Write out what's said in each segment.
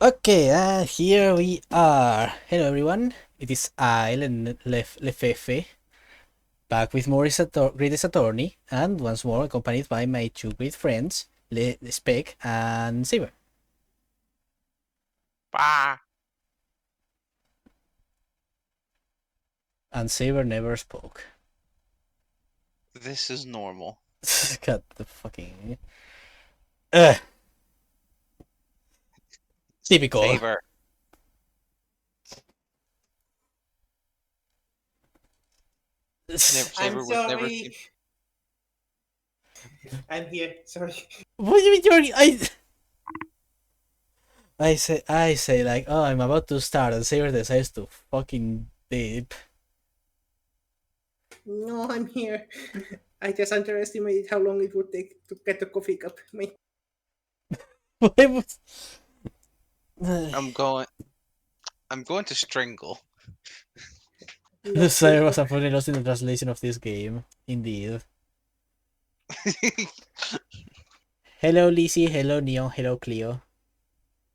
Okay, here we are. Hello everyone, it is I, Lefefe, back with more Great Ace Attorney, and once more accompanied by my two great friends, Spec and Saber. Bah. And Saber never spoke. This is normal. Got the fucking... Typical. Saber. Saber was never. I'm sorry. I'm here. Sorry. What do you mean you're... I say like, oh, I'm about to start, and Saber decides to fucking dip. No, I'm here. I just underestimated how long it would take to get the coffee cup. I'm going to strangle. Saber was unfortunately lost in the translation of this game. Indeed. Hello Lizzie, hello Neon, hello Cleo.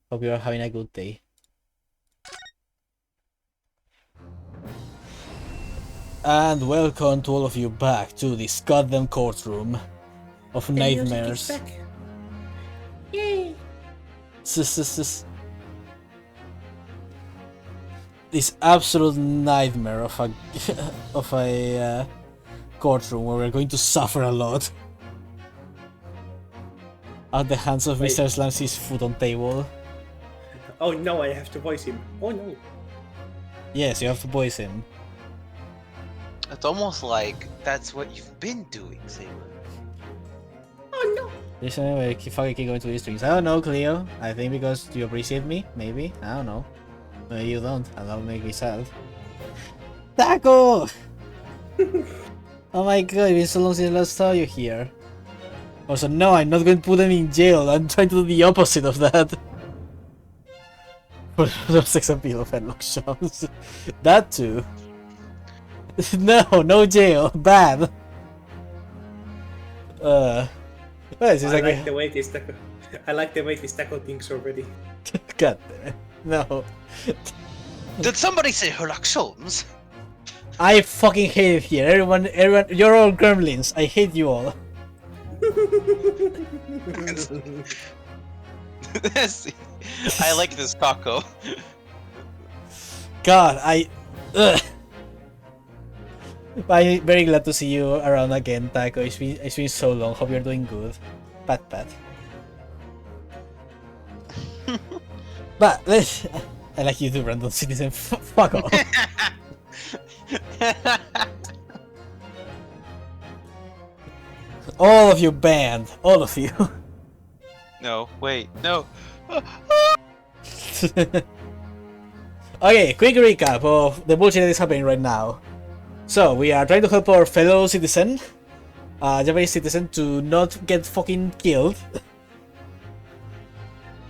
Hope you are having a good day. And welcome to all of you back to this goddamn courtroom of nightmares. Yay! This absolute nightmare of a courtroom where we're going to suffer a lot at the hands of Mr. Slamsy's foot on table. Oh no, I have to voice him. Oh no. Yes, you have to voice him. It's almost like that's what you've been doing, Saber. Oh no. There's anyway, fucking keep going to these strings. I don't know, Cleo. I think because you appreciate me, maybe. I don't know. Maybe you don't, and that'll make me sad. Taco! Oh my god, it's been so long since I last saw you here. Also, no, I'm not going to put them in jail. I'm trying to do the opposite of that. For the sex appeal of headlock shots. That too. No jail. Bad. Well, it's I like like the way this taco. I like the way this taco thinks already. God damn it. No. Did somebody say Herlock Sholmes? I fucking hate it here. Everyone, you're all gremlins. I hate you all. I like this taco. God, I'm very glad to see you around again, Taco. It's been so long. Hope you're doing good. Pat. But I like you too, random citizen. Fuck off. All of you banned. All of you. No, wait, no. Okay, quick recap of the bullshit that is happening right now. So, we are trying to help our fellow citizen, Japanese citizen, to not get fucking killed.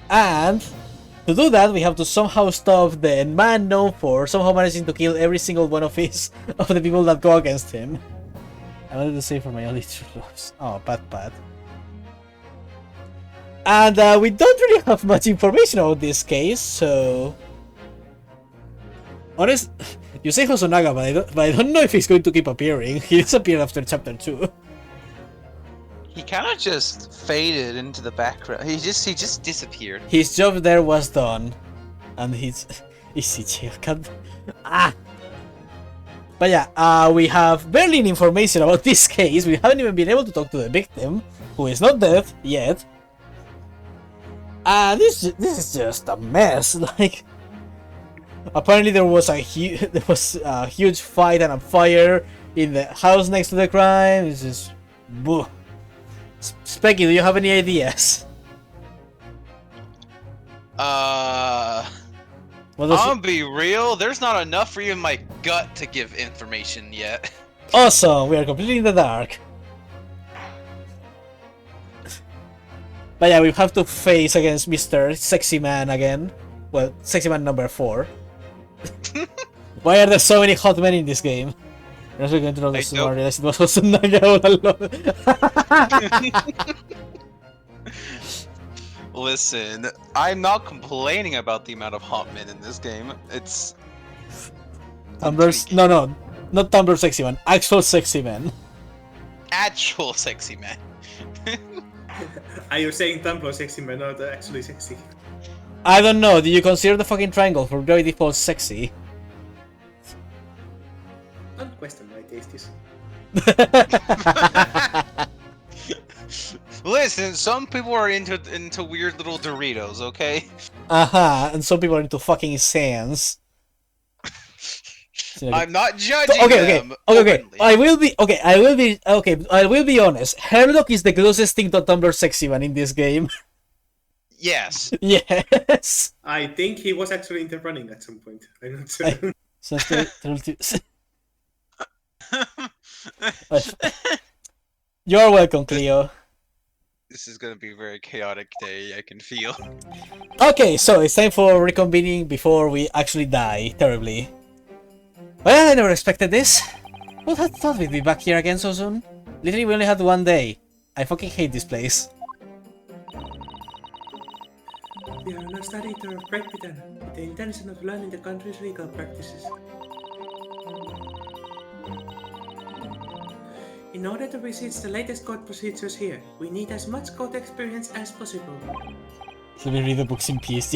And to do that, we have to somehow stop the man known for somehow managing to kill every single one of the people that go against him. I wanted to say for my only true loves. Oh, bad. And we don't really have much information about this case, so... You say Hosonaga, but I don't know if he's going to keep appearing. He disappeared after chapter 2. He kind of just faded into the background. He just disappeared. His job there was done, and he's jail. But yeah, we have barely any information about this case. We haven't even been able to talk to the victim, who is not dead yet. This is just a mess. Like, apparently there was a huge fight and a fire in the house next to the crime. It's just, boo. Specky, do you have any ideas? I'll be real, there's not enough for even my gut to give information yet. Awesome, we are completely in the dark. But yeah, we have to face against Mr. Sexy Man again. Well, Sexy Man number 4. Why are there so many hot men in this game? I'm also going to know this and realize it was also Naga all along. Listen, I'm not complaining about the amount of hot men in this game. It's Tumblr's no, not Tumblr sexy man, actual sexy man. actual sexy men. Are you saying Tumblr sexy man, not actually sexy? I don't know. Do you consider the fucking triangle for very default sexy? Don't question my tastes. Listen, some people are into weird little Doritos, okay? And some people are into fucking sands. I'm not judging Okay. them. Okay. I will be honest. Herlock is the closest thing to Tumblr sexy man in this game. Yes. Yes. I think he was actually in the running at some point. I'm not sure. You're welcome, Cleo. This is gonna be a very chaotic day, I can feel. Okay, so it's time for reconvening before we actually die terribly. Well, I never expected this. Who had thought we'd be back here again so soon? Literally, we only had one day. I fucking hate this place. We are on a study tour of Great Britain with the intention of learning the country's legal practices. In order to research the latest court procedures here, we need as much court experience as possible. Let me read the books in peace.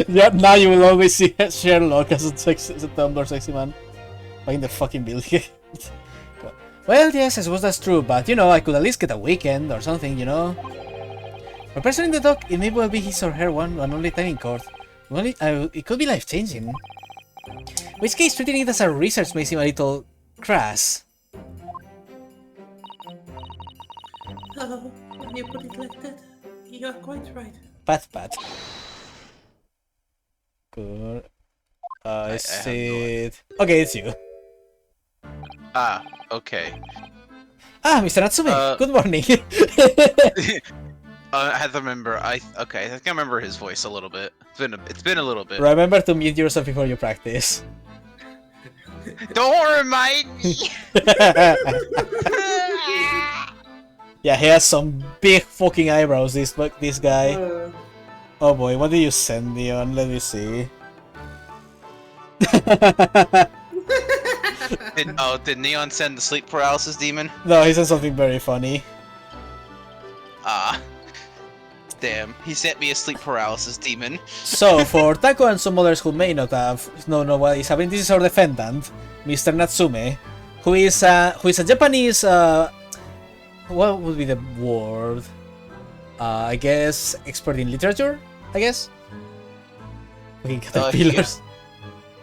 Yeah, now you will always see Sherlock as a Tumblr sexy man. Like in the fucking building. Well, yes, I suppose that's true, but you know, I could at least get a weekend or something, you know? For a person in the dock, it may well be his or her one and only time in court. It could be life-changing. In which case, treating it as a research may seem a little crass. Oh, when you put it like that, you're quite right. Pat. Good. Is it... Okay, it's you. Ah, okay. Ah, Mr. Natsume, good morning. I have to remember. Okay, I think I remember his voice a little bit. It's been a little bit. Remember to mute yourself before you practice. Don't remind me. Yeah, he has some big fucking eyebrows. This guy. Oh boy, what did you send me on? Let me see. Did Neon send the sleep paralysis demon? No, he sent something very funny. Ah. Damn, he sent me a sleep paralysis demon. So, for Taco and some others who may not have know what is happening, this is our defendant, Mr. Natsume, who is a Japanese, what would be the word? I guess expert in literature, I guess? Fucking caterpillars.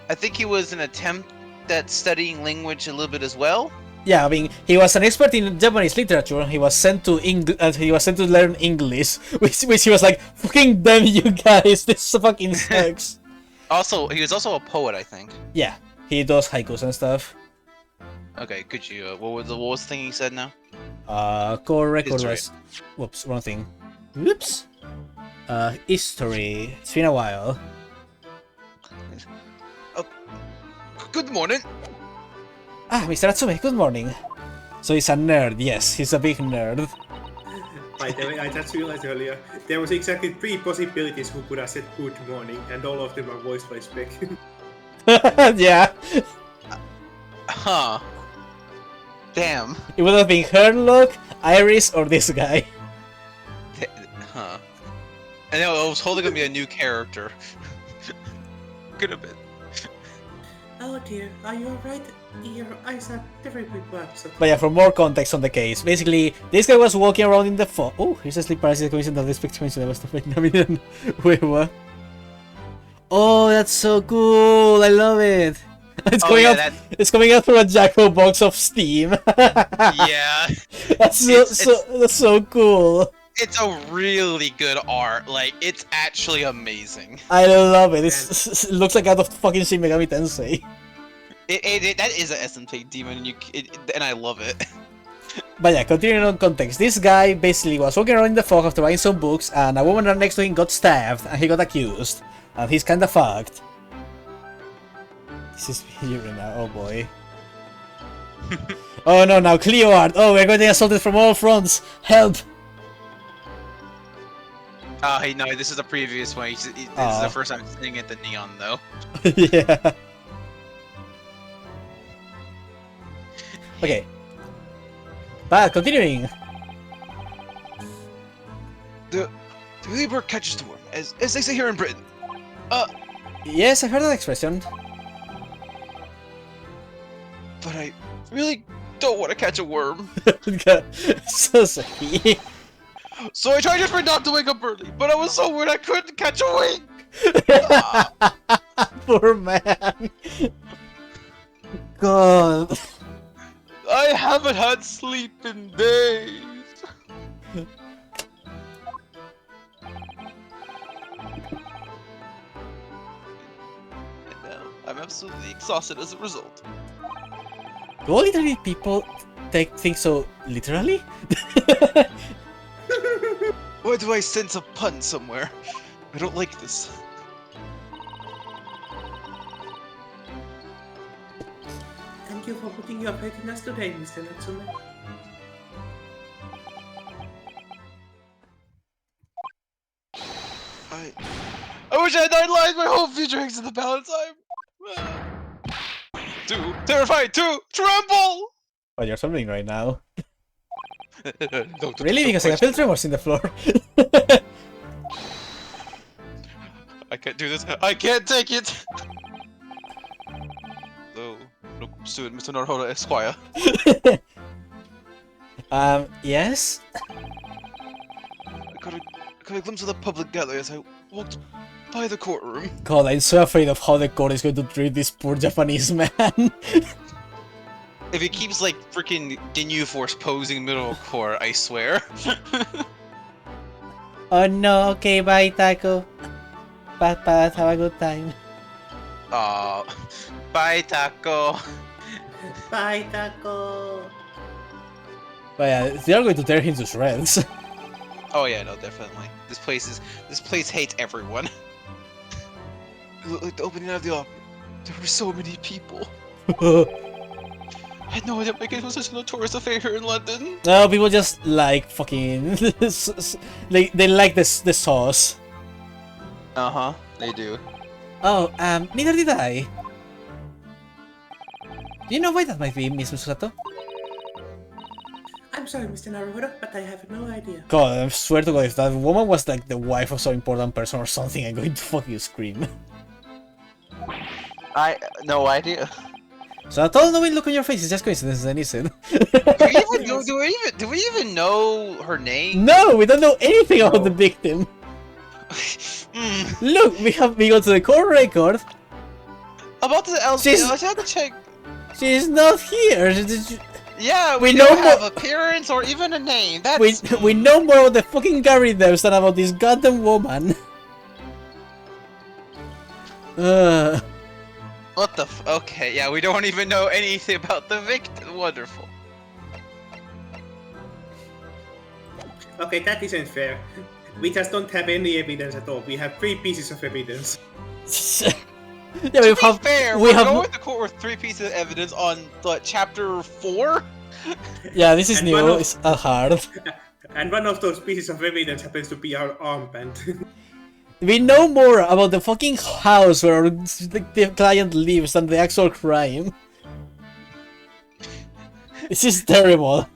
I think he was an attempt at studying language a little bit as well. Yeah, I mean, he was an expert in Japanese literature. He was sent to he was sent to learn English, which he was like, "Fucking damn you guys, this fucking sucks." Also, he was also a poet, I think. Yeah, he does haikus and stuff. Okay, could you? What was the thing he said now? Core record History. was. Whoops, wrong thing. Whoops. History. It's been a while. Good morning. Ah, Mr. Natsume, good morning. So he's a nerd, yes, he's a big nerd. By the way, I just realized earlier, there was exactly 3 possibilities who could have said good morning, and all of them are voiced by Spec. Yeah. Huh. Damn. It would have been Herlock, Iris, or this guy. Huh. I know, it was totally gonna be a new character. Could have been. Oh dear, are you alright? Your eyes are terribly black. So... But yeah, for more context on the case, basically, this guy was walking around in the fog. Oh, here's a sleep paralysis commission that this picture mentioned. I was not Wait, what? Oh, that's so cool! I love it. It's coming out. It's coming out from a Jacko box of Steam. Yeah. That's so cool. It's a really good art. Like, it's actually amazing. I love it. It looks like out of fucking Shin Megami Tensei. That is an SMT demon, and I love it. But yeah, continuing on context, this guy basically was walking around in the fog after buying some books, and a woman right next to him got stabbed, and he got accused, and he's kinda fucked. This is here now, oh boy. Oh no, now Cleo art! Oh, we're getting assaulted from all fronts! Help! Oh, hey, no, this is the previous one. This is the first time seeing it, the neon, though. Yeah. Okay. But continuing. The Libra catches the worm, as they say here in Britain. Yes, I heard that expression. But I really don't want to catch a worm. So sorry. So I tried to try not to wake up early, but I was so weird I couldn't catch a wing. Poor man. God. I haven't had sleep in days. And now I'm absolutely exhausted as a result. Do all literally people take things so literally? Why do I sense a pun somewhere? I don't like this. Thank you for putting your faith in us today, Mr. Natsume. I wish I had 9 lives. My whole future hangs in the balance. I'm too terrified to tremble. Oh, you're trembling right now. Don't Really? Because I can feel tremors in the floor. I can't do this. I can't take it. So, look soon, Mr. Naruhodo Esquire. Yes? I got a glimpse of the public gallery as I walked by the courtroom. God, I'm so afraid of how the court is going to treat this poor Japanese man. If he keeps like freaking Ginyu Force posing middle of court, I swear. Oh no, okay, bye Taco. Pat, have a good time. Aw, bye Taco. Bye, Taco! But yeah, they are going to tear him to shreds. Oh yeah, no, definitely. This place hates everyone. It looked like the opening of the opera. There were so many people. I had no idea making it was such a notorious affair here in London. No, people just like fucking... they like the sauce. Uh-huh, they do. Oh, neither did I. Do you know why that might be, Miss Misato? I'm sorry, Mr. Naruhodo, but I have no idea. God, I swear to God, if that woman was like the wife of some important person or something, I'm going to fucking scream. No idea. So I told no look on your face, it's just coincidence, then isn't. Do we even know her name? No, we don't know anything about the victim. Look, we go to the court record. About the LC, I have to check. She's not here. Yeah, we don't know have appearance or even a name. That's... We know more about the fucking Gyarados than about this goddamn woman. What the okay, yeah, we don't even know anything about the victim. Wonderful. Okay, that isn't fair. We just don't have any evidence at all. We have 3 pieces of evidence. Yeah, to be fair, we're going to court with 3 pieces of evidence on chapter 4. Yeah, this is new. It's hard. And one of those pieces of evidence happens to be our armband. We know more about the fucking house where the client lives than the actual crime. This is terrible.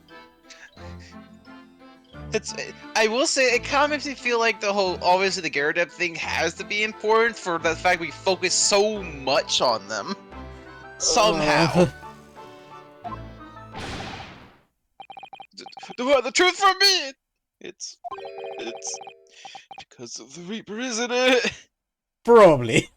I will say, it kind of makes me feel like the whole, obviously the Gyarados thing has to be important for the fact we focus so much on them. Somehow. The truth from me! It's because of the Reaper, isn't it? Probably.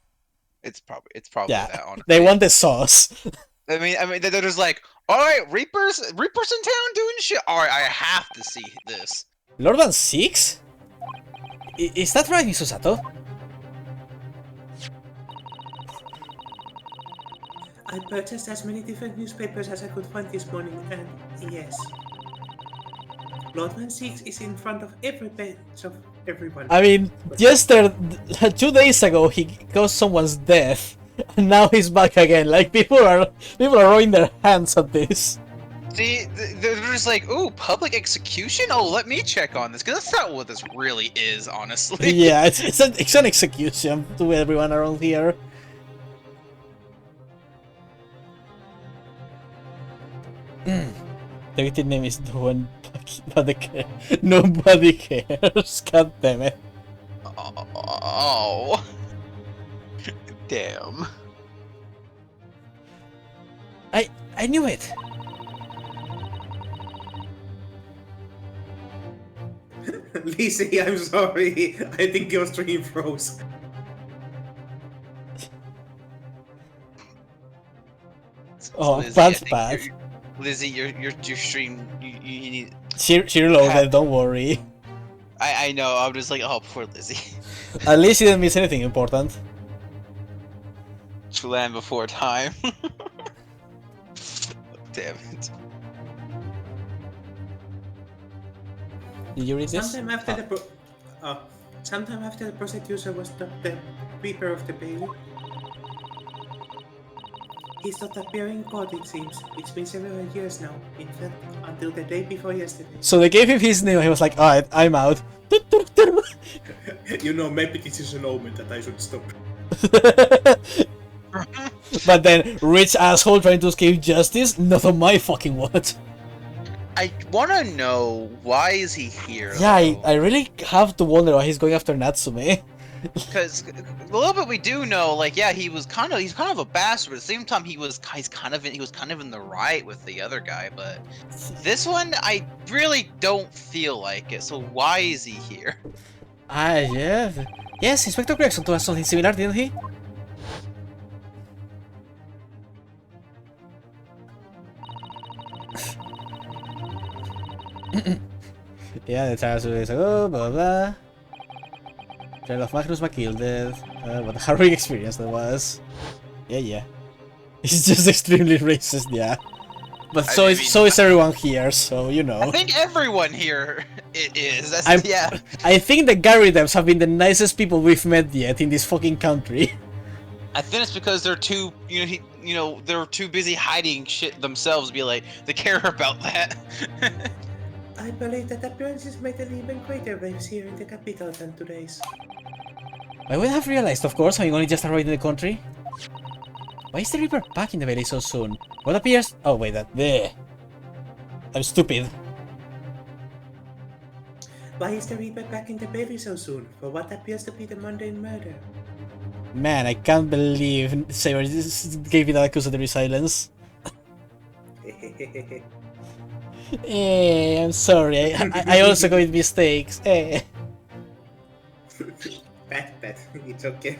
It's probably yeah, that, honestly. They want the sauce. I mean, they're just like, alright, Reapers in town doing shit? Alright, I have to see this. Lord Van 6? Is that right, Misato? I purchased as many different newspapers as I could find this morning, and yes. Lord Van 6 is in front of every page of everyone. I mean, just 2 days ago he caused someone's death, and now he's back again. Like people are throwing their hands at this. See, they're just like, ooh, public execution? Oh, let me check on this, because that's not what this really is, honestly. Yeah, it's an execution to everyone around here. The victim name is no one but nobody cares. God damn it. Oh. Damn. I knew it. Lizzie, I'm sorry. I think your stream froze. Oh, Lizzie, that's I think bad. Lizzie, your stream, you need. She reloaded, don't worry. I know. I'm just like, oh, poor Lizzie. At least she didn't miss anything important. To land before time. Damn it. Did you read this? Sometime after the prosecutor was dubbed the Reaper of the Bailey. He's not appearing in court, it seems. It's been several years now. In fact, until the day before yesterday. So they gave him his name and he was like, alright, I'm out. You know, maybe this is an omen that I should stop. But then, rich asshole trying to escape justice? Not on my fucking watch. I wanna know, why is he here? Yeah, I really have to wonder why he's going after Natsume. Because a little bit we do know, like, yeah, he's kind of a bastard, but at the same time he was kind of in the right with the other guy, but this one I really don't feel like it. So why is he here? Yeah. Yes, Inspector Gregson told us something similar, didn't he? Yeah, the trial is like, oh, blah blah. Trial of Magnus McKilded. What a harrowing experience that was. Yeah. He's just extremely racist, yeah. But so is everyone here, so you know. I think everyone here it is. Yeah. I think the Gary Devs have been the nicest people we've met yet in this fucking country. I think it's because they're too, they're too busy hiding shit themselves to be like, they care about that. I believe that appearances made an even greater waves here in the capital than today's. I would have realized, of course, having only just arrived in the country. Why is the Reaper back in the valley so soon? What appears— oh wait, there. I'm stupid. Why is the Reaper back in the valley so soon for what appears to be the mundane murder? Man, I can't believe Saber gave me that accusatory silence. I'm sorry, I also commit mistakes. Pat, it's okay.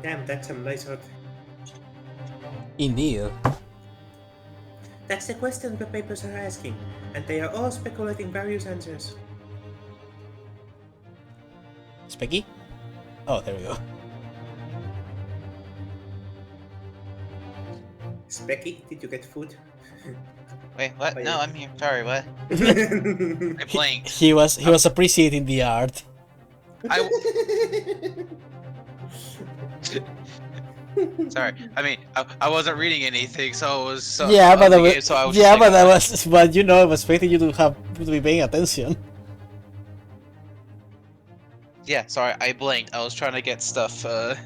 Damn, that's some nice art. Indeed. That's the question the papers are asking, and they are all speculating various answers. Specky? Oh, there we go. Specky, did you get food? Wait, what? No, I'm here. Sorry, what? I blinked. He was appreciating the art. Sorry, I mean, I wasn't reading anything, so it was. So, yeah, but I was but you know, I was expecting you to be paying attention. Yeah, sorry, I blinked. I was trying to get stuff. I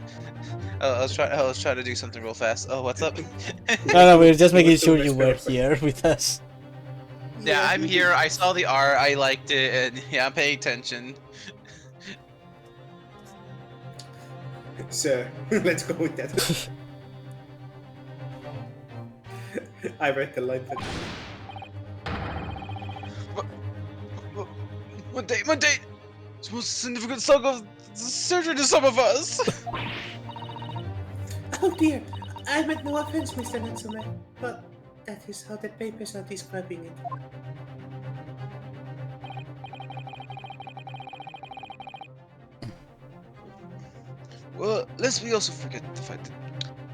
was trying to do something real fast. Oh, what's up? No, we're just making sure you were here with us. Yeah, I'm here. I saw the art. I liked it, and yeah, I'm paying attention. Sir, let's go with that. I read the line. One day, it's the most significant song of surgery to some of us. Oh dear, I meant no offense, Mr. Natsume, but that is how the papers are describing it. Well, lest we also forget the fact that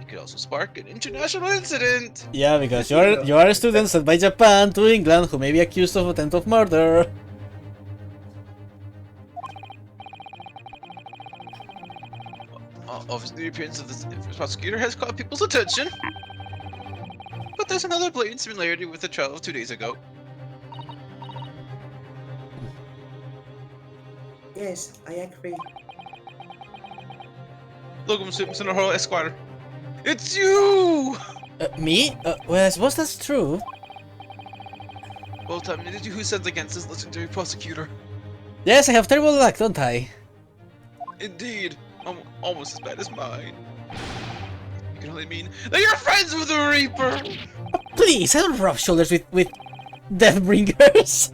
it could also spark an international incident. Yeah, because you are a student sent by Japan to England who may be accused of attempt of murder. Obviously, the appearance of this prosecutor has caught people's attention. But there's another blatant similarity with the trial of 2 days ago. Yes, I agree. Look, Mr. Nahara Esquire. It's you! Me? Well, I suppose that's true. Well, tell me, did you who sends against this legendary prosecutor? Yes, I have terrible luck, don't I? Indeed, almost as bad as mine. You can only mean that you're friends with the Reaper! Please, I don't rub shoulders with Deathbringers.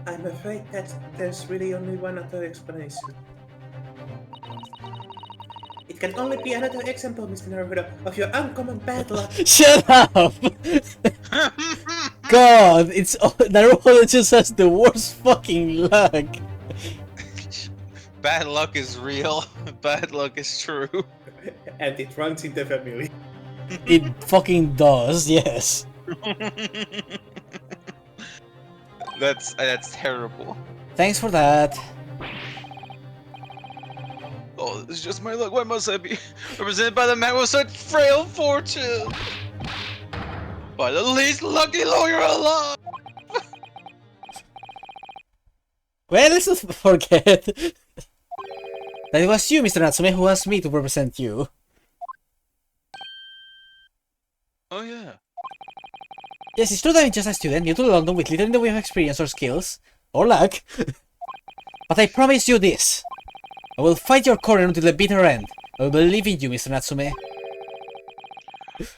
I'm afraid that there's really only one other explanation. It can only be another example, Mr. Naruto, of your uncommon bad luck. Shut up! God, it's Naruto just has the worst fucking luck. Bad luck is real. Bad luck is true. And it runs in the family. It fucking does, yes. That's terrible. Thanks for that. Oh, this is just my luck. Why must I be represented by the man with such frail fortune? By the least lucky lawyer alive! Well, let's not forget that it was you, Mr. Natsume, who asked me to represent you. Oh yeah. Yes, it's true that I'm just a student, new to London with little in the way of experience or skills, or luck. But I promise you this. I will fight your corner until the bitter end. I will believe in you, Mr. Natsume.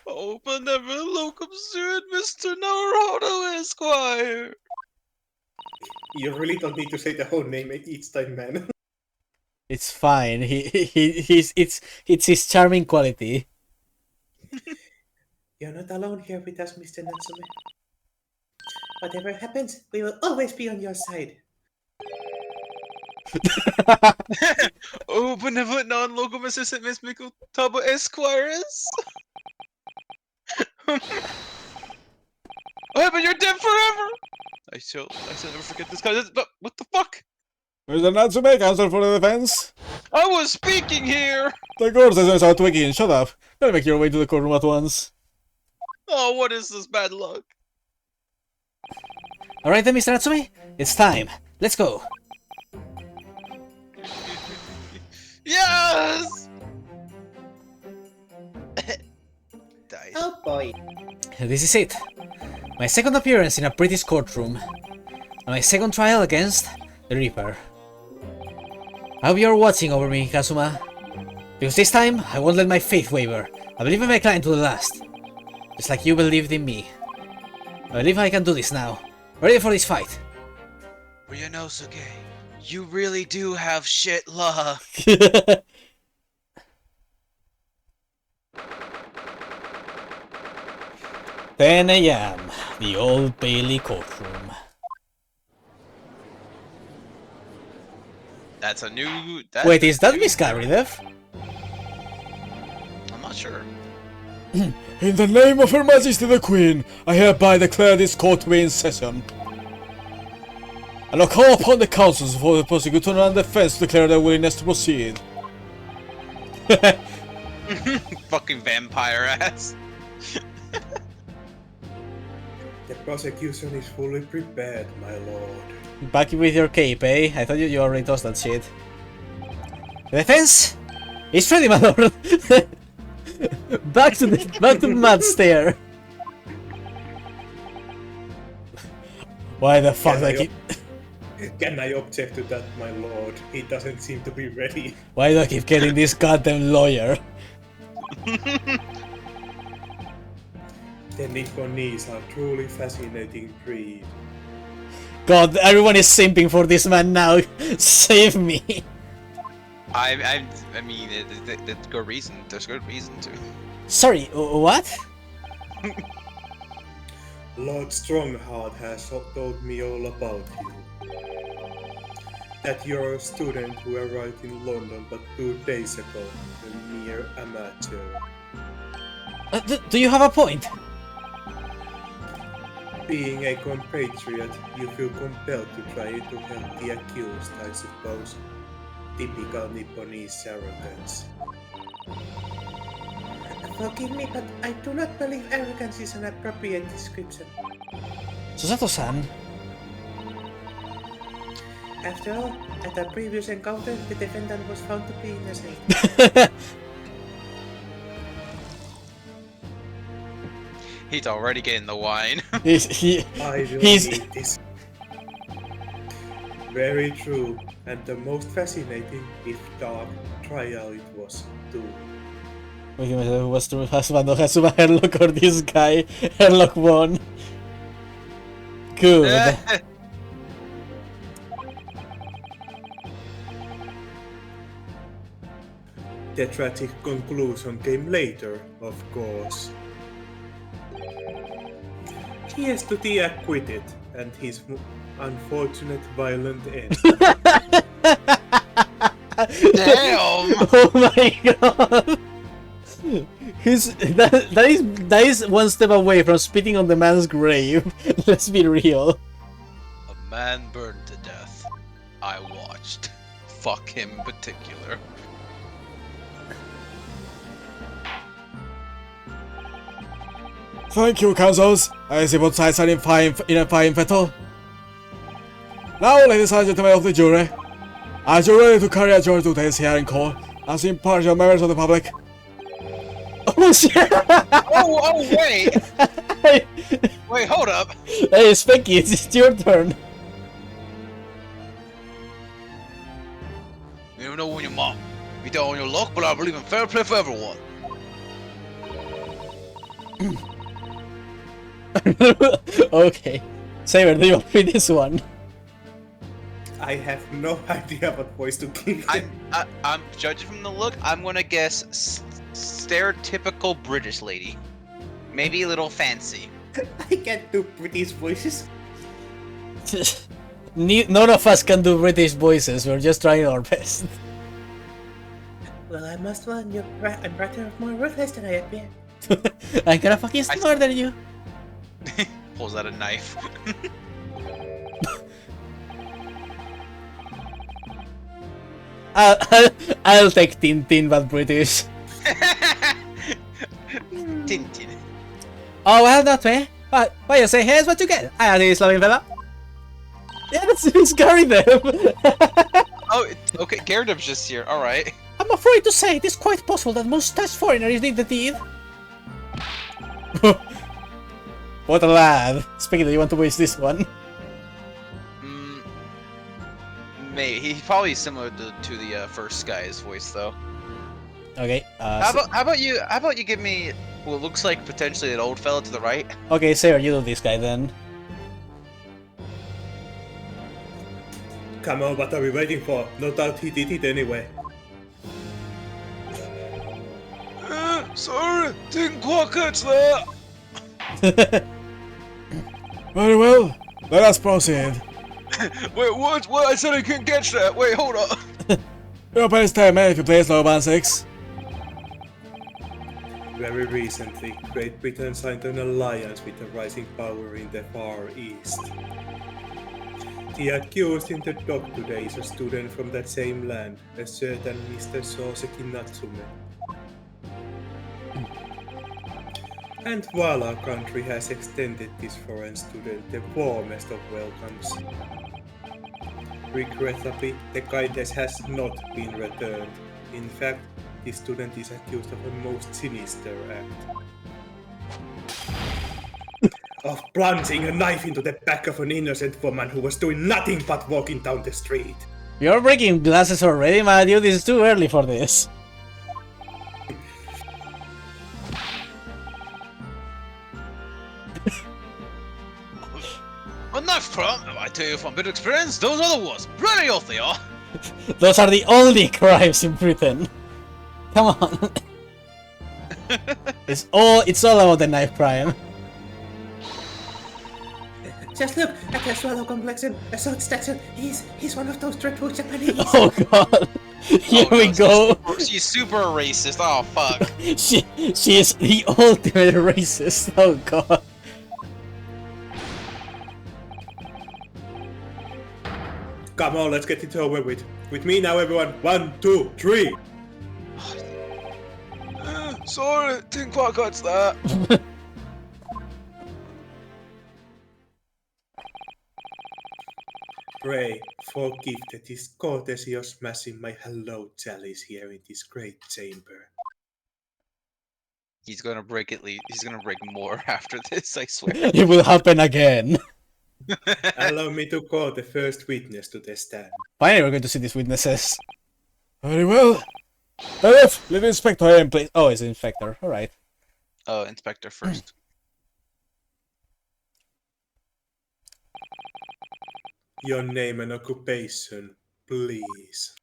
Oh, but never locum suit, Mr. Naruto Esquire. You really don't need to say the whole name each time, man. It's fine. It's his charming quality. You're not alone here with us, Mr. Natsume. Whatever happens, we will always be on your side. Oh, benevolent non-locum assistant Miss Mikutaba Esquires. Oh, but you're dead forever. I shall never forget this guy. But what the fuck? Mr. Natsume, counsel for the defense. I was speaking here. The court says out Twiggy, shut up. Better make your way to the courtroom at once. Oh, what is this bad luck? Alright then, Mr. Natsume, it's time. Let's go. Yes! Dice. Oh boy. This is it. My second appearance in a British courtroom. And my second trial against the Reaper. I hope you're watching over me, Kazuma. Because this time, I won't let my faith waver. I believe in my client to the last. Just like you believed in me. I believe I can do this now. Ready for this fight. Well, you know, Suge, you really do have shit luck. 10 a.m. The Old Bailey courtroom. That's a new... Wait, is that Miss Garidev? I'm not sure. In the name of Her Majesty the Queen, I hereby declare this court to be in session. And I call upon the counsels for the prosecutor and defense to declare their willingness to proceed. Fucking vampire ass. The prosecution is fully prepared, my lord. Back with your cape, eh? I thought you already tossed that shit. The defense is ready, my lord. back to mad stare. Why the fuck do I keep... Can I object to that, my lord? He doesn't seem to be ready. Why do I keep getting this goddamn lawyer? The Nipponese are truly fascinating breed. God, everyone is simping for this man now. Save me. I mean, that's good reason. There's good reason to. Sorry, what? Lord Strongheart has told me all about you. That you're a student who arrived in London but 2 days ago, a mere amateur. Do you have a point? Being a compatriot, you feel compelled to try to help the accused, I suppose. Typical Nipponese arrogance. Forgive me, but I do not believe arrogance is an appropriate description. Susato-san. After all, at our previous encounter, the defendant was found to be innocent. He's already getting the wine. I don't need this. Very true, and the most fascinating, if dark, trial it was, too. Who was the husband of Hasuma Herlock or this guy? Herlock won. Good. The tragic conclusion came later, of course. Here's to the acquitted and his unfortunate violent end. Damn! Oh my god! That is one step away from spitting on the man's grave. Let's be real. A man burned to death. I watched. Fuck him in particular. Thank you, counsels. I see both sides are in a fine battle. Now, ladies and gentlemen of the jury, are you ready to carry out your duties here in court as impartial members of the public? Oh shit! Oh, wait! Wait, hold up! Hey, Specky, it's your turn. You never know when your mom. You don't own your luck, but I believe in fair play for everyone. Okay. Saber, do you want me this one? I have no idea what voice to give. I'm judging from the look. I'm gonna guess stereotypical British lady, maybe a little fancy. I can't do British voices. None of us can do British voices. We're just trying our best. Well, I must warn you, I'm rather more ruthless than I appear. I'm gonna fucking smarter than you. Pulls out a knife. I'll take Tintin, but British. Tintin. Oh, well, that way. What you say? Here's what you get. I this loving fella. Yeah, it's Gary them. Oh, okay. Gyardub's just here. All right. I'm afraid to say it is quite possible that mustached foreigners did the deed. What a lad. Speaking, do you want to waste this one? Maybe he's probably similar to the first guy's voice, though. Okay. How about you give me what looks like potentially an old fella to the right? Okay, Sarah, you do this guy then. Come on, what are we waiting for? No doubt he did it anyway. Sorry, didn't quite catch that. Very well. Let us proceed. Wait, what? What? I said I couldn't catch that. Wait, hold up. Your best time, man, if you play slow band 6. Very recently, Great Britain signed an alliance with a rising power in the Far East. The accused in the dock today is a student from that same land, a certain Mr. Soseki Natsume. And while our country has extended this foreign student the warmest of welcomes, regrettably, the kindness has not been returned. In fact, this student is accused of a most sinister act. Of plunging a knife into the back of an innocent woman who was doing nothing but walking down the street. You're breaking glasses already, Matthew. This is too early for this. A knife crime, I tell you from bitter experience, those are the worst. Bloody oath they are. Those are the only crimes in Britain. Come on. It's all about the knife crime. Just look at the swallow complexion, a short stature. He's one of those dreadful Japanese. Oh god. Here we go. She's super racist. Oh fuck. She is the ultimate racist. Oh god. Come on, let's get it over with. With me now, everyone. 1, 2, 3. Sorry, didn't quite catch that. Pray, forgive that this courtesy of smashing my hello chalice here in this great chamber. He's gonna break it. He's gonna break more after this. I swear. It will happen again. Allow me to call the first witness to the stand. Finally, we're going to see these witnesses. Very well. Leave the inspector in place. Oh, it's the inspector. Alright. Oh, inspector first. Your name and occupation, please.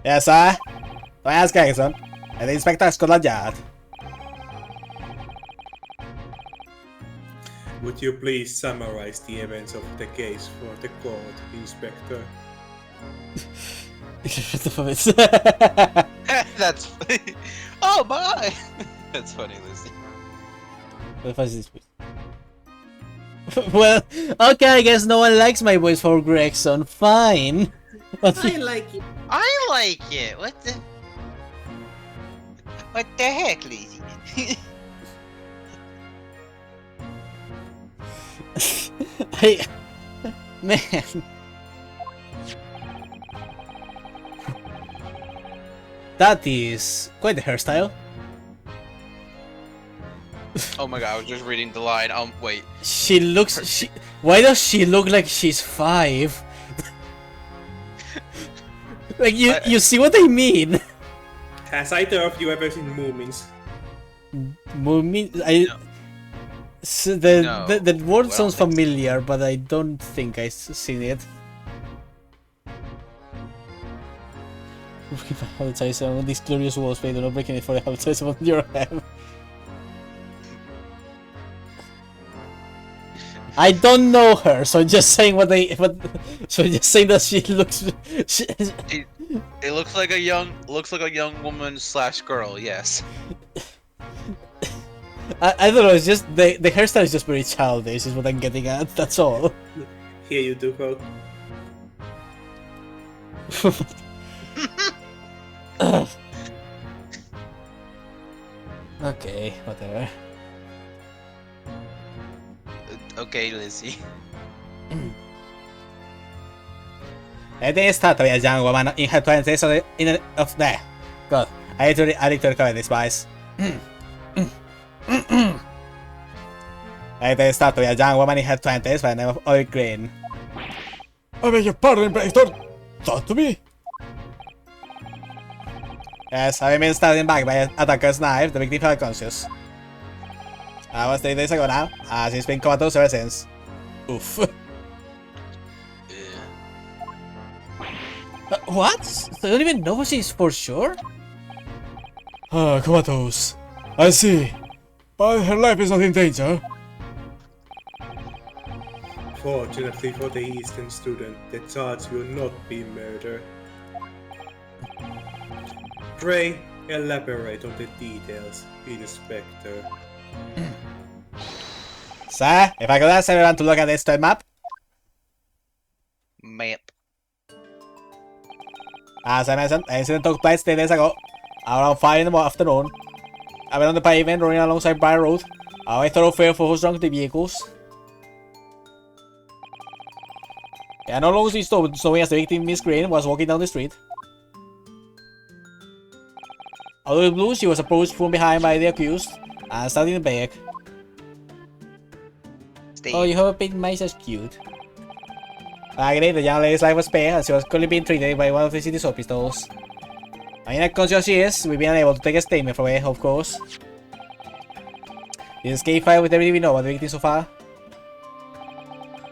Yes, sir. Thomas Gregson. And the inspector Scotland Yard. Would you please summarize the events of the case for the court, Inspector? That's funny. Oh my! That's funny, Lucy. What is this? Well, okay, I guess no one likes my voice for Gregson. Fine. I like it. I like it. What the heck, Lucy? Man. That is quite the hairstyle. Oh my god, I was just reading the line. Wait. She looks. Why does she look like she's 5? Like you see what I mean? Has either of you ever seen Moomins? Moomin. No. So the word I sounds don't think so. familiar, but I don't think I've seen it. Advertise on these glorious walls, but do not breaking it for the advertisement on your head. I don't know her, so I'm just saying so I'm just saying that she looks. It looks like a young woman / girl. Yes. I don't know. It's just the hairstyle is just very childish. Is what I'm getting at. That's all. Here you do, go. Okay, whatever. Okay, Lizzie. It is start a young woman in her 20s of there. God, I need to recover this spice. It is start a young woman in her 20s by the name of Oil Green. I beg your pardon, Inspector. Talk to me. Yes, having been stabbed in back by an attacker's knife, the victim fell unconscious. That was 3 days ago now, as he's been comatose ever since. Oof. What? So you don't even know she's for sure? Ah, comatose. I see. But her life is not in danger. Fortunately for the Eastern student, the charge will not be murder. Pray, elaborate on the details, Inspector. Sir, if I could ask everyone to look at this map. Map. As I mentioned, the incident took place 3 days ago, around 5 in the afternoon. I went on the pavement running alongside Briar Road, a thoroughfare for who's drunk the vehicles. And no longer snowing as the victim, Miss Green, was walking down the street. Out of the blue, she was approached from behind by the accused and stabbed in the back. Steve. Oh, you have a pink mice as cute. Agreed, the young lady's life was spared and she was currently being treated by one of the city's hospitals. Unconscious she is, we've been unable to take a statement from her, of course. This is case file with everything we know about the victim so far.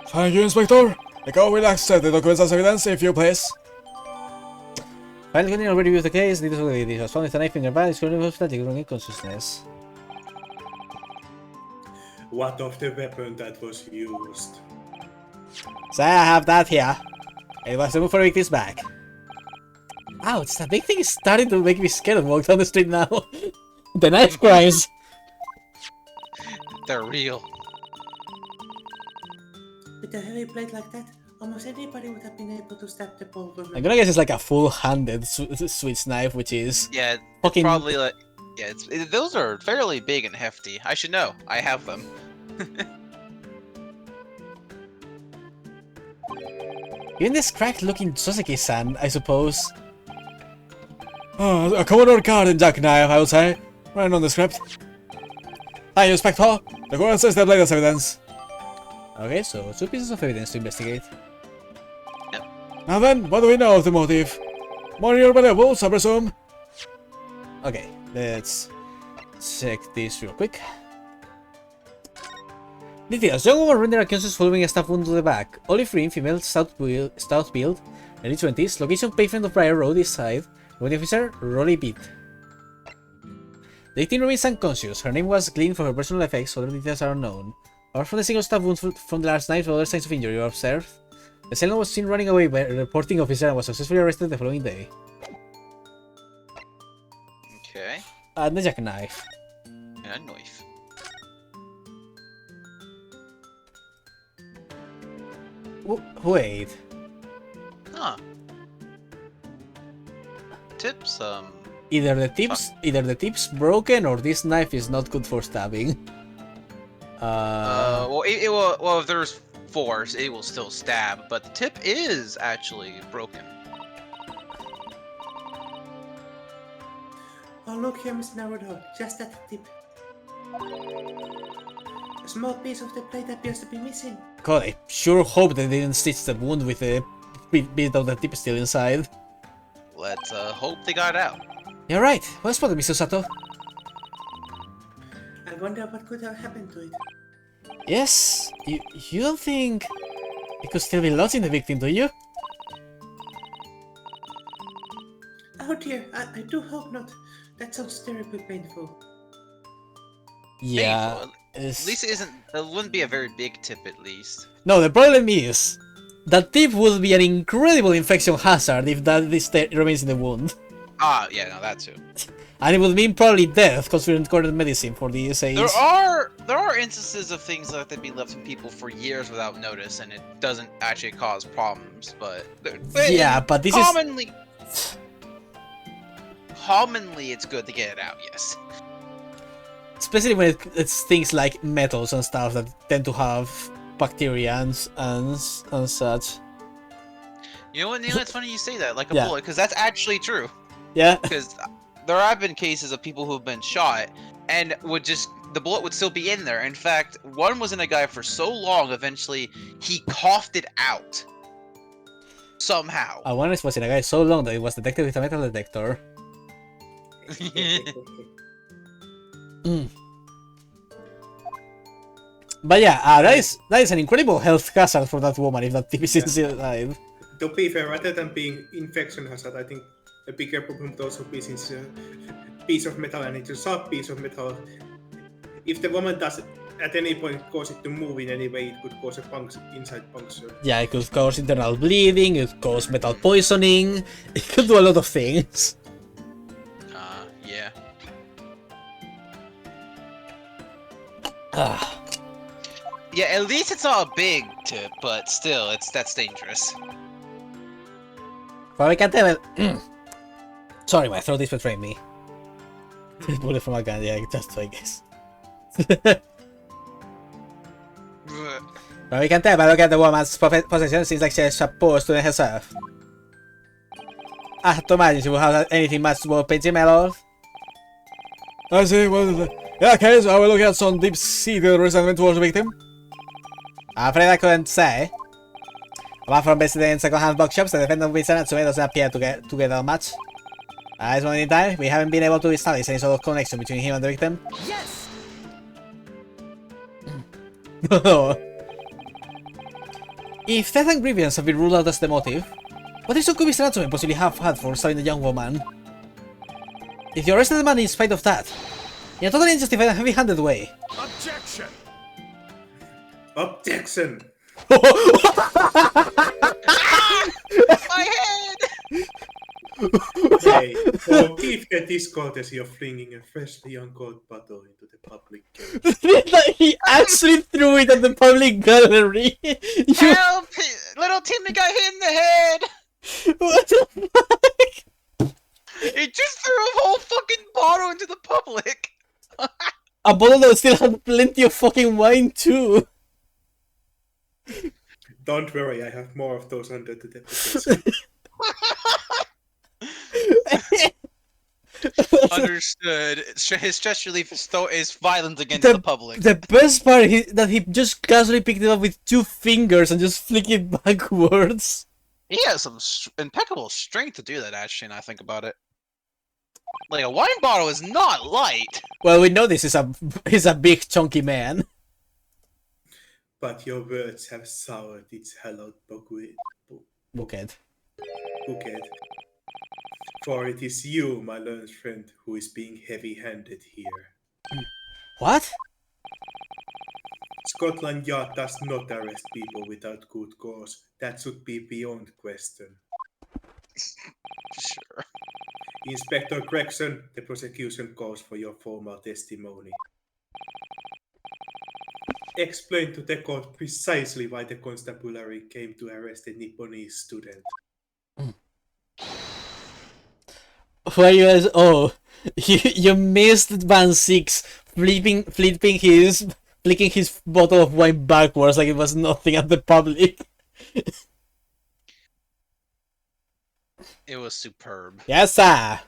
Thank you, Inspector. The court will accept the documents as evidence if you please. Finally, continuing to review the case, details of the lady was found with a knife in her body, currently in hospital, taking consciousness. What of the weapon that was used? So I have that here. It was removed for the victim's back. Ouch, that big thing is starting to make me scared and walk down the street now. The knife crimes. They're real. With a heavy blade like that, Almost anybody would have been able to stab the poor woman. I'm gonna guess it's like a full-handed Swiss knife, which is Yeah, it's fucking probably like yeah. Those are fairly big and hefty. I should know. I have them. even this cracked-looking Soseki-san, I suppose. Oh, a Commodore Garden jackknife, I would say. Right on the script. Thank you, Spectre. The court says that latest evidence. Okay, so 2 pieces of evidence to investigate. Now then, what do we know of the motive? More your valuables, I presume? Okay, let's check this real quick. Details. Young woman rendered unconscious following a stab wound to the back. Olive green, female, stout build, early 20s. Location pavement of Briar Road, east side. Wedding officer, Rolly Beat. The victim remains unconscious. Her name was gleaned for her personal effects, other details are unknown. Apart from the single stab wound from the last night, other signs of injury were observed. The assailant was seen running away by a reporting officer and was successfully arrested the following day. Okay. And the jackknife. And a knife. Wait. Huh. Tips. Either the tip's broken or this knife is not good for stabbing. Well, well, if there's force, it will still stab, but the tip is actually broken. Oh, look here, Mr. Naruto. Just at the tip. A small piece of the plate appears to be missing. God, I sure hope they didn't stitch the wound with a bit of the tip still inside. Let's hope they got out. You're right. Well spotted, Mr. Sato. I wonder what could have happened to it. Yes? You don't think it could still be lodging the victim, do you? Oh dear, I do hope not. That sounds terribly painful. Yeah. Painful. At least it wouldn't be a very big tip, at least. No, the problem is that tip would be an incredible infection hazard if this remains in the wound. Ah, yeah, no, that too. And it would mean probably death, considering current medicine for the essays. There are instances of things like that being left in people for years without notice, and it doesn't actually cause problems. But yeah, but this commonly, it's good to get it out. Yes. Especially when it's things like metals and stuff that tend to have bacteria and such. You know what, Neil? It's funny you say that, like a Yeah. bullet, because that's actually true. Yeah. Because there have been cases of people who've been shot and the bullet would still be in there. In fact, one was in a guy for so long, eventually he coughed it out. Somehow. One was in a guy so long that it was detected with a metal detector. But yeah, that is an incredible health hazard for that woman if that tip is still alive. To be fair, rather than being infection hazard, I think a bigger problem would also be since a piece of metal and it's a sharp piece of metal. If the woman does at any point cause it to move in any way, it could cause a inside puncture. Yeah, it could cause internal bleeding, it could cause metal poisoning, it could do a lot of things. Yeah. Yeah, at least it's not a big tip, but still, that's dangerous. Well, I can't tell it. Sorry, my throat is betraying me. Bullet from a gun, yeah, just I guess. Well, we can tell by looking at the woman's possession, seems like she's supposed to herself. I have to imagine she will have anything much more painting mellow. I see, well, in that case, I will look at some deep-seated resentment towards the victim. I'm afraid I couldn't say. Apart from visiting in second-hand bookshops, the defendant Vincent Natsume doesn't appear to get that much. At this moment in time, we haven't been able to establish any sort of connection between him and the victim. Yes! If death and grievance have been ruled out as the motive, what reason could Mr. Natsume possibly have had for stabbing the young woman? If you arrested the man in spite of that, in a totally unjustified and heavy-handed way. Objection! Objection! My head! May, or keep the discourtesy of flinging a freshly uncoiled bottle into the public gallery. He actually threw it at the public gallery. You, Help! Little Timmy got hit in the head! what the fuck? He just threw a whole fucking bottle into the public! A bottle that still had plenty of fucking wine too. Don't worry, I have more of those under the deposition. Understood. His stress relief is violent against the public. The best part is that he just casually picked it up with 2 fingers and just flicked it backwards. He has some impeccable strength to do that, actually, and I think about it. Like, a wine bottle is not light. Well, we know this is he's a big chunky man. But your words have soured its hallowed Bucket. bouquet. For it is you, my learned friend, who is being heavy-handed here. What? Scotland Yard does not arrest people without good cause. That should be beyond question. Sure. Inspector Gregson, the prosecution calls for your formal testimony. Explain to the court precisely why the constabulary came to arrest a Nipponese student. Why you guys? Oh, you missed Band 6 flipping flicking his bottle of wine backwards like it was nothing at the public. It was superb. Yes, sir.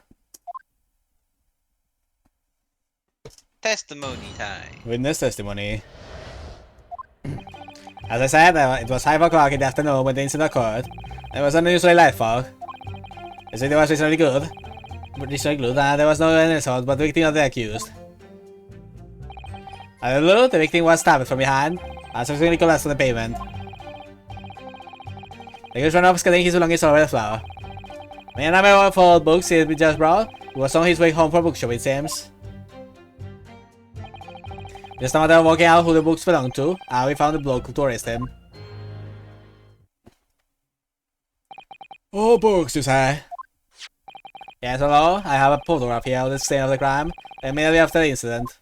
Testimony time. Witness testimony. As I said, it was 5 o'clock in the afternoon when the incident occurred. It was unusually light fog. The city was reasonably good. And there was no insult but the victim of the accused. At the blue, the victim was stabbed from behind and subsequently collapsed on the pavement. The accused ran off scattering his belongings all over the floor. When a number of old books he had just brought, he was on his way home from a bookshop, it seems. Just a matter of working out who the books belonged to, and we found the bloke to arrest him. All books, you say? Yes, hello, I have a photograph here of the scene of the crime, immediately after the incident.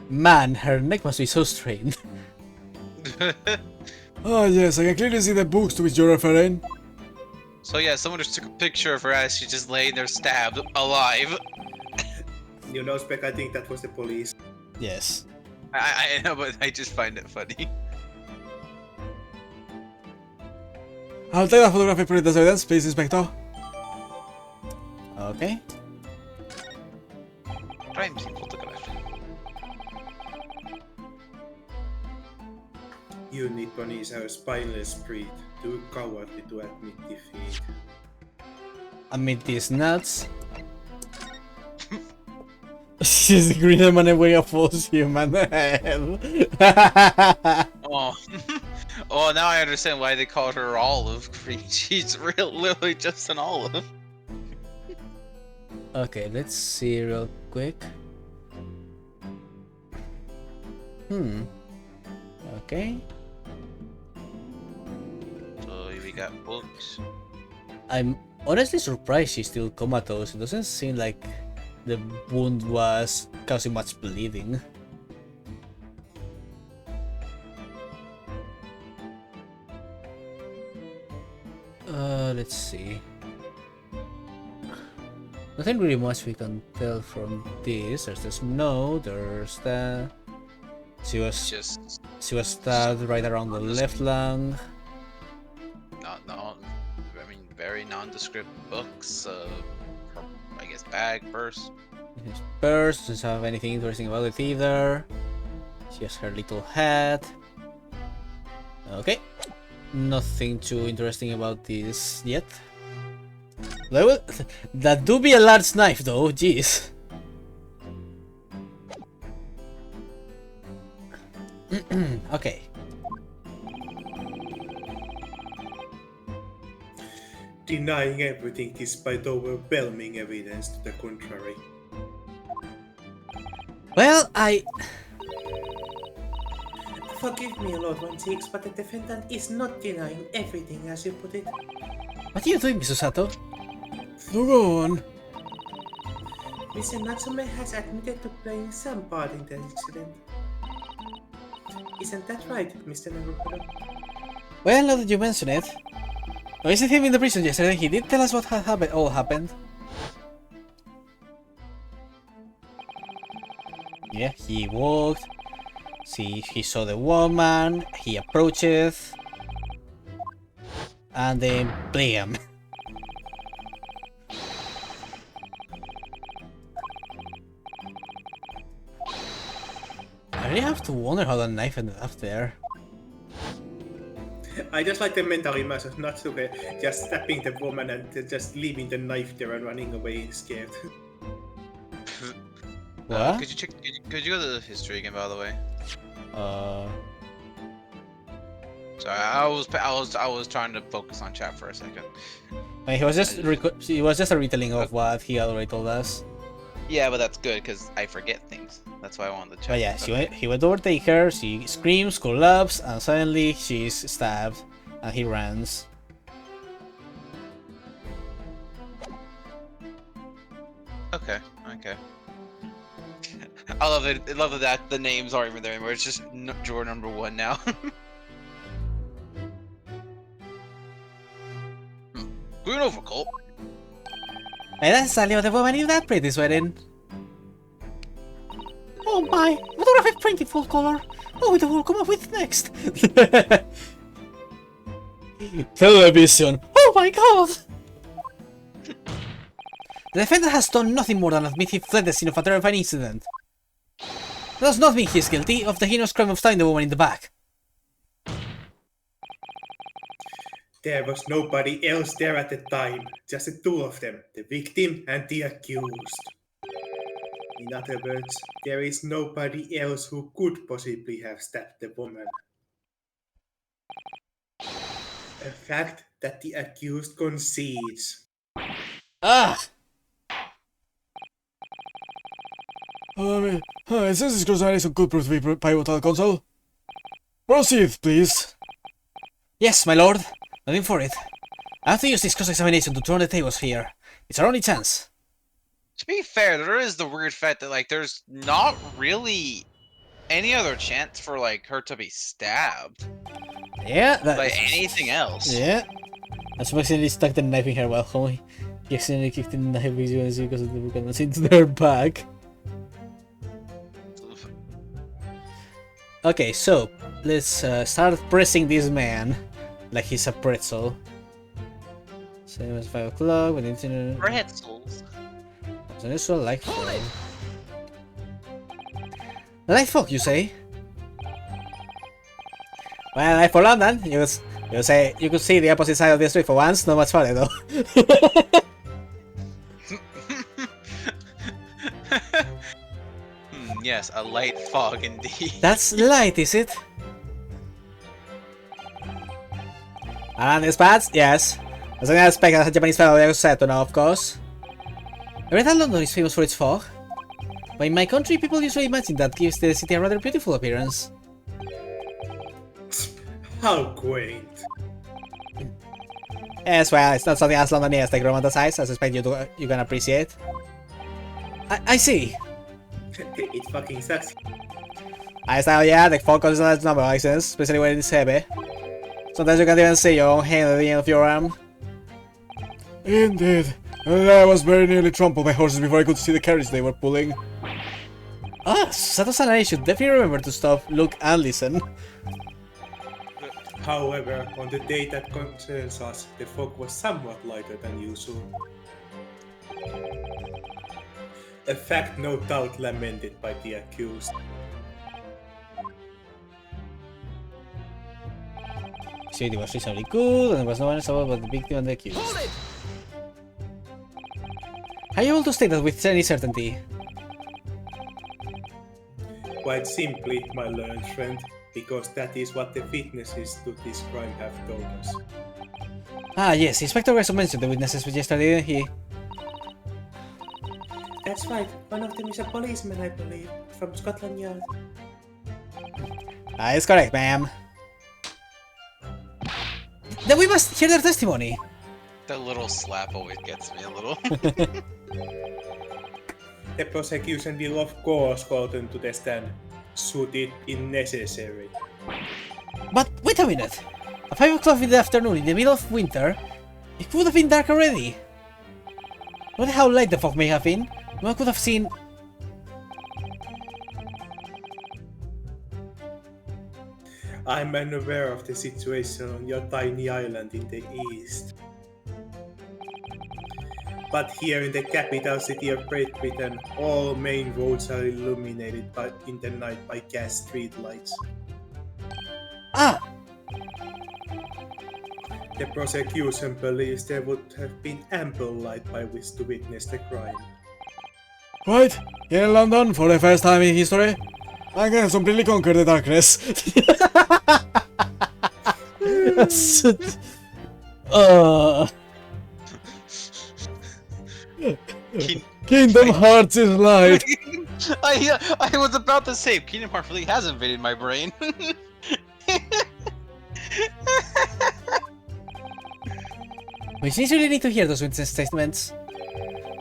Man, her neck must be so strained. Ah, yes, I can clearly see the books to which you're referring. So yeah, someone just took a picture of her as she's just laying there stabbed alive. You know, Spec, I think that was the police. Yes. I know, but I just find it funny. I'll take that photograph and put it as evidence, please, Inspector. Okay. Crime scene photography. You Nipponese have a spineless breed, too cowardly to admit defeat. Amid these nuts. She's a greener man wearing a false human head. Oh. Oh, now I understand why they called her Olive. She's literally just an olive. Okay, let's see real quick. Okay. So we got books. I'm honestly surprised she's still comatose. It doesn't seem like the wound was causing much bleeding. Let's see. Nothing really much we can tell from this. There's the snow, there's the... She was stabbed right around the left lung. I mean, very nondescript books. Her, I guess, bag, purse. His purse doesn't have anything interesting about it either. She has her little hat. Okay. Nothing too interesting about this yet. That do be a large knife though, jeez. Okay. Denying everything despite overwhelming evidence to the contrary. Well, Forgive me, Lord 16, but the defendant is not denying everything as you put it. What are you doing, Mr. Sato? No, go on. Mr. Natsume has admitted to playing some part in the incident. Isn't that right, Mr. Naruto? Well, now that you mention it, I visited him in the prison yesterday. He did tell us what had happened. All happened. Yeah, he walked. See, he saw the woman. He approaches, and then blam. I really have to wonder how the knife ended up there. I just like the mental image of Natsume just stabbing the woman and just leaving the knife there and running away scared. What? Could you check? Could you go to the history again, by the way? Sorry, I was trying to focus on chat for a second. I mean, he was just a retelling of what he already told us. Yeah, but that's good because I forget things. That's why I wanted to check. But yeah, Okay. he went to overtake her. She screams, collapses, and suddenly she's stabbed, and he runs. Okay. I love it. I love that the names aren't even there anymore. It's just drawer number 1 now. Going over, Colt. And that's exactly what the woman in that print is wearing. Oh my! Photographic printed full color. What will the world come up with next? Television. Oh my god! The defendant has done nothing more than admit he fled the scene of a terrifying incident. That does not mean he is guilty of the heinous crime of stabbing the woman in the back. There was nobody else there at the time, just the two of them, the victim and the accused. In other words, there is nobody else who could possibly have stabbed the woman. A fact that the accused concedes. Ah! Since this examination could prove to be pivotal, Consul. Proceed, please. Yes, my lord. Nothing for it. I have to use this cross-examination to turn the tables here. It's our only chance. To be fair, there is the weird fact that like there's not really any other chance for like her to be stabbed. Yeah, that Like anything else. Yeah. As he accidentally stuck the knife in her while home. He accidentally kicked the knife because of the book and into her back. Okay, so let's start pressing this man like he's a pretzel. Same as 5 o'clock. We need to. Pretzels. So this one light fog. Light fog, you say? Well, I for London. You could see the opposite side of the street for once. Not much farther though. Yes, a light fog indeed. That's light, is it? And these pads? Yes. As an aspect of Japanese fellow set now, of course. I read that London is famous for its fog. But in my country, people usually imagine that gives the city a rather beautiful appearance. How quaint. Yes, well, it's not something as Londonese like romanticized. I suspect you can appreciate. I see. It fucking sucks. I style, yeah, the fog is not number license, especially when it's heavy. Sometimes you can't even see your own hand at the end of your arm. Indeed. And I was very nearly trampled by horses before I could see the carriage they were pulling. Ah, Sato-san and I should definitely remember to stop, look, and listen. However, on the day that concerns us, the fog was somewhat lighter than usual. A fact no doubt lamented by the accused. Security was reasonably good, and there was no one else about but the victim and the accused. Are you able to state that with any certainty? Quite simply, my learned friend, because that is what the witnesses to this crime have told us. Ah, yes, Inspector Grayson mentioned the witnesses yesterday, didn't he? That's right, one of them is a policeman, I believe, from Scotland Yard. It's correct, ma'am. Then we must hear their testimony. That little slap always gets me a little. The prosecution will of course call them to the stand, should it be necessary. But wait a minute. At 5 o'clock in the afternoon, in the middle of winter, it would have been dark already. No matter how light the fog may have been, one could have seen. I'm unaware of the situation on your tiny island in the east. But here in the capital city of Great Britain, all main roads are illuminated in the night by gas streetlights. Ah! The prosecution believes there would have been ample light by which to witness the crime. Right, here in London, for the first time in history, I can completely conquer the darkness. Kingdom Hearts is light. I was about to say, Kingdom Hearts really has invaded my brain. We sincerely need to hear those witness statements.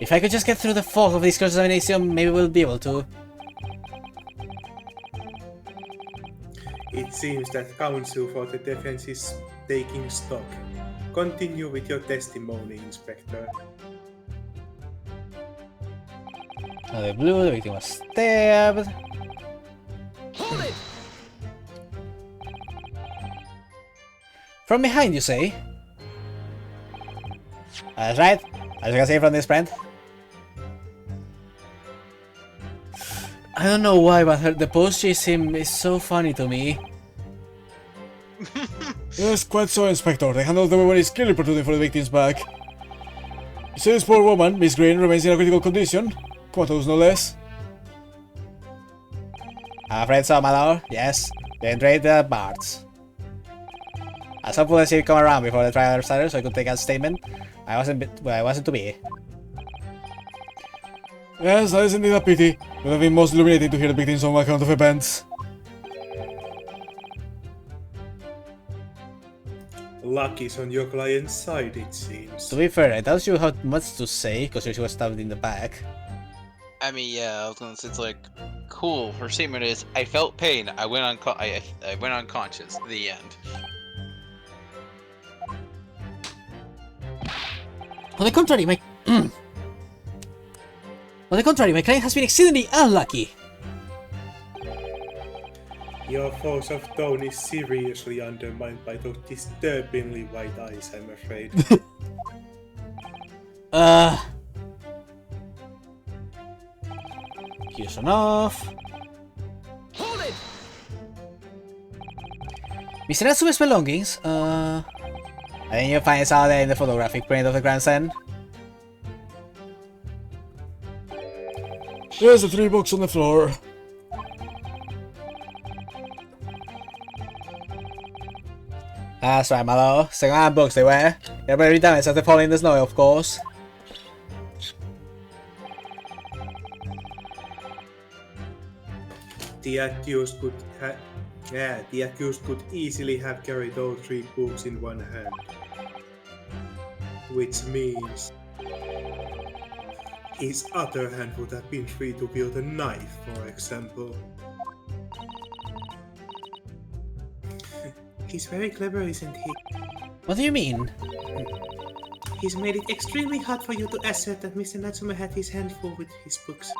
If I could just get through the fog of this cross-examination, maybe we'll be able to. It seems that counsel for the defense is taking stock. Continue with your testimony, Inspector. The blue, the victim was stabbed. Hold it! From behind, you say? That's right. As you can see from this print. I don't know why, but the post-chase him is so funny to me. Yes, quite so, Inspector. The handle of the weapon is clearly protruding from the victim's back. You say this poor woman, Miss Green, remains in a critical condition? Comatose, no less. I'm afraid so, my lord. Yes, they entered the bards. I was hopeful to see you come around before the trial started so I could take a statement. I wasn't to be. Yes, that is indeed a pity. It would have been most illuminating to hear the victims on account of events. Luck is on your client's side, it seems. To be fair, I doubt you had much to say because she was stabbed in the back. I mean, yeah, I was gonna say, it's like, cool. Her statement is, I felt pain. I went unconscious. The end. On the contrary, my client has been exceedingly unlucky. Your force of tone is seriously undermined by those disturbingly white eyes, I'm afraid. Here's enough. Hold it! Mr. Natsume's belongings, I think you'll find it out there in the photographic print of the grandstand. There's the 3 books on the floor. That's right, my lord. Second-hand books they were. They're very damaged as they fall in the snow, of course. The accused could easily have carried all 3 books in one hand. Which means his other hand would have been free to wield a knife, for example. He's very clever, isn't he? What do you mean? He's made it extremely hard for you to assert that Mr. Natsume had his hand full with his books.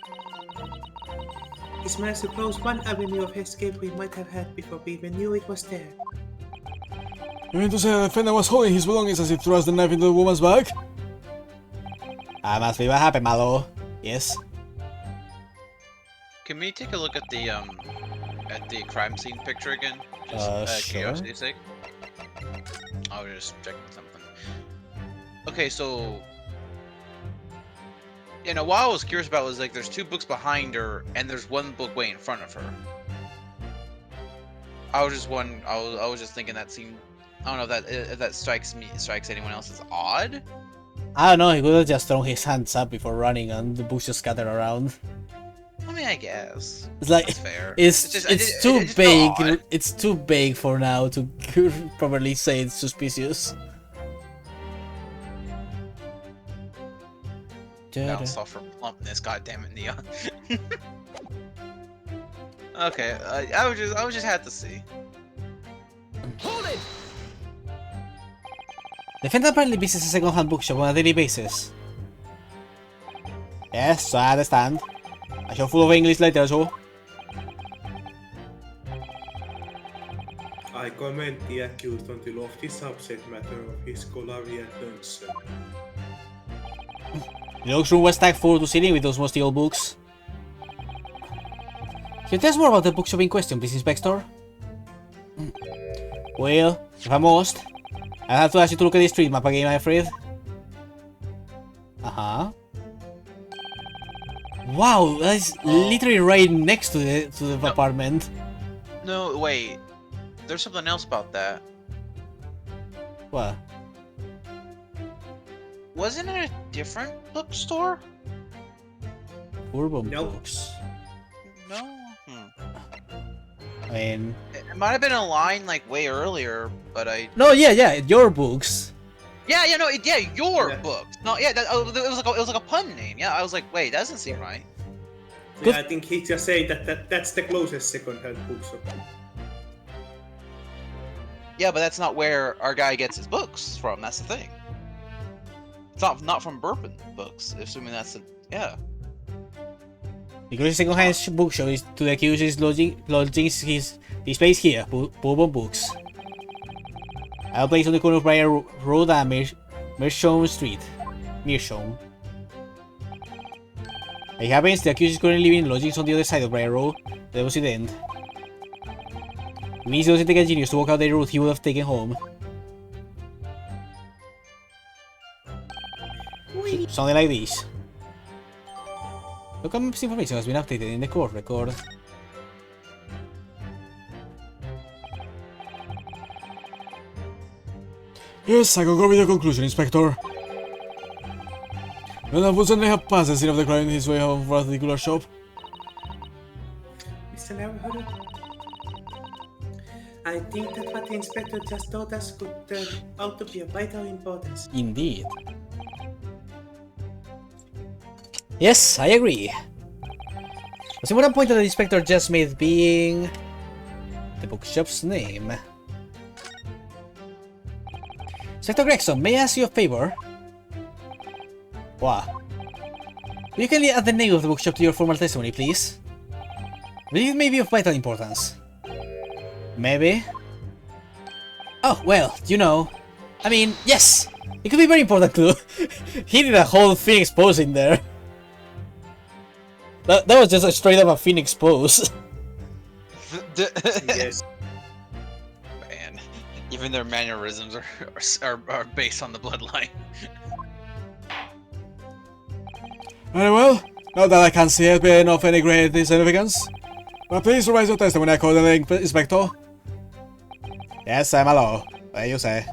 He's managed to close one avenue of escape we might have had before we even knew it was there. You mean to say the defendant was holding his belongings as he thrust the knife into the woman's back? That must be what happened, my lord. Yes. Can we take a look at the crime scene picture again? Just Sure. curiosity's sake. I was just checking something. Okay, so what I was curious about was like there's 2 books behind her and there's 1 book way in front of her. I was just thinking that seemed, I don't know if that strikes anyone else as odd. I don't know, he could have just thrown his hands up before running and the books just scattered around. I mean, I guess. It's like That's fair. it's just- it's it too just felt big. odd. It's too big for now to properly say it's suspicious. Bounce off for plumpness. God damn it, Neon. Okay, I would just have to see. Hold it! Defender apparently visits a second-hand bookshop on a daily basis. Yes, I understand. A shop full of English letters, oh. I commend the accused on the lofty subject matter of his scholarly attention. The next room was stacked full to ceiling with those musty old books. Can you tell us more about the bookshop in question, please, Inspector? Well, if I must, I'll have to ask you to look at the street map again, I'm afraid. Uh-huh. Wow, that's literally right next to the apartment. No, wait. There's something else about that. What? Wasn't it a different bookstore? Urban Nope. books. No. I mean... It might have been a line like way earlier, but I. No, yeah, your books. Yeah, your Yeah. book. No, yeah, it was like a pun name. Yeah, I was like, wait, that doesn't seem right. Yeah, I think he's just saying that's the closest second-hand bookshop. Yeah, but that's not where our guy gets his books from. That's the thing. It's not from Bourbon Books. Assuming that's the The closest second-hand bookshop is to the accused's lodgings this place here, Bourbon Books. I'll place on the corner of Briar Road and Meerschaum Street. Meerschaum. It happens, the accused is currently living in lodgings on the other side of Briar Road, the opposite end. If he doesn't take a genius to walk out the route he would have taken home. Something like this. Look how much information has been updated in the court record. Yes, I concur with your conclusion, Inspector. And unfortunately have passed the scene of the crime in his way home from a particular shop. Mr. Naruhodo, I think that what the inspector just told us could turn out to be of vital importance. Indeed. Yes, I agree. What's the important point that the inspector just made being the bookshop's name? Inspector Gregson, may I ask you a favor? What? You can add the name of the bookshop to your formal testimony, please? I believe it may be of vital importance. Maybe? Oh, well, you know. I mean, yes! It could be very important too. He did a whole Phoenix pose in there. That was just a straight up a Phoenix pose. Yes. Man, even their mannerisms are based on the bloodline. Very well. Not that I can see it being of any great significance. But please revise your testimony accordingly, Inspector. Yes, I'm a law. What you say?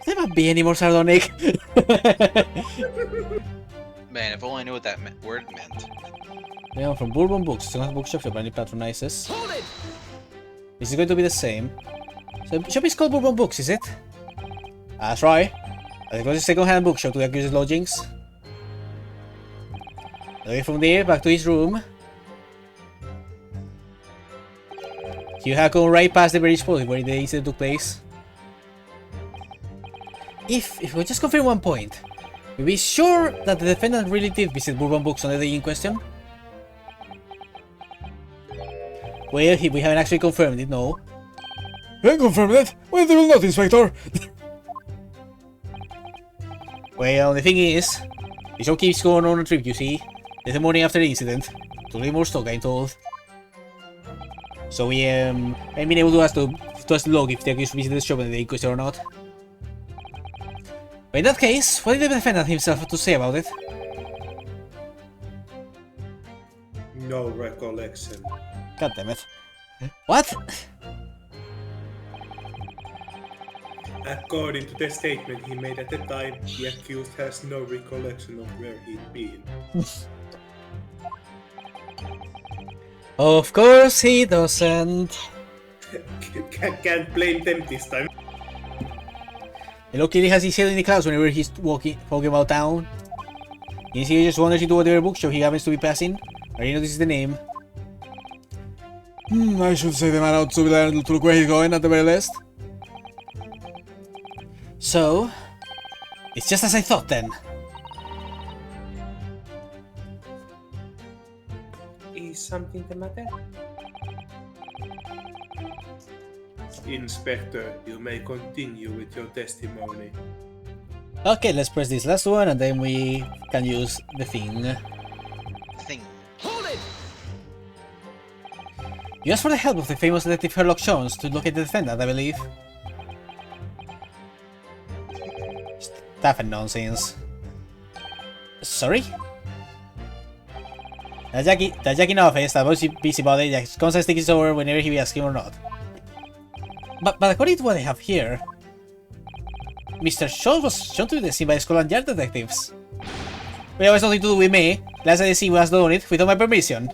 Could there be any more sardonic? Man, if only I knew what that word meant. Yeah, from Bourbon Books, second bookshop shop apparently patronizes. Hold it! This is going to be the same. So the shop is called Bourbon Books, is it? That's right. I think it's a second-hand bookshop to the accused's lodgings. Away from there, back to his room. You have gone right past the very spot where the incident took place. If we just confirm one point, we be sure that the defendant really did visit Bourbon Books on the day in question? Well, we haven't actually confirmed it, no. You can confirm that? Well, they will not, Inspector. Well, the thing is, the show keeps going on a trip, you see. There's the morning after the incident. To leave more stock, I'm told. So we haven't been able to ask the log if the accused visited the shop on the day in question or not. But in that case, what did the defendant himself have to say about it? No recollection. God damn it. What? According to the statement he made at the time, the accused has no recollection of where he'd been. Of course he doesn't. Can't blame them this time. Hello Kitty has his head in the clouds whenever he's walking about town. Yes, he just wanders into whatever bookshop he happens to be passing. Already notices the name. I should say the man out to learn to look where he's going at the very least. So, it's just as I thought then. Is something the matter? Inspector, you may continue with your testimony. Okay, let's press this last one and then we can use the thing. Thing. Hold it! You asked for the help of the famous detective Sherlock Jones to locate the defendant, I believe. Stuff and nonsense. Sorry? That Jackie in office, that was busybody, that constantly sticks over whenever he asks him or not. But according to what I have here, Mr. Jones was shown to be seen by Scotland Yard detectives. But it was nothing to do with me. Last I see was done it without my permission.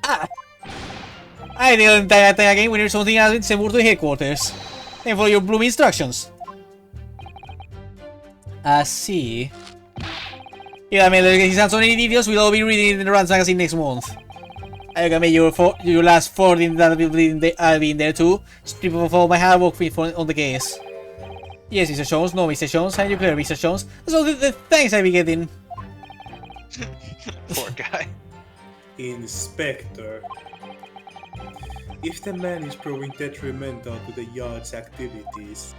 Ah! I didn't attack again when there's something else, send word to headquarters. Then follow your blooming instructions. I see. Yeah, I mean, his hands on any details, we'll all be reading it in the Rants magazine next month. I can make your last 14 that I'll be in there too. Strip of all my hard work on the case. Yes, Mr. Jones. No, Mr. Jones. I'm clear, Mr. Jones. That's all the thanks I'll be getting. Poor guy. Inspector. If the man is proving detrimental to the yard's activities,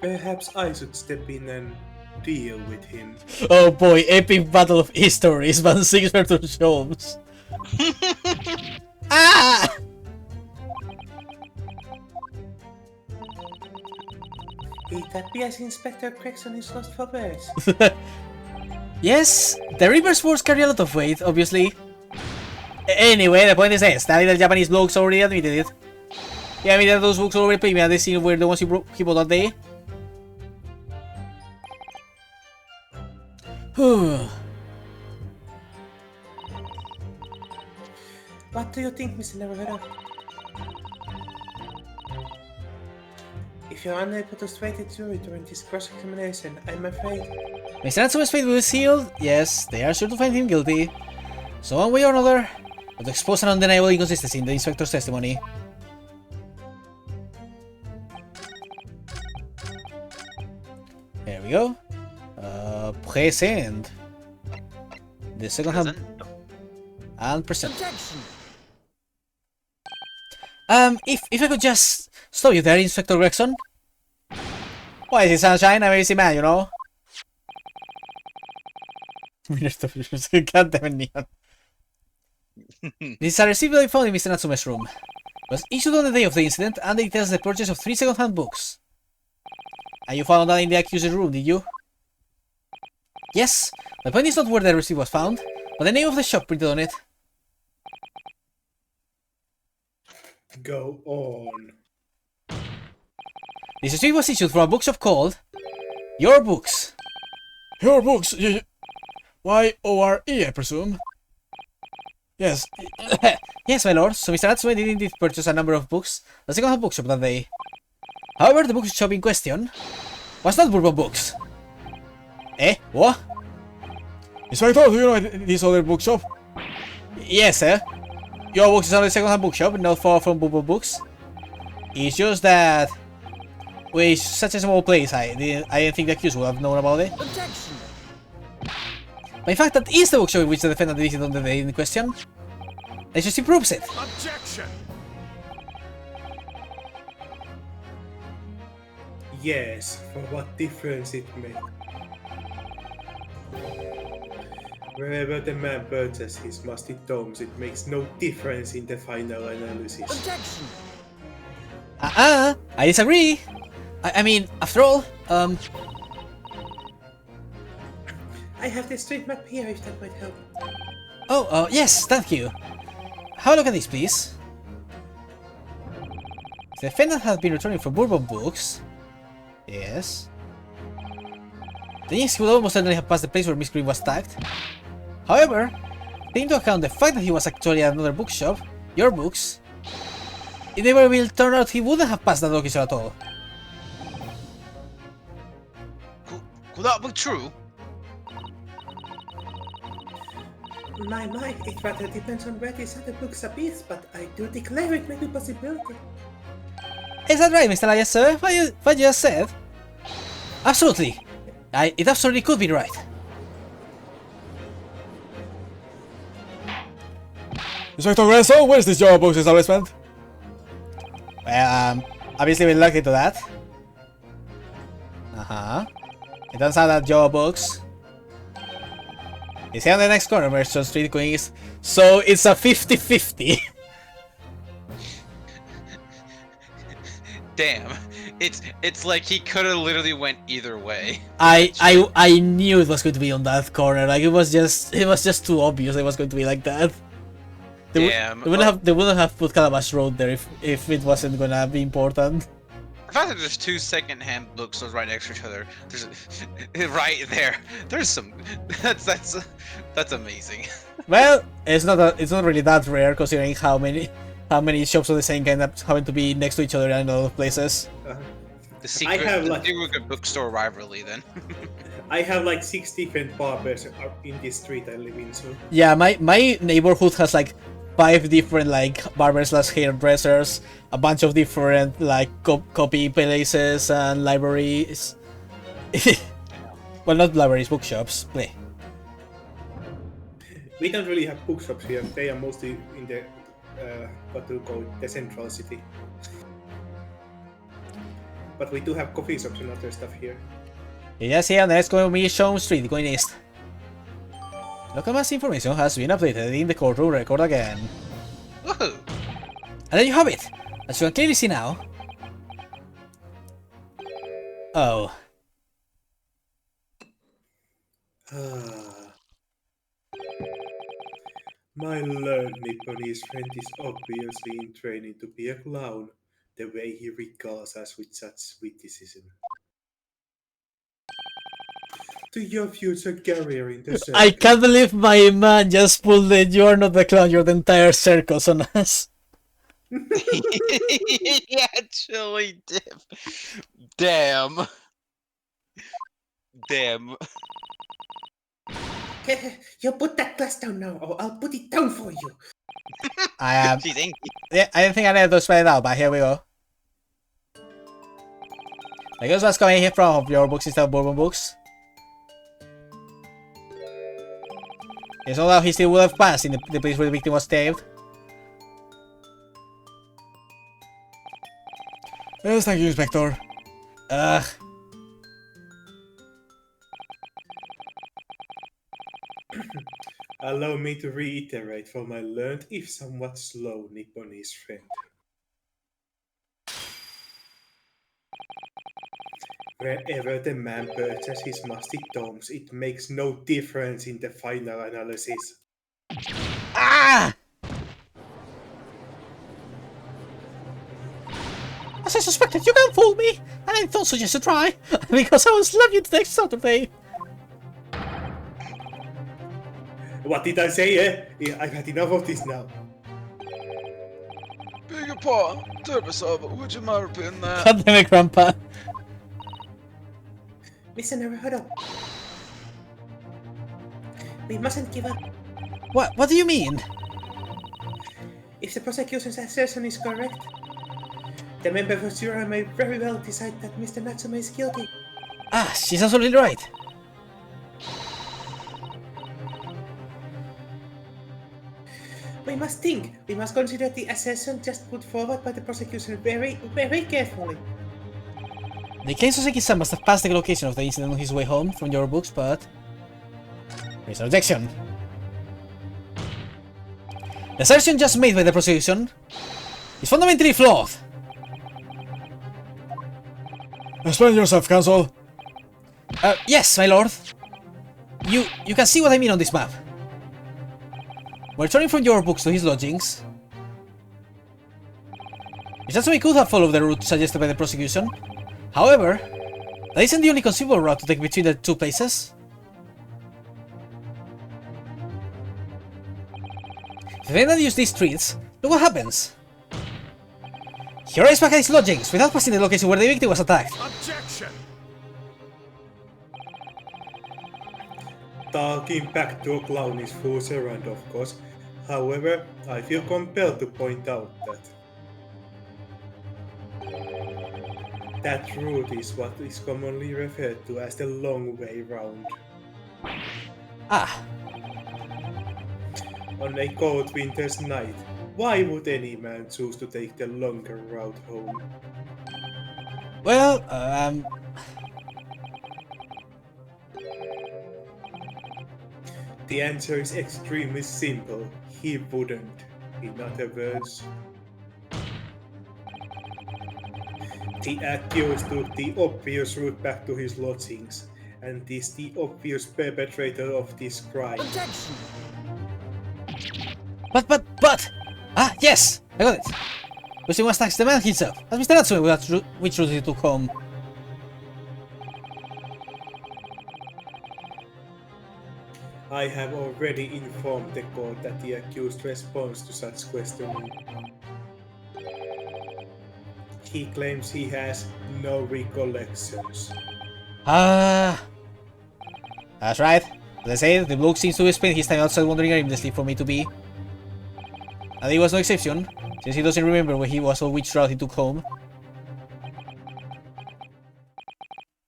perhaps I should step in and deal with him. Oh boy, epic battle of histories, man. 6 versus Jones. Ah! It appears Inspector Gregson is lost for words. Yes, the reverse force carry a lot of weight, obviously. Anyway, the point is this, that little Japanese blokes already admitted it. Yeah, I mean that those books already pay me and they seen were the ones he bought that day. What do you think, Mr. Navarro? If you're unable to sway the jury during this cross-examination, I'm afraid... Mr. Natsume's fate will be sealed. Yes, they are sure to find him guilty. So one way or another, but to expose an undeniable inconsistency in the inspector's testimony. There we go. Present. The second hand. And present. Objection! If I could just stop you there, Inspector Gregson. Why is it sunshine? I'm a busy man, you know. God damn it, Neon. This is a receipt that I found in Mr. Natsume's room. It was issued on the day of the incident and it details the purchase of 3 second-hand books. And you found that in the accuser's room, did you? Yes. The point is not where the receipt was found, but the name of the shop printed on it. Go on. This receipt was issued from a bookshop called Your Books. Your books, Y-O-R-E, I presume. Yes. Yes, my lord. So Mr. Natsume did indeed purchase a number of books at the second-hand bookshop that day. However, the bookshop in question was not Bourbon Books. Eh? What? Inspector, do you know this other bookshop? Yes, sir. Your Books is only a second-hand bookshop, not far from Bourbon Books. It's just that... well, it's such a small place, I didn't think the accused would have known about it. Objection! But in fact, that is the bookshop in which the defendant visited on the day in question. It just improves it. Objection! Yes, for what difference it made. Wherever the man purchases his musty tomes, it makes no difference in the final analysis. Objection! I disagree. I mean, after all, I have the street map here if that might help. oh, yes, thank you. Have a look at this, please. The defendant has been returning from Bourbon Books. Yes. The next would almost certainly have passed the place where Miss Green was tagged. However, Take into account the fact that he was actually at another bookshop, your books, it never will turn out he wouldn't have passed that location at all. Could that be true? My, it rather depends on where these other books appears, but I do declare it may be a possibility. Is that right, Mr. Elias, sir? What you just said? Absolutely. It absolutely could be right. Inspector Gresso, where's this your books establishment? Well, obviously we looked into that. It turns out that Joe Books is here on the next corner, Merchant Street, going east. So it's a 50-50. Damn, it's like he could have literally went either way. I knew it was going to be on that corner. Like it was just too obvious it was going to be like that. Damn. They wouldn't have put Calabash Road there if it wasn't gonna be important. The fact that there's 2 second-hand bookstores right next to each other, there's right there. There's some. That's amazing. Well, it's not really that rare considering how many shops of the same kind that happen to be next to each other in a lot of places. The secret bookstore rivalry then. I have like 6 different barbers in this street I live in, so. Yeah, my neighborhood has like 5 different like barbers slash hairdressers, a bunch of different like copy places and libraries. Well, not libraries, bookshops. Play. We don't really have bookshops here. They are mostly in the what do you call it, the central city. But we do have coffee shops and other stuff here. Yes, here, next going to be Shome Street, going east. Local mass information has been updated in the courtroom record again. Woohoo! And there you have it! As you can clearly see now. Oh. My learned Nipponese friend is obviously in training to be a clown, the way he regards us with such witticism. To your future career in the circus. I can't believe my man just pulled the "you're not the clown, you're the entire circus" on us. He actually did. Damn. Damn. You put that glass down now, or I'll put it down for you. I am. She's angry. Yeah, I didn't think I needed to spell it out, but here we go. I guess what's coming here from your books instead of Bourbon books. It's not that he still would have passed in the place where the victim was stabbed. Yes, thank you, Inspector. Ugh. Allow me to reiterate for my learned, if somewhat slow, Nipponese friend. Wherever the man purchases his musty tomes, it makes no difference in the final analysis. Ah! As I suspected, you can't fool me! And I don't suggest you try, because I will slap you next Saturday! What did I say, eh? I've had enough of this now. Beg your pardon, Turbosaur, would you mind repeating that? God damn it, Grandpa. Mr. Naruhodo. We mustn't give up. What do you mean? If the prosecution's assertion is correct, the member of jury may very well decide that Mr. Natsume is guilty. Ah, she's absolutely right. We must think. We must consider the assertion just put forward by the prosecution very, very carefully. The case Soseki-san must have passed the location of the incident on his way home from your books, but there's an objection. The assertion just made by the prosecution is fundamentally flawed. Explain yourself, counsel. Yes, my lord. You can see what I mean on this map. When returning from your books to his lodgings, Mr. could have followed the route suggested by the prosecution. However, that isn't the only conceivable route to take between the two places. If the defendant uses these streets, look what happens. He arrives back at his lodgings without passing the location where the victim was attacked. Objection! Talking back to a clown is fool's errand, of course. However, I feel compelled to point out that route is what is commonly referred to as the long way round. Ah, On a cold winter's night, why would any man choose to take the longer route home? well, The answer is extremely simple. He wouldn't. In other words, the accused took the obvious route back to his lodgings, and is the obvious perpetrator of this crime. Objection! but! Ah, yes! I got it! But he must ask the man himself, as Mr. Natsume which route he took home. I have already informed the court that the accused responds to such questioning. He claims he has no recollections. Ah, that's right. As I said, the bloke seems to spend his time outside wandering aimlessly for me to be. And he was no exception, since he doesn't remember where he was or which route he took home.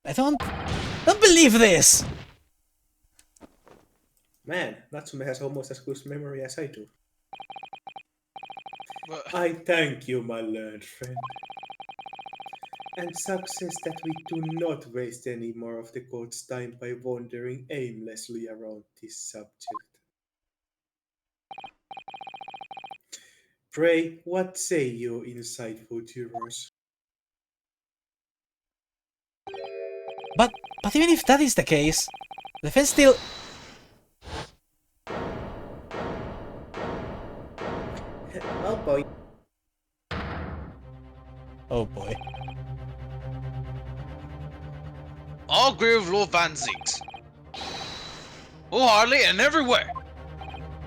I don't believe this! Man, Natsume has almost as good memory as I do. But- I thank you, my learned friend. And success that we do not waste any more of the court's time by wandering aimlessly around this subject. Pray, what say you, insightful jurors? But even if that is the case, the defense still... Oh boy. Oh boy. All agree with Lord Van Zeeks. Wholeheartedly and everywhere.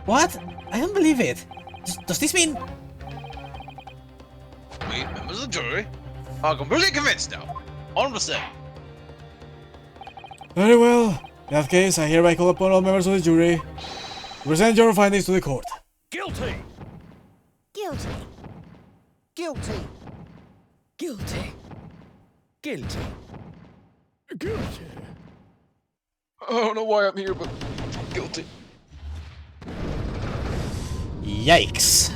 What? I don't believe it. Does this mean... We, members of the jury, are completely convinced now. 100%. Very well. In that case, I hereby call upon all members of the jury to present your findings to the court. Guilty! Guilty. Guilty! Guilty! Guilty! Guilty! I don't know why I'm here, but guilty. Yikes.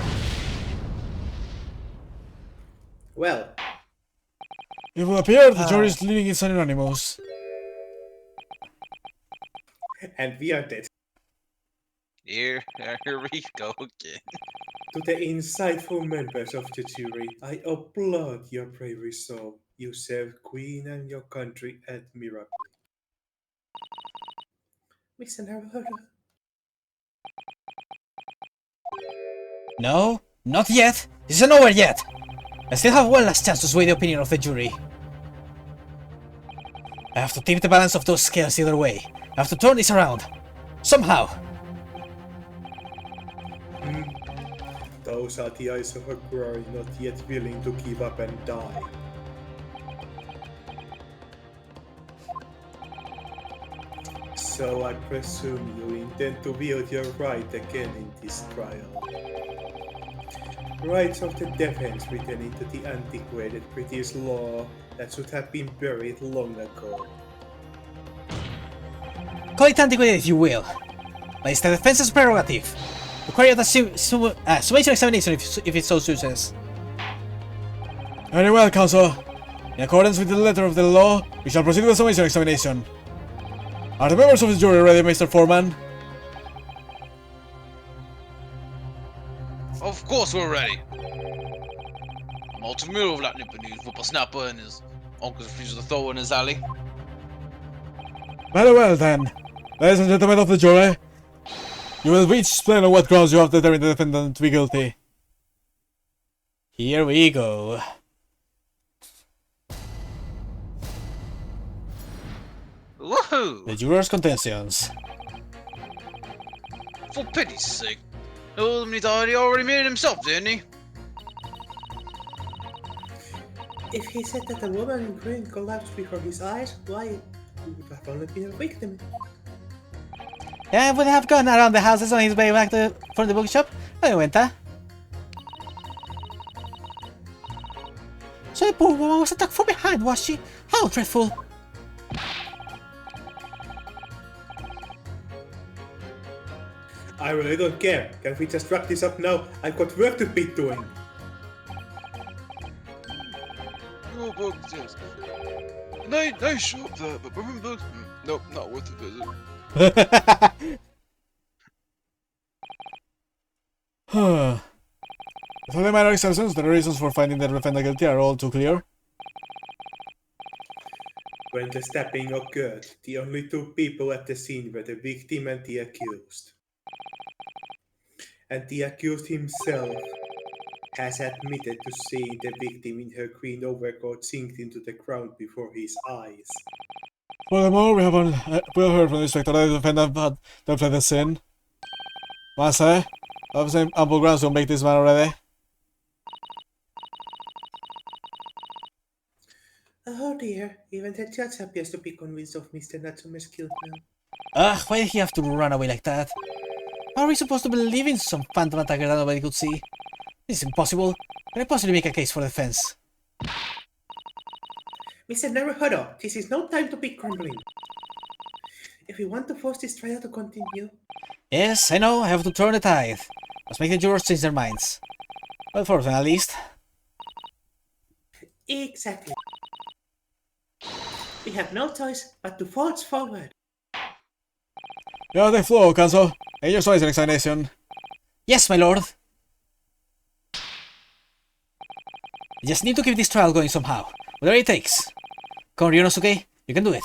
Well, It will appear the jury is leaving it unanimous. and we are dead. Here we go again. To the insightful members of the jury, I applaud your brave resolve. You served Queen and your country admirably. Mr. Naruhodo. No, not yet. This isn't over yet. I still have one last chance to sway the opinion of the jury. I have to tip the balance of those scales either way. I have to turn this around. Somehow. Those are the eyes of a quarry not yet willing to give up and die. So I presume you intend to wield your right again in this trial. Rights of the defense written into the antiquated British law that should have been buried long ago. Call it antiquated if you will. But it's the defense's prerogative. Require the summation examination if it so chooses. Very well, counsel. In accordance with the letter of the law, we shall proceed with the summation examination. Are the members of the jury ready, Mr. Foreman? Of course we're ready. I'm all too familiar with that Nipponese whippersnapper and his uncle's refusal to throw in his alley. Very well, then. Ladies and gentlemen of the jury, you will each explain on what grounds you have determined the defendant to be guilty. Here we go. Woohoo! The jurors' contentions. For pity's sake. Oh, he thought he already made it himself, didn't he? If he said that a woman in green collapsed before his eyes, why, he would have only been a victim. Yeah, would have gone around the houses on his way back from the bookshop. I went, huh? So the poor woman was attacked from behind, was she? How dreadful! I really don't care. Can we just wrap this up now? I've got work to be doing. Your books, yes. Nice shop there, but bourbon books? Nope, not worth a visit. Without the minor exceptions, the reasons for finding the defendant guilty are all too clear. When the stabbing occurred, the only two people at the scene were the victim and the accused. And the accused himself has admitted to seeing the victim in her green overcoat sink into the ground before his eyes. Furthermore, we have heard from the inspector that the defendant had dealt the sin. Must say, I have seen ample grounds to make this man already. Oh dear, even the judge appears to be convinced of Mr. Natsume's guilt now. Ugh, why did he have to run away like that? How are we supposed to believe in some phantom attacker that nobody could see? This is impossible. Can I possibly make a case for defense? Mr. Naruhodo, this is no time to be grumbling. If we want to force this trial to continue... Yes, I know, I have to turn the tide. Must make the jurors change their minds. Well, for them at least. Exactly. We have no choice but to forge forward. You have the floor, Kanzo. And your choice in examination. Yes, my lord. I just need to keep this trial going somehow. Whatever it takes. Come on, Ryonosuke, you can do it.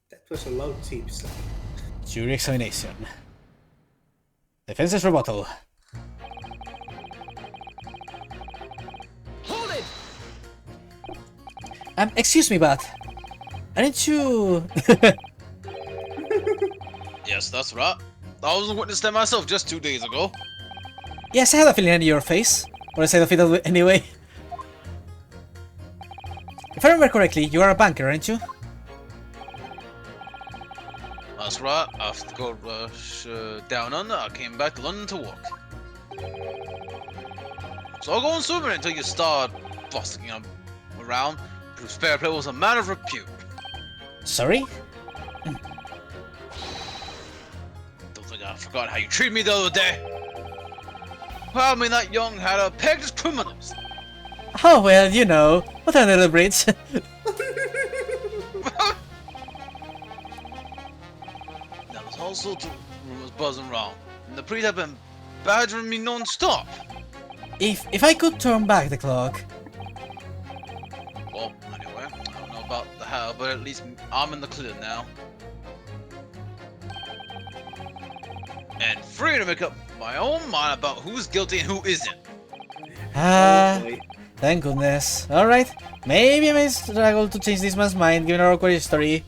That was a loud cheap sound. Jury examination. Defense's rebuttal. Hold it! Excuse me, but aren't you... Yes, that's right. I was a witness there myself just 2 days ago. Yes, I had a feeling in your face. Or a side of it anyway. If I remember correctly, you are a banker, aren't you? That's right. After go down under, I came back to London to work. So I'll go on swimming until you start busting around. Because fair play was a matter of repute. Sorry? Don't think I forgot how you treated me the other day. Well, I mean, that young had a pegged as criminals. Oh, well, you know. What under the bridge? There was all sorts of rumors buzzing around, and the priest had been badgering me non-stop. If I could turn back the clock... Well, anyway, I don't know about the how, but at least I'm in the clear now. And free to make up my own mind about who's guilty and who isn't. Ah, Boy. thank goodness. Alright, maybe I may struggle to change this man's mind given our awkward history.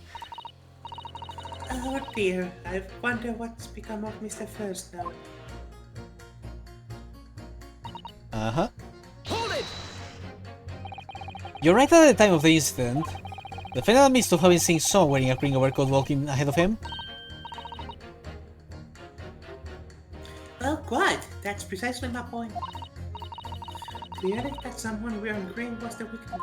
Oh dear, I wonder what's become of Mr. First now. Uh-huh. Hold it! You're right that at the time of the incident, the defendant admits to having seen someone wearing a green overcoat walking ahead of him. Oh, quite. That's precisely my point. Clearly that someone wearing green was the victim.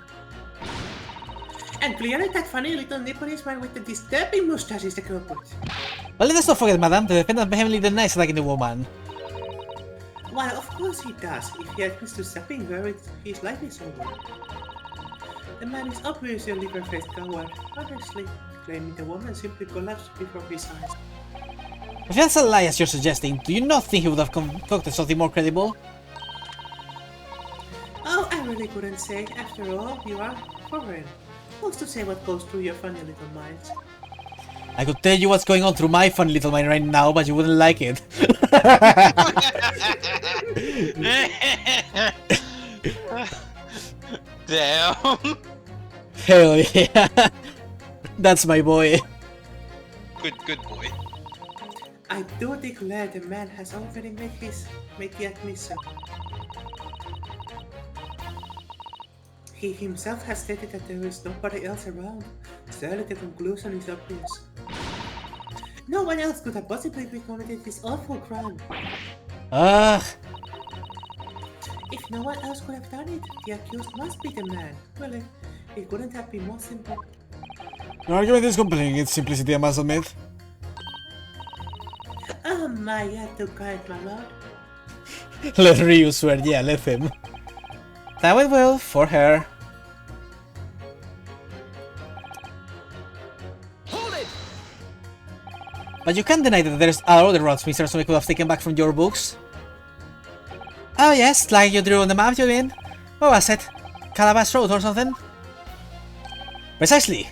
And clearly that funny little Nipponese man with the disturbing mustache is the culprit. Well, let us not forget, madam, the defendant vehemently denies attacking the woman. Well, of course he does. If he admits to stepping her, his life is over. The man is obviously a liver-faced coward, honestly, claiming the woman simply collapsed before his eyes. If that's a lie as you're suggesting, do you not think he would have concocted something more credible? Oh, I really couldn't say. After all, you are foreign. Who's to say what goes through your funny little minds? I could tell you what's going on through my funny little mind right now, but you wouldn't like it. Damn. Hell yeah. That's my boy. Good boy. I do declare the man has already made the admission. He himself has stated that there is nobody else around. Surely the conclusion is obvious. No one else could have possibly committed this awful crime. Ugh. If no one else could have done it, the accused must be the man. Well, it couldn't have been more simple. Your argument is compelling in its simplicity, I must admit. Oh my, you're too kind, my lord. Let Ryu swear, yeah, let him. That went well for her. But you can't deny that there's other routes Mr. Sumi could have taken back from your books. Oh yes, like you drew on the map, you mean? What was it? Calabash Road or something? Precisely.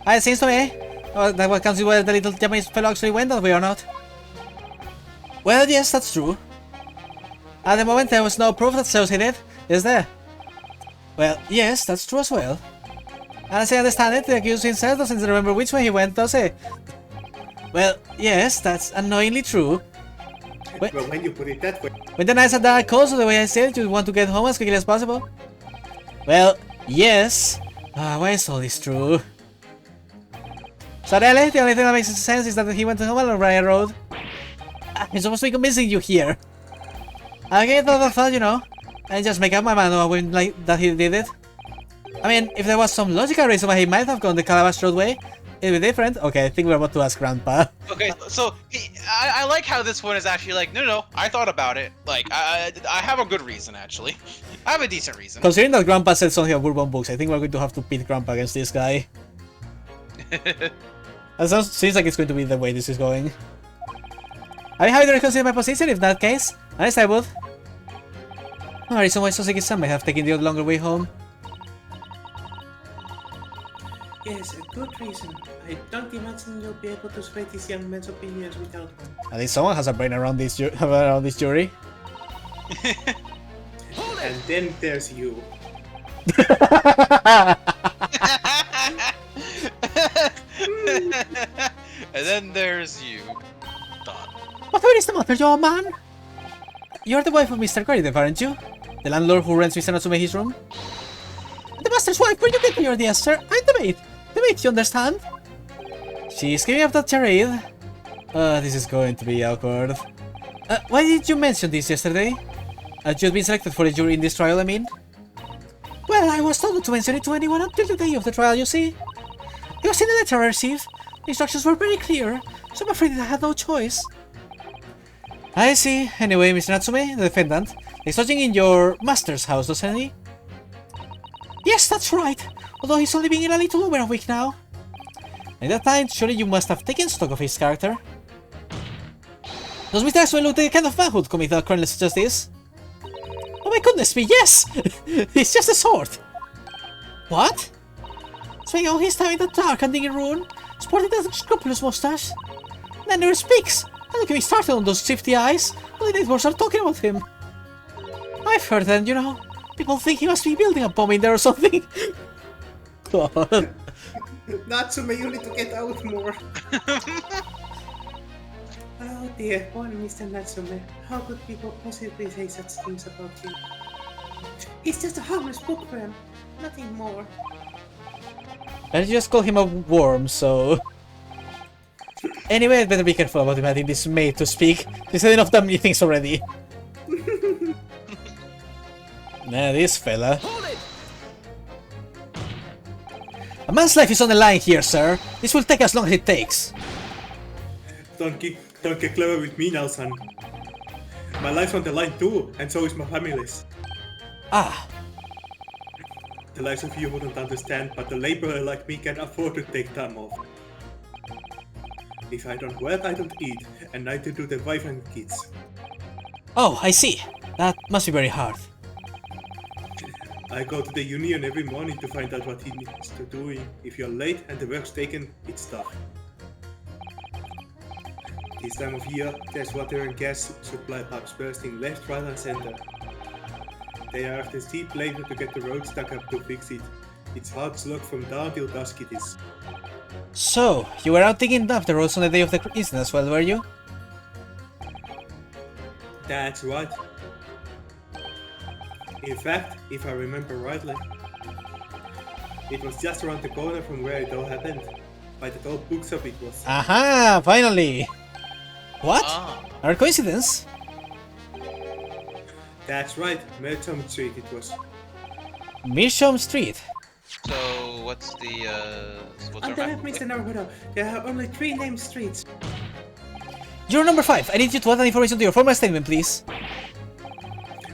It seems to me that what counts is whether the little Japanese fellow actually went that way or not. Well, yes, that's true. At the moment, there was no proof that shows he did, is there? Well, yes, that's true as well. And as I understand it, the accused himself doesn't remember which way he went, does he? Well, yes, that's annoyingly true. Well, when you put it that way. When the nights are dark cold, so the way I said, you want to get home as quickly as possible? Well, yes. Why is all this true? So really, the only thing that makes sense is that he went home on Ryan Road. I'm supposed to be convincing you here. I get another thought, you know, and just make up my mind when that he did it. I mean, if there was some logical reason why he might have gone the Calabash Road way, it'd be different. Okay, I think we're about to ask Grandpa. Okay, so I like how this one is actually like, no, I thought about it. Like, I have a good reason, actually. I have a decent reason. Considering that Grandpa said something about Bourbon books, I think we're going to have to pit Grandpa against this guy. That seems like it's going to be the way this is going. Are you happy to reconsider my position if that case? Honest, I would. No reason why Soseki-san might have taken the longer way home. Yes, a good reason. I don't imagine you'll be able to sway this young man's opinions without one. At least someone has a brain around this jury. And then there's you. And then there's you. Done. What is the matter, young man? You're the wife of Mr. Gardev, aren't you? The landlord who rents Mr. Natsume his room? The master's wife, where you get me your dear sir? I'm the maid. The maid, you understand? She's giving up that charade. This is going to be awkward. Why did you mention this yesterday? You'd been selected for a jury in this trial, I mean? Well, I was told not to mention it to anyone until the day of the trial, you see. It was in the letter I received. The instructions were very clear, so I'm afraid I had no choice. I see. Anyway, Mr. Natsume, the defendant, is lodging in your master's house, doesn't he? Yes, that's right. Although he's only been in a little over a week now. At that time, surely you must have taken stock of his character. Does Mr. Natsume look the kind of man who'd commit a crime such as this? Oh my goodness me, yes! He's just a sort. What? Spending all his time in the dark and digging ruin, sporting that scrupulous mustache. Then never speaks. And look at me started on those shifty eyes. All the neighbors are talking about him. I've heard that, you know. People think he must be building a bomb in there or something. God. Natsume, you need to get out more. Oh dear, poor Mr. Natsume. How could people possibly say such things about him? He's just a harmless bookworm, nothing more. I just call him a worm, so... Anyway, I'd better be careful about him adding this maid to speak. He said enough damn many things already. Nah, this fella. A man's life is on the line here, sir. This will take as long as it takes. Don't get clever with me now, son. My life's on the line too, and so is my family's. Ah, The likes of you wouldn't understand, but a laborer like me can afford to take time off. If I don't work, I don't eat, and neither do the wife and kids. oh, I see. That must be very hard. I go to the union every morning to find out what he needs to do. If you're late and the work's taken, it's tough. This time of year, there's water and gas supply pipes bursting left, right and center. They are after steep labor to get the road stuck up to fix it. It's hard slog from dawn till dusk it is. So, you were out digging up the roads on the day of the incident as well, were you? That's right. In fact, if I remember rightly, it was just around the corner from where it all happened. By that old bookshop it was. Aha! Finally! What? Ah. Our coincidence? That's right, Merchant Street it was. Meerschaum Street. So what's the what's I'm our telling map? Mr. Naruto, there are only 3 named streets. You're number 5. I need you to add that information to your formal statement, please.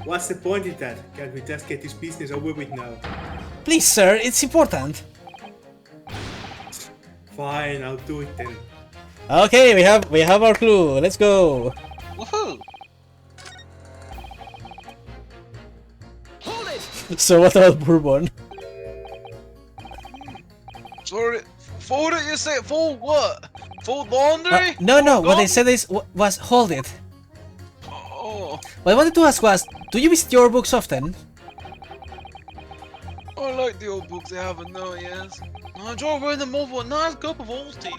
What's the point in that? Can't we just get this business over with now? Please, sir, it's important. Fine, I'll do it then. Okay, we have our clue. Let's go. Woohoo! So what about Bourbon? Sorry, fold it, you say? Fold what? Fold laundry? No. What I Gum? said was hold it. Oh, What I wanted to ask was, do you visit your books often? I like the old books they have in there, yes. I enjoy reading them over a nice cup of old tea.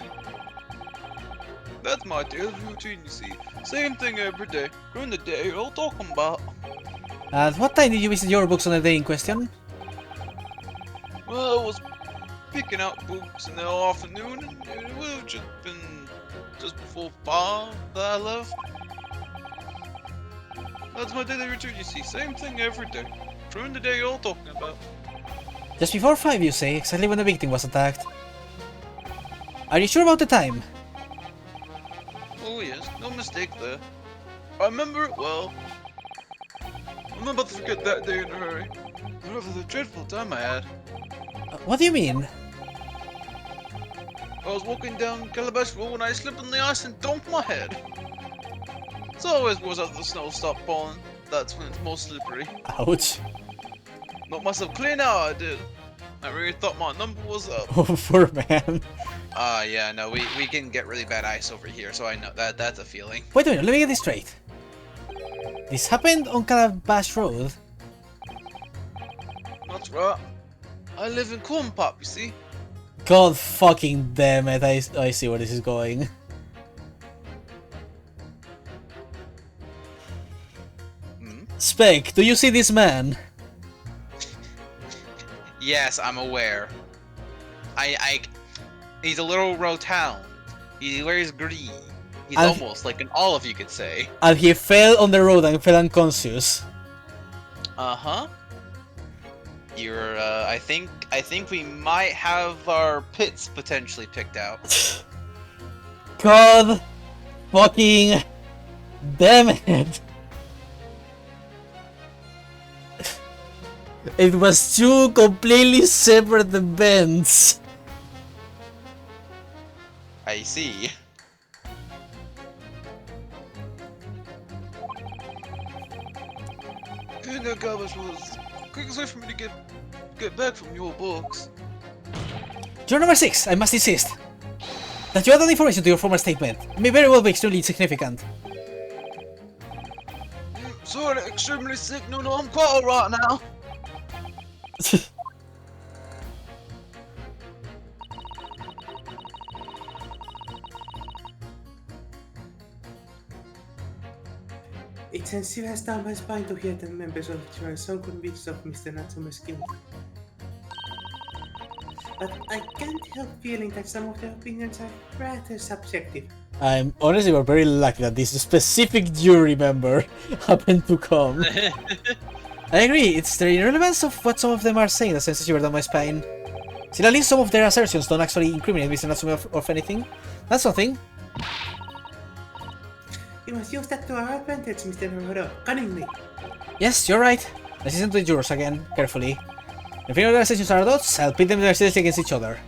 That's my daily routine, you see. Same thing every day. During the day, all talking about. At what time did you visit your books on the day in question? Well, I was picking out books in the afternoon, and it would have just been just before 5 that I left. That's my daily routine, you see. Same thing every day. During the day, you're all talking about. Just before 5, you say, exactly when the victim was attacked. Are you sure about the time? Oh yes, no mistake there. I remember it well. I'm not about to forget that day in a hurry. After the dreadful time I had. What do you mean? I was walking down Calabash Road when I slipped on the ice and dunked my head. It's always was after the snow stopped falling. That's when it's most slippery. Ouch. Knocked myself clean out, I did. I really thought my number was up. Oh, poor man. Yeah, no, we can get really bad ice over here, so I know that's a feeling. Wait a minute, let me get this straight. This happened on Calabash Road. That's right. I live in Corn Pop, you see. God fucking damn it, I see where this is going. Spec, do you see this man? Yes, I'm aware. He's a little rotund. He wears green. He's And- almost like an olive, you could say. And he fell on the road and fell unconscious. Uh-huh. You're, I think we might have our pits potentially picked out. God fucking damn it. It was 2 completely separate events. I see. And that Calabash was the quickest way for me to get back from your books. Juror number 6, I must insist that you add that information to your former statement. It may very well be extremely significant. Sorry, extremely sick. No, I'm quite alright now. It sends shivers down my spine to hear the members of the jury so convinced of Mr. Natsume's guilt. But I can't help feeling that some of their opinions are rather subjective. I'm honestly we're very lucky that this specific jury member happened to come. I agree, it's the irrelevance of what some of them are saying that sends a shiver down my spine. Still, at least some of their assertions don't actually incriminate Mr. Natsume of anything. That's something. We must use that to our advantage, Mr. Naruto, cunningly. Yes, you're right. Let's listen to the jurors again, carefully. If any organizations are adults, I'll pit them seriously against each other.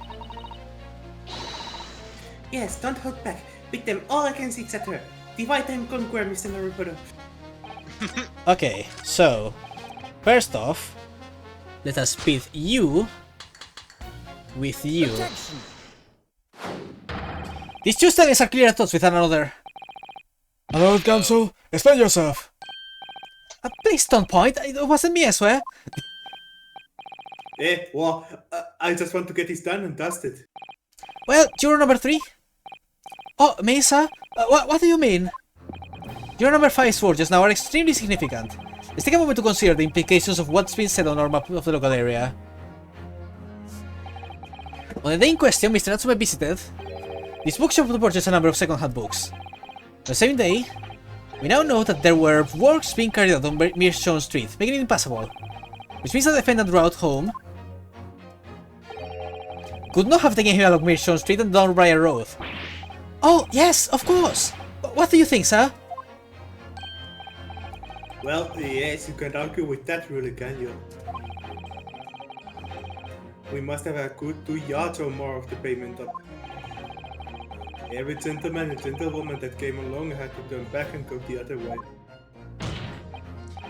Yes, don't hold back. Pit them all against each other. Divide and conquer, Mr. Naruto. Okay, so first off, let us pit you with you. Objection. These 2 studies are clear at thoughts with one another. Lord Counsel, explain yourself. Please don't point, it wasn't me, I swear. Well, I just want to get this done and dusted. Well, juror number 3? Oh, Mesa? What do you mean? Juror number 5's words just now are extremely significant. Let's take a moment to consider the implications of what's been said on our map of the local area. On the day in question, Mr. Natsume visited this bookshop to purchase a number of second-hand books. On the same day, we now know that there were works being carried out on Mearstone Street, making it impassable. Which means the defendant route home could not have taken him along Mearstone Street and down Briar Road. Oh, yes, of course! What do you think, sir? Well, yes, you can't argue with that really, can you? We must have a good 2 yards or more of the pavement up. Every gentleman and gentlewoman that came along had to turn back and go the other way.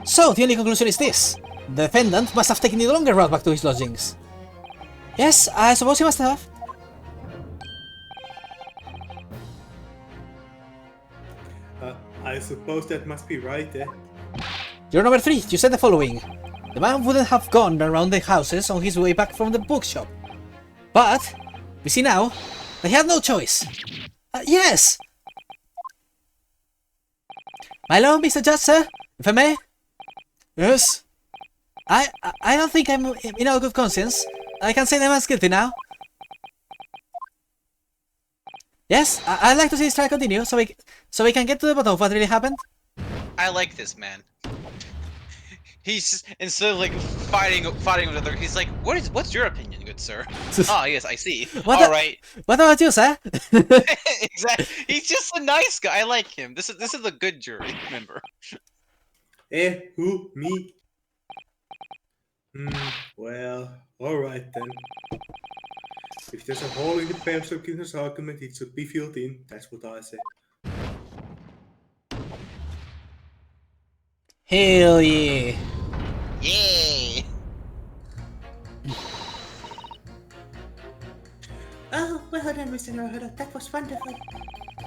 So, the only conclusion is this. The defendant must have taken the longer route back to his lodgings. Yes, I suppose he must have. I suppose that must be right, eh? Juror number 3, you said the following. The man wouldn't have gone around the houses on his way back from the bookshop. But, we see now, that he had no choice. Yes! My lord, Mr. Judge, sir, if I may? Yes? I don't think I'm in all good conscience. I can say the man's guilty now. Yes, I'd like to see this trial continue, so we can get to the bottom of what really happened. I like this man. He's just, instead of like fighting with other, he's like, what's your opinion, good sir? Oh yes, I see. Alright. What about you, sir? Exactly. He's just a nice guy. I like him. This is a good jury member. Who? Me? Well, alright then. If there's a hole in the pencil in this argument, it should be filled in. That's what I say. Hell yeah. Yay! Oh, well done, Mr. Naruhodo. That was wonderful.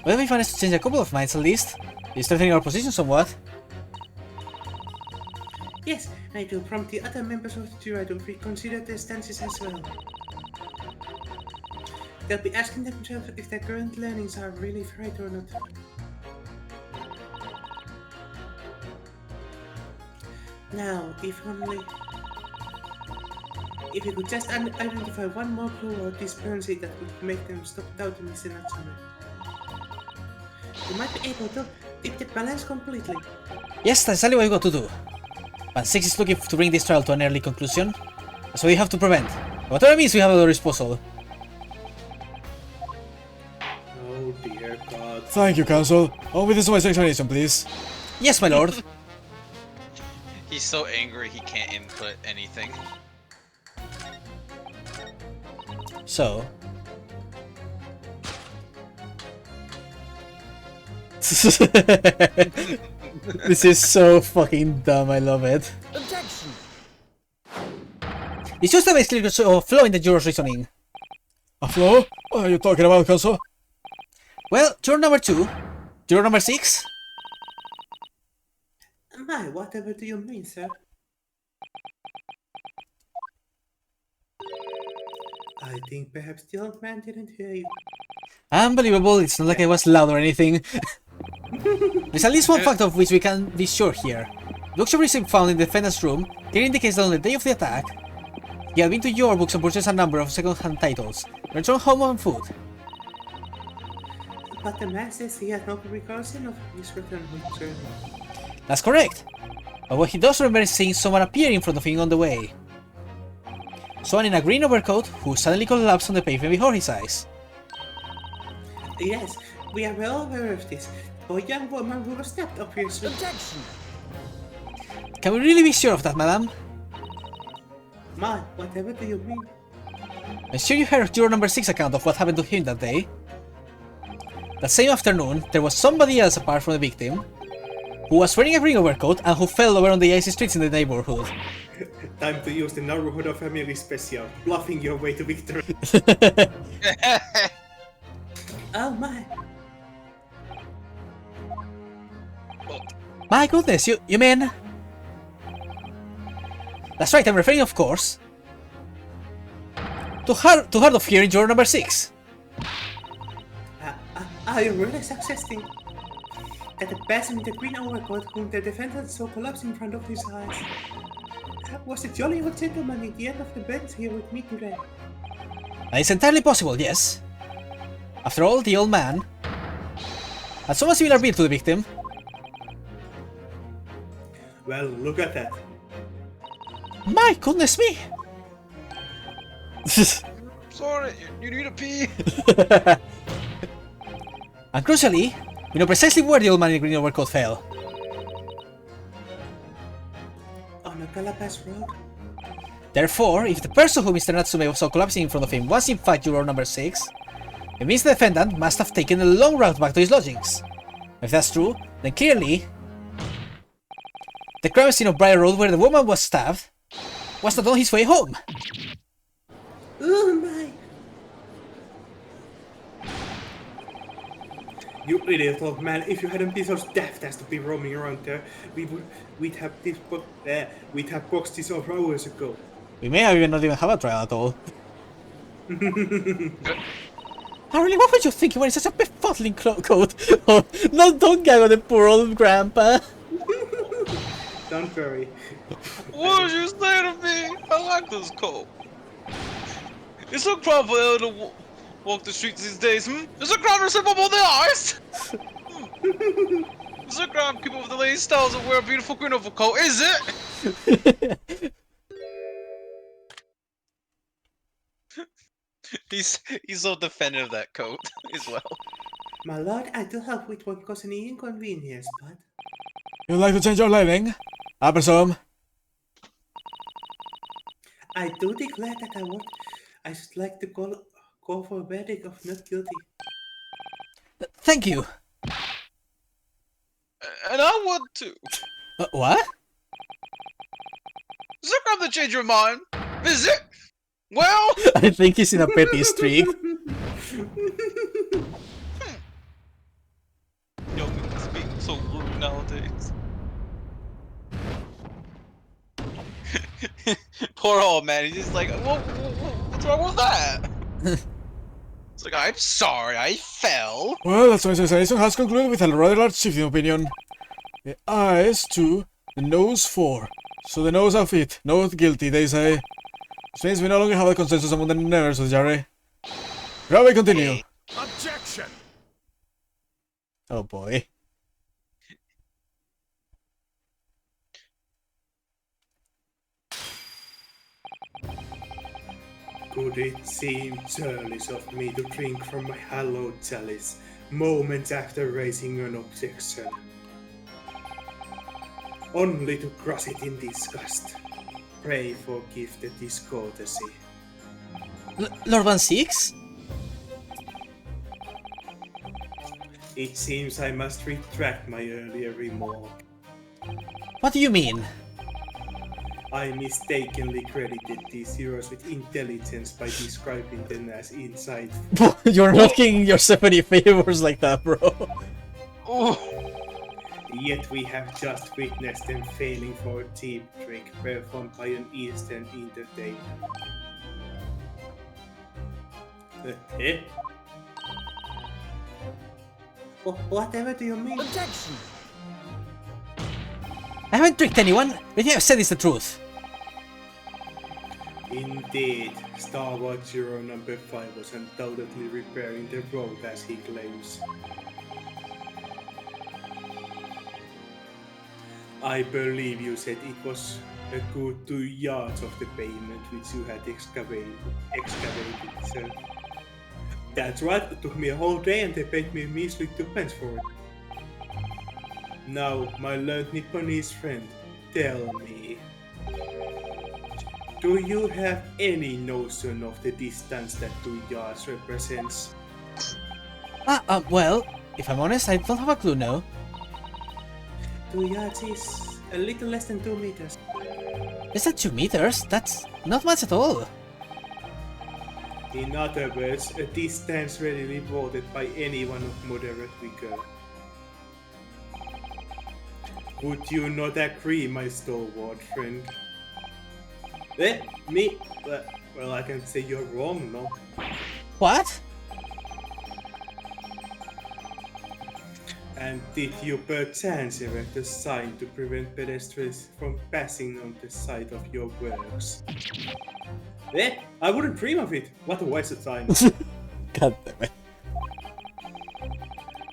Well, we managed to change a couple of minds at least. You're strengthening our position somewhat. Yes, I do prompt the other members of the jury to reconsider their stances as well. They'll be asking themselves if their current learnings are really right or not. Now, if you could just identify one more clue or discrepancy that would make them stop doubting Mr. Natsume. You might be able to tip the balance completely. Yes, that's exactly what we got to do. Band 6 is looking to bring this trial to an early conclusion, so we have to prevent. Whatever it means, we have at our disposal. Oh dear God. Thank you, Counsel. On with this my explanation, please. Yes, my lord. He's so angry he can't input anything. So... This is so fucking dumb, I love it. Objection. It's just a basically a flaw in the juror's reasoning. A flaw? What are you talking about, Counsel? Well, juror number 2. Juror number 6. My, whatever do you mean, sir? I think perhaps the old man didn't hear you. Unbelievable, it's not like I was loud or anything. There's at least one fact of which we can be sure here. The bookshop receipt found in the defendant's room clearly indicates that on the day of the attack, he had been to your books and purchased a number of second-hand titles, returned home on foot. But the man says he had no recollection of his return home journey. That's correct. But what he does remember is seeing someone appear in front of him on the way. Someone in a green overcoat who suddenly collapsed on the pavement before his eyes. Yes, we are well aware of this. A young woman who was stabbed, obviously. Objection. Can we really be sure of that, madam? My, whatever do you mean? I'm sure you heard juror number 6 account of what happened to him that day. That same afternoon, there was somebody else apart from the victim, who was wearing a green overcoat and who fell over on the icy streets in the neighborhood. Time to use the Naruhodo family special, bluffing your way to victory. Oh my. My goodness, you mean... That's right, I'm referring, of course, to hard of hearing juror number 6. Are you really suggesting that the person in the green overcoat whom the defendant saw collapse in front of his eyes was the jolly old gentleman at the end of the bench here with me today? It's entirely possible, yes. After all, the old man had somewhat similar build to the victim. Well, look at that. My goodness me! Sorry, you need a pee. And crucially, we know precisely where the old man in the green overcoat fell. On a Calabash Road? Therefore, if the person who Mr. Natsume saw collapsing in front of him was in fact juror number 6, it means the defendant must have taken a long route back to his lodgings. If that's true, then clearly the crime scene of Briar Road where the woman was stabbed was not on his way home. Oh my! You idiot old man, if you hadn't been so daft as to be roaming around there, we'd have boxed this over hours ago. We may have not even have a trial at all. Harley, what were you thinking when it's such a befuddling coat? Oh, no, don't gag on the poor old grandpa. Don't worry. What did you say to me? I like this coat. It's so crime for Elle to walk the streets these days, It's a crime to slip up on the ice! It's a crime to keep up with the latest styles and wear a beautiful green overcoat, is it? He's so defending of that coat as well. My lord, I do hope it won't cause any inconvenience, but... You'd like to change your lighting? I presume. I do declare that I should like to go for a verdict of not guilty. Thank you. And I would too. What? Is it crime to change your mind? Is it? Well... I think he's in a petty streak. Young speaking so rude nowadays. Poor old man, he's just like, what's wrong with that? It's like, I'm sorry, I fell. Well, the examination has concluded with a rather large shift in opinion. The eyes 2, the nose 4. So the nose of it, not guilty, they say. This means we no longer have a consensus among the nerds of Jerry. Shall we continue? Objection! Oh boy. Could it seem churlish of me to drink from my hallowed chalice moments after raising an objection? Only to crush it in disgust. Pray forgive the discourtesy. Lord Van Six? It seems I must retract my earlier remark. What do you mean? I mistakenly credited these heroes with intelligence by describing them as insightful. You're not getting yourself any favors like that, bro. Yet we have just witnessed them failing for a cheap trick performed by an Eastern entertainer. Eh? Whatever do you mean? Objection! I haven't tricked anyone. What you have said is the truth. Indeed, Star Wars Hero number 5 was undoubtedly repairing the road as he claims. I believe you said it was a good 2 yards of the pavement which you had excavated, sir. That's right, it took me a whole day and they paid me a measly 2 pence for it. Now, my learned Nipponese friend, tell me, do you have any notion of the distance that 2 yards represents? Well, if I'm honest, I don't have a clue, no. 2 yards is a little less than 2 meters. Is that 2 meters? That's not much at all. In other words, a distance readily voted by anyone of moderate vigor. Would you not agree, my stalwart friend? Me? Well, I can say you're wrong, no? What? And did you perchance erect a sign to prevent pedestrians from passing on the site of your works? I wouldn't dream of it. What a waste of time. God damn it.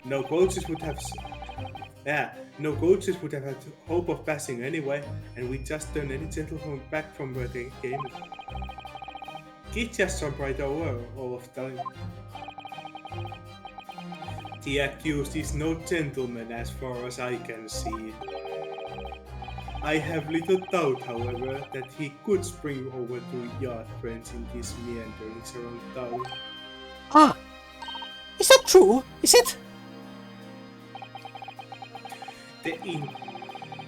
No coaches would have. No coaches would have had hope of passing anyway, and we just turned any gentleman back from where they came. Kids just jump right over all of the time. The accused is no gentleman as far as I can see. I have little doubt, however, that he could spring over to yacht friends in these meanderings around town. Ah! Is that true? Is it?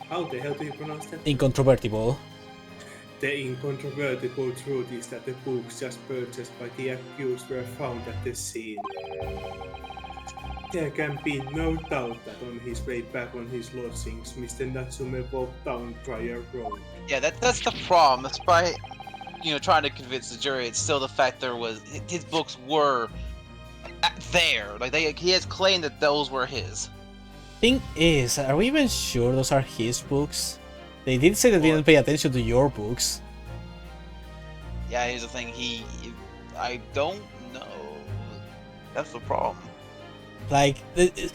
How the hell do you pronounce that? Incontrovertible. The incontrovertible truth is that the books just purchased by the accused were found at the scene. There can be no doubt that on his way back on his lodgings, Mr. Natsume walked down Briar Road. Yeah, that's the problem. Despite trying to convince the jury, it's still the fact his books were there. Like he has claimed that those were his. Thing is, are we even sure those are his books? They did say that they didn't pay attention to your books. Yeah, here's the thing. I don't know. That's the problem. Like, it's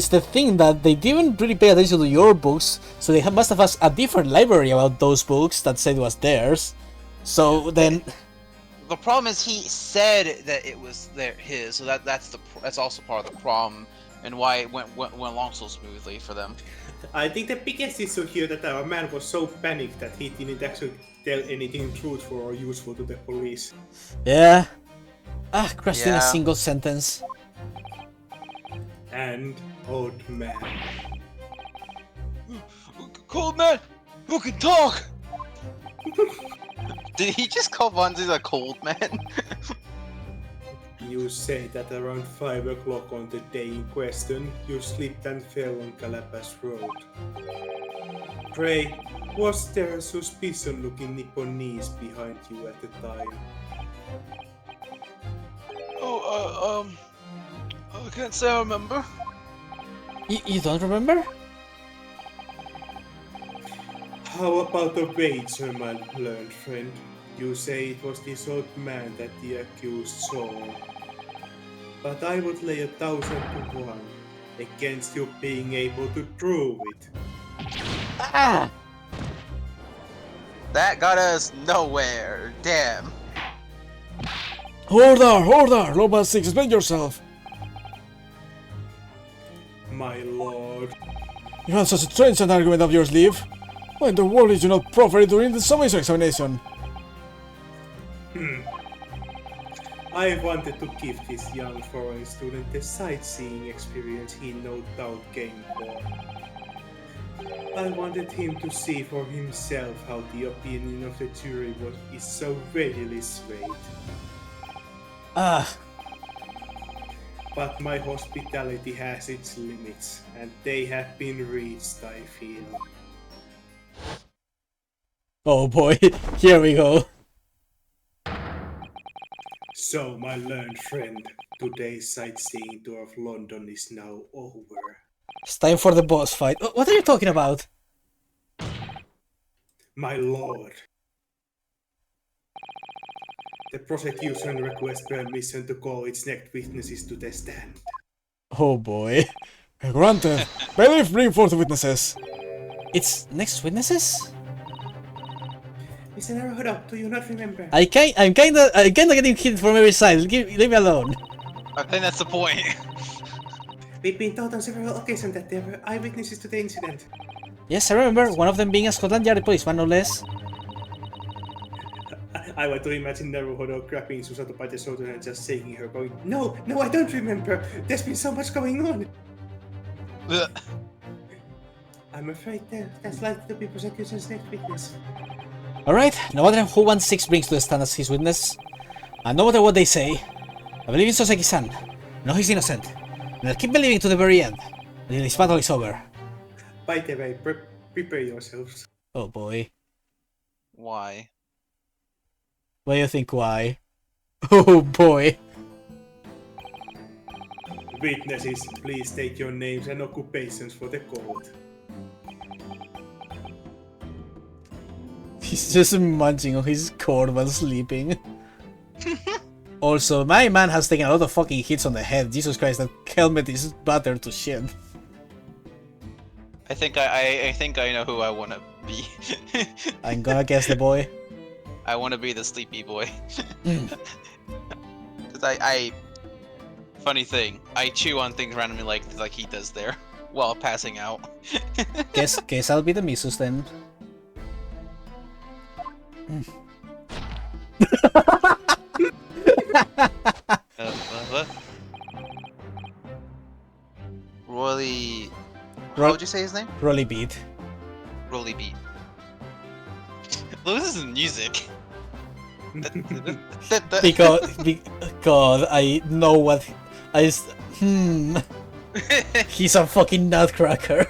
the thing that they didn't really pay attention to your books, so they must have had a different library about those books that said it was theirs. So then, the problem is he said that it was his, so that's also part of the problem, and why it went along so smoothly for them. I think the biggest issue here that our man was so panicked that he didn't actually tell anything truthful or useful to the police. yeah. Crushed in a Yeah. single sentence. And old man. Cold man, who can talk? Did he just call Bunzi a cold man? You say that around 5 o'clock on the day in question, you slipped and fell on Calapas Road. Pray, was there a suspicion-looking Nipponese behind you at the time? I can't say I remember. You don't remember? How about the wager, my learned friend? You say it was this old man that the accused saw. But I would lay 1,000 to 1 against you being able to prove it. Ah! That got us nowhere. Damn. Order! Order! Lord 6, explain yourself! My lord. You have such a strange argument up your sleeve. Why in the world did you not proffer it during the summation examination? I wanted to give this young foreign student the sightseeing experience he no doubt came for. I wanted him to see for himself how the opinion of the jury is so readily swayed. Ah, But my hospitality has its limits, and they have been reached, I feel. oh boy, here we go. So, my learned friend, today's sightseeing tour of London is now over. It's time for the boss fight. What are you talking about? My lord. The prosecution requests permission to call its next witnesses to the stand. Oh boy. Granted. Bailiff, bring forth the witnesses. It's next witnesses? Mr. Naruhodo, do you not remember? I'm kinda getting hit from every side. Leave me alone. I think that's the point. We've been told on several occasions that there were eyewitnesses to the incident. Yes, I remember. One of them being a Scotland Yard policeman, no less. I want to imagine Naruhodo grabbing Susato by the shoulder and just shaking her, going, No, I don't remember. There's been so much going on. I'm afraid that's likely to be prosecution's next witness. Alright, no matter who 1-6 brings to the stand as his witness, and no matter what they say, I believe in Soseki-san. I know he's innocent, and I'll keep believing to the very end, until this battle is over. By the way, prepare yourselves. Oh boy. Why? What do you think why? Oh boy. Witnesses, please state your names and occupations for the court. He's just munching on his cord while sleeping. Also, my man has taken a lot of fucking hits on the head. Jesus Christ, that helmet is battered to shit. I think I know who I want to be. I'm gonna guess the boy. I want to be the sleepy boy. Cause funny thing, I chew on things randomly like he does there while passing out. Guess I'll be the Misus then. What? Rolly. How would you say his name? Rolly beat. Rolly Beat. Look, this is music. because I know what he's a fucking nutcracker.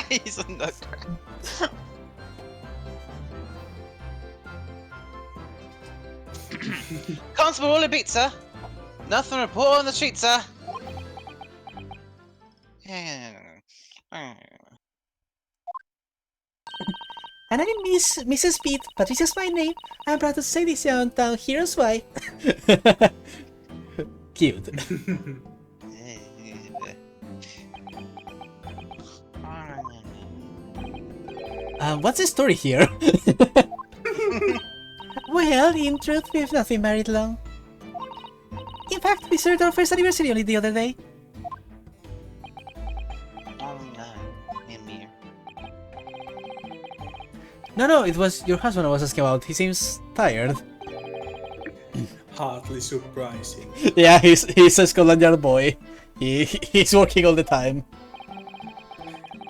He's a nutcracker. Constable Rolly Beat, sir. Nothing to report on the street, sir. And I'm Mrs. Pete. Patricia's my name. I'm proud to say this down here's why. Cute. What's the story here? Well, in truth, we've not been married long. In fact, we celebrated our first anniversary only the other day. No, it was your husband I was asking about. He seems tired. Hardly surprising. Yeah, he's a Scotland Yard boy. He's working all the time.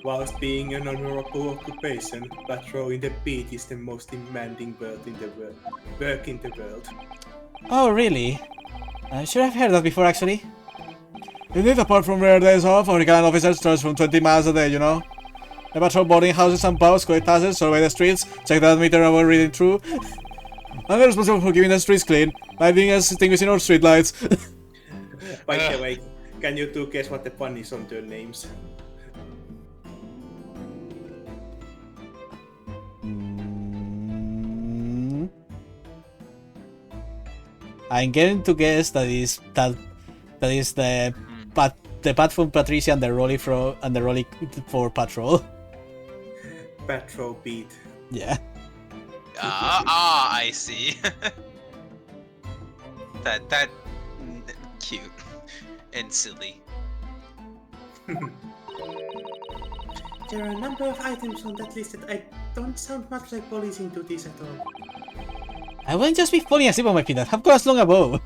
Whilst being an honorable occupation, patrolling the beat is the most demanding work in the world. Oh, really? I'm sure I've heard that before, actually. Indeed, apart from rare days off, our gallant officers charge from 20 miles a day, you know? They patrol boarding houses and pubs, collect taxes, survey the streets, check that meter our reading through. And they're responsible for keeping the streets clean, lighting and extinguishing our street lights. By the way, can you two guess what the pun is on their names? I'm getting to guess that is the Pat from Patricia and the Rolly for Patrol. Patrol beat. Yeah. I see. that cute and silly. There are a number of items on that list that I don't sound much like policing duties at all. I wouldn't just be falling asleep on my feet. I've got as long ago.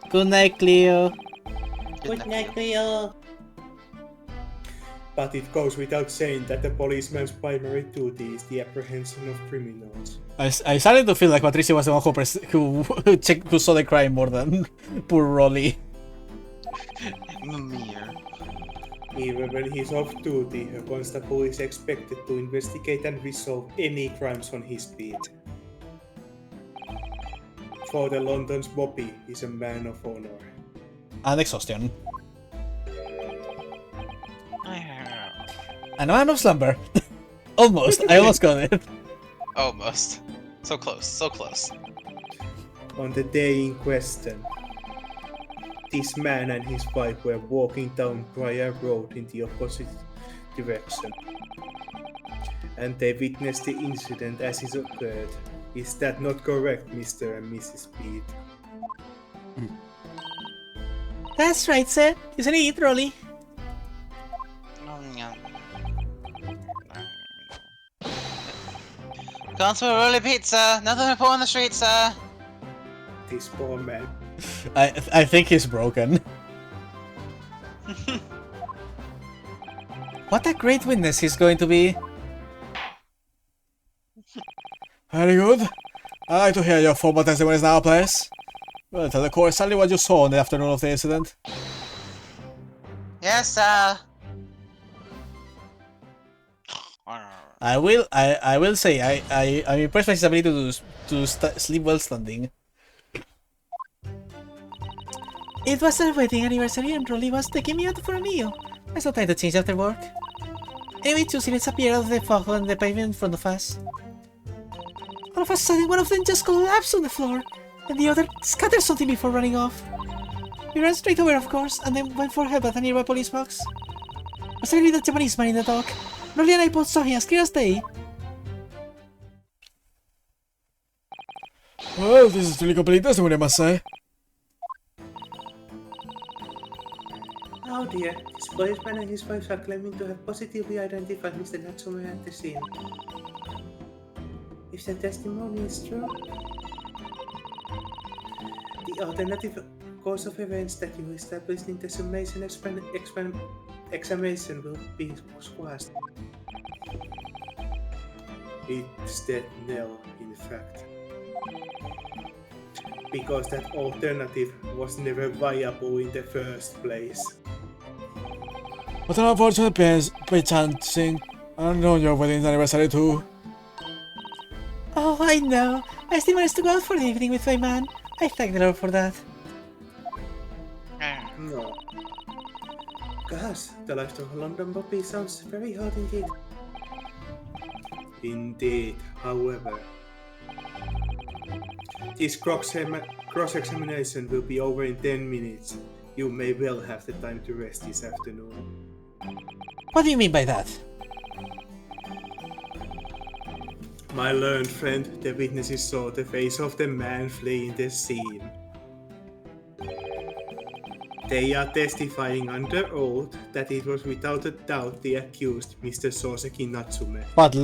Good night, Cleo. Good night, Cleo. But it goes without saying that the policeman's primary duty is the apprehension of criminals. I started to feel like Patricia was the one who saw the crime more than poor Rolly. Mimir. Even when he's off duty, a constable is expected to investigate and resolve any crimes on his beat. For the London's Bobby is a man of honor. And exhaustion. And a man of slumber. Almost. I almost got it. Almost. So close, so close. On the day in question, this man and his wife were walking down Briar Road in the opposite direction. And they witnessed the incident as it occurred. Is that not correct, Mr. and Mrs. Pete? That's right, sir. Isn't it, Rolly? Constable Rolly Pizza, nothing to put on the street, sir. This poor man. I think he's broken. What a great witness he's going to be. Very good. I'd like to hear your formal testimonies now, please. Well, tell the court exactly what you saw on the afternoon of the incident. Yes, sir. I will say I'm impressed by his ability to sleep while standing. It was our wedding anniversary and Rolly was taking me out for a meal. There's no time to change after work. Anyway, two students appeared out of the fog on the pavement in front of us. All of a sudden, one of them just collapsed on the floor, and the other scattered something before running off. We ran straight over, of course, and then went for help at a nearby police box. Was really that Japanese man in the dock? Rolly and I both saw him as clear as day. Well, this is truly complete testimony, I must say. Oh dear, this policeman and his wife are claiming to have positively identified Mr. Natsume at the scene. If the testimony is true, the alternative course of events that you established in the summation examination will be squashed. It's that Nell, in fact. Because that alternative was never viable in the first place. What an unfortunate by chancing. I don't know your wedding anniversary too. Oh, I know. I still managed to go out for the evening with my man. I thank the Lord for that. No. Gosh, the life of a London Bobby sounds very hard indeed. Indeed, however. This cross-examination will be over in 10 minutes. You may well have the time to rest this afternoon. What do you mean by that? My learned friend, the witnesses saw the face of the man fleeing the scene. They are testifying under oath that it was without a doubt the accused, Mr. Soseki Natsume. But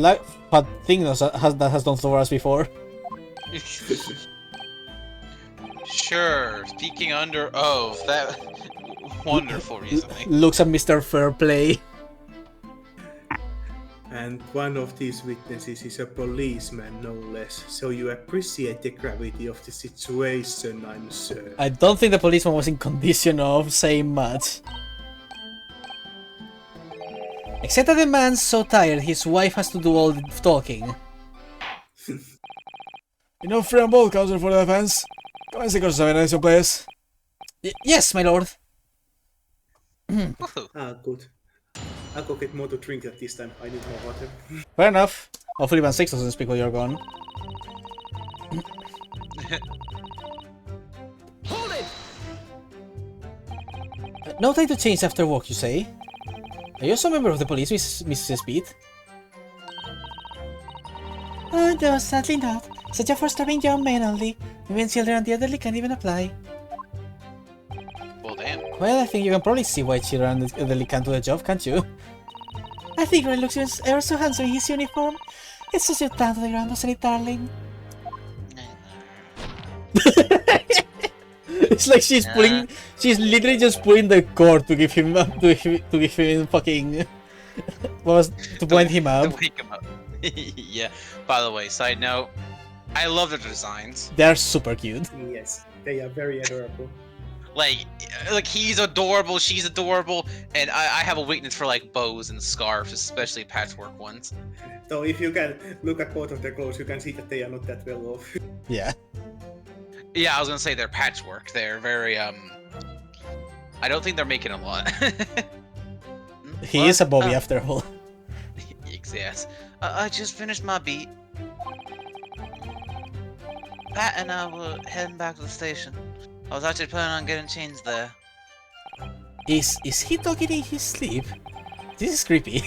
thing that has done so for us before. Sure, speaking under oath. That wonderful reasoning. Looks at Mr. Fairplay. And one of these witnesses is a policeman, no less, so you appreciate the gravity of the situation, I'm sure. I don't think the policeman was in condition of saying much. Except that the man's so tired, his wife has to do all the talking. Enough free and bold, counsel for the defense. Come and see cross-examination, please. Yes, my lord. Ah, good. I'll go get more to drink at this time. I need more water. Fair enough. Hopefully Van 6 doesn't speak while you're gone. Hold it! No time to change after work, you say? Are you also a member of the police, Mrs. Speed? Oh, no, sadly not. Such a for starving young men only. Women, children, and the elderly can't even apply. Well, damn. Well, I think you can probably see why children and the elderly can't do the job, can't you? I think Roy looks ever so handsome in his uniform. It's just your down to the ground, doesn't it, darling? It's like she's pulling, she's literally just pulling the cord to give him fucking, what was, to point him up. To wake him up. Yeah. By the way, side note, I love their designs. They're super cute. Yes, they are very adorable. Like he's adorable, she's adorable, and I have a weakness for like bows and scarves, especially patchwork ones. So if you can look at both of their clothes, you can see that they are not that well off. Yeah. Yeah, I was gonna say they're patchwork. They're very I don't think they're making a lot. He is a Bobby after all. Yes. I just finished my beat. Pat and I were heading back to the station. I was actually planning on getting changed there. Is he talking in his sleep? This is creepy.